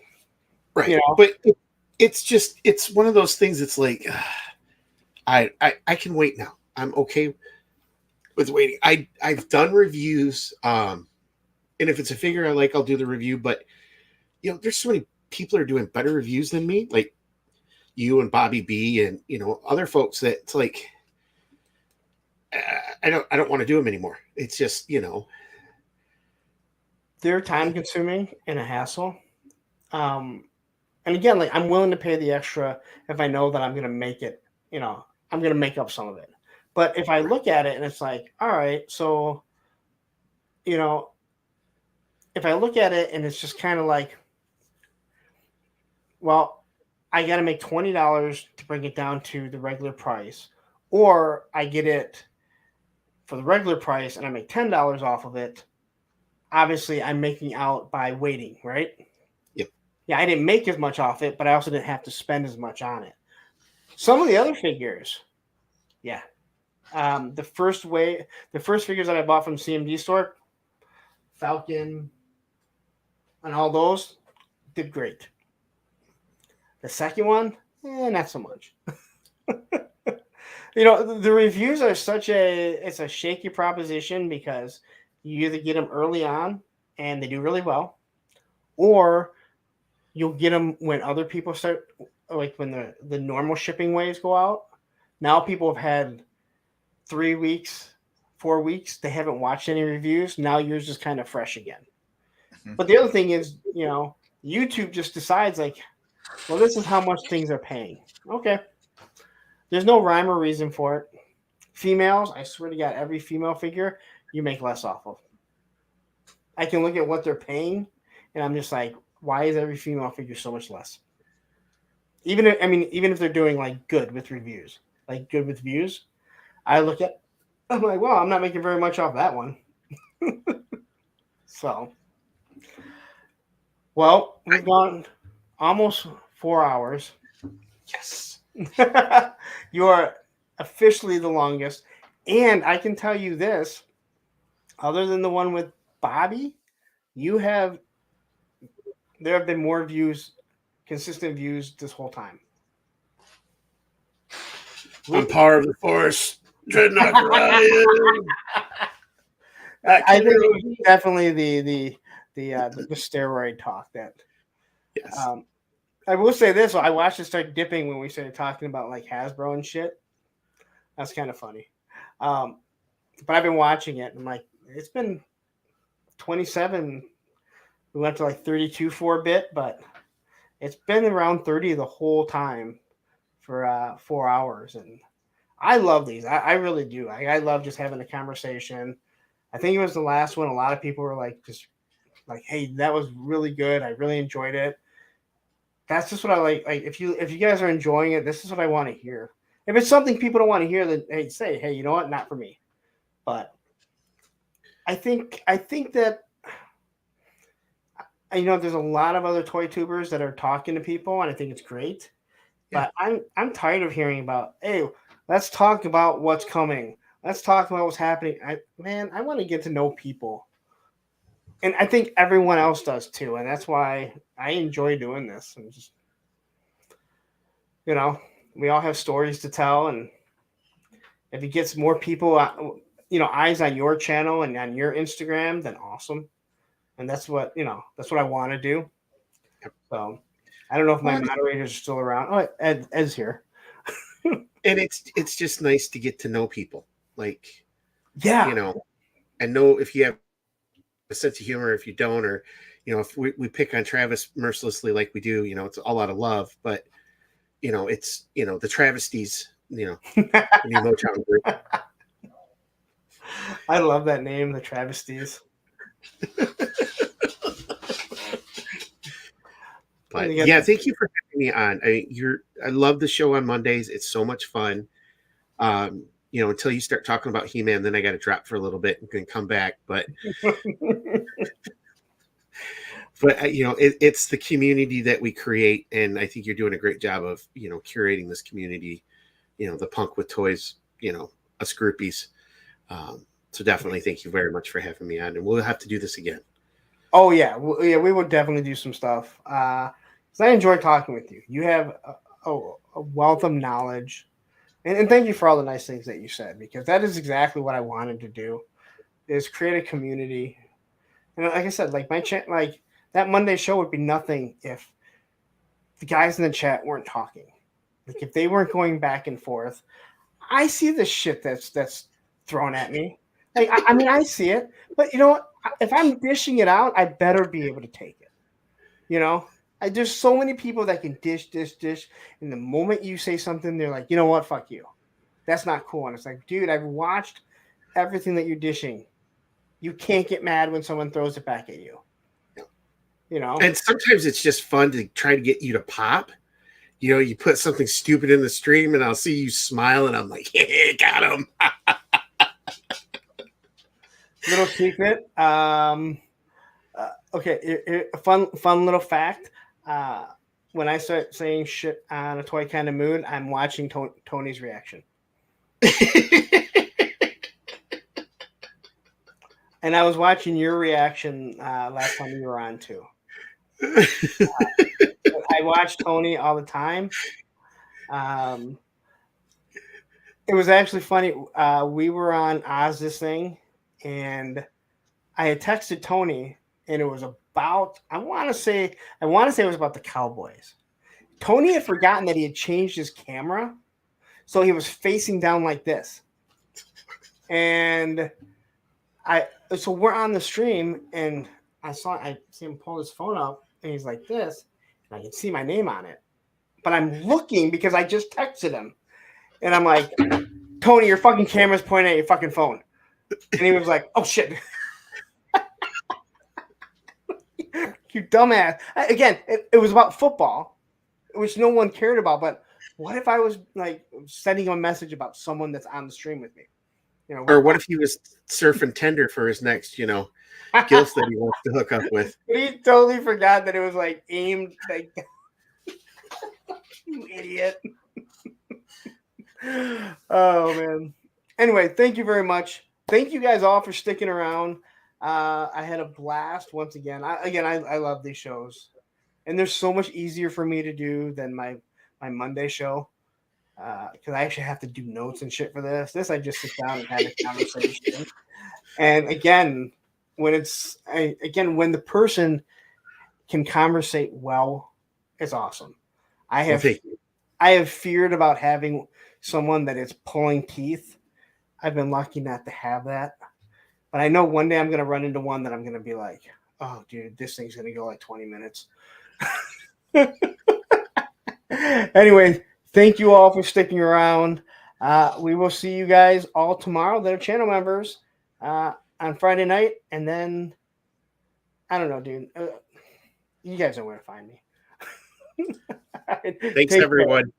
Right. But it's one of those things. It's like, I can wait now. I'm okay with waiting. I've done reviews. And if it's a figure I like, I'll do the review. But, there's so many people are doing better reviews than me, like you and Bobby B and, other folks that it's like, I don't want to do them anymore. It's just, they're time consuming and a hassle. And again, like I'm willing to pay the extra if I know that I'm going to make it, I'm going to make up some of it. But if I look at it and it's like, all right, so, if I look at it and it's just kind of like, well, I got to make $20 to bring it down to the regular price, or I get it for the regular price and I make $10 off of it, obviously I'm making out by waiting, right? Yep. Yeah, I didn't make as much off it, but I also didn't have to spend as much on it. Some of the other figures, yeah. The first figures that I bought from CMD store, Falcon and all those, did great. The second one, not so much. The reviews are it's a shaky proposition because you either get them early on and they do really well, or you'll get them when other people start, like when the normal shipping waves go out. Now people have had 3 weeks, 4 weeks, they haven't watched any reviews. Now yours is kind of fresh again. But the other thing is, YouTube just decides like, well, this is how much things are paying. Okay. There's no rhyme or reason for it. Females, I swear to God, every female figure you make less off of. I can look at what they're paying, and I'm just like, why is every female figure so much less? Even if they're doing like good with reviews, like good with views, I'm like, well, I'm not making very much off that one. So, well, we've gone almost 4 hours. Yes. You are officially the longest. And I can tell you this, other than the one with Bobby, there have been more views, consistent views this whole time. I'm part of the force. Dreadnok Ryan. I think it was definitely the steroid talk that. Yes. I will say this: I watched it start dipping when we started talking about like Hasbro and shit. That's kind of funny. But I've been watching it, and I'm like, it's been 27. We went to like 32 4-bit, but it's been around 30 the whole time for 4 hours, and I love these. I really do. I love just having a conversation. I think it was the last one. A lot of people were like, just like, hey, that was really good. I really enjoyed it. That's just what I like. Like if you guys are enjoying it, this is what I want to hear. If it's something people don't want to hear, then hey, you know what? Not for me. But I think that there's a lot of other toy tubers that are talking to people, and I think it's great. Yeah. But I'm tired of hearing about, hey, let's talk about what's coming. Let's talk about what's happening. I want to get to know people. And I think everyone else does too. And that's why I enjoy doing this. And just, we all have stories to tell. And if it gets more people, eyes on your channel and on your Instagram, then awesome. And that's what I want to do. So I don't know if my moderators are still around. Oh, Ed's here. And it's just nice to get to know people. Like, yeah, and know if you have a sense of humor, if you don't, or if we pick on Travis mercilessly like we do, it's all out of love, but it's the travesties, the Motown group. I love that name, the travesties. But yeah, thank you for having me on. I love the show on Mondays. It's so much fun. Until you start talking about He-Man, then I got to drop for a little bit and can come back. But it's the community that we create, and I think you're doing a great job of curating this community. The Punk with Toys, us groupies. So definitely, thank you very much for having me on, and we'll have to do this again. Oh yeah, we will definitely do some stuff. So I enjoy talking with you. You have a wealth of knowledge. And thank you for all the nice things that you said, because that is exactly what I wanted to do, is create a community. And like I said, like like that Monday show would be nothing if the guys in the chat weren't talking. Like if they weren't going back and forth. I see the shit that's thrown at me. Like I see it, but you know what? If I'm dishing it out, I better be able to take it. There's so many people that can dish. And the moment you say something, they're like, you know what? Fuck you. That's not cool. And it's like, dude, I've watched everything that you're dishing. You can't get mad when someone throws it back at you. And sometimes it's just fun to try to get you to pop. You put something stupid in the stream and I'll see you smile and I'm like, yeah, got him. Little secret. Okay, a fun little fact. Uh, when I start saying shit on a toy kind of mood, I'm watching Tony's reaction. And I was watching your reaction last time you were on too. I watch Tony all the time. It was actually funny. We were on Oz's thing, and I had texted Tony, and it was about I want to say it was about the Cowboys. Tony had forgotten that he had changed his camera, so he was facing down like this, and so we're on the stream, and I see him pull his phone up, and he's like this, and I can see my name on it, but I'm looking because I just texted him, and I'm like, Tony, your fucking camera's pointing at your fucking phone, and he was like, oh shit. You dumbass. Again, it was about football, which no one cared about, but what if I was like sending him a message about someone that's on the stream with me? You know, Or what if he was surfing Tinder for his next, gilf that he wants to hook up with? He totally forgot that it was like aimed like you idiot. Oh man. Anyway, thank you very much. Thank you guys all for sticking around. I had a blast once again. I love these shows, and they're so much easier for me to do than my Monday show because I actually have to do notes and shit for this. This I just sit down and have a conversation. And again, when the person can conversate well, it's awesome. I have feared about having someone that is pulling teeth. I've been lucky not to have that. But I know one day I'm going to run into one that I'm going to be like, oh, dude, this thing's going to go like 20 minutes. Anyway, thank you all for sticking around. We will see you guys all tomorrow that are channel members on Friday night. And then, I don't know, dude. You guys know where to find me. Thanks, everyone.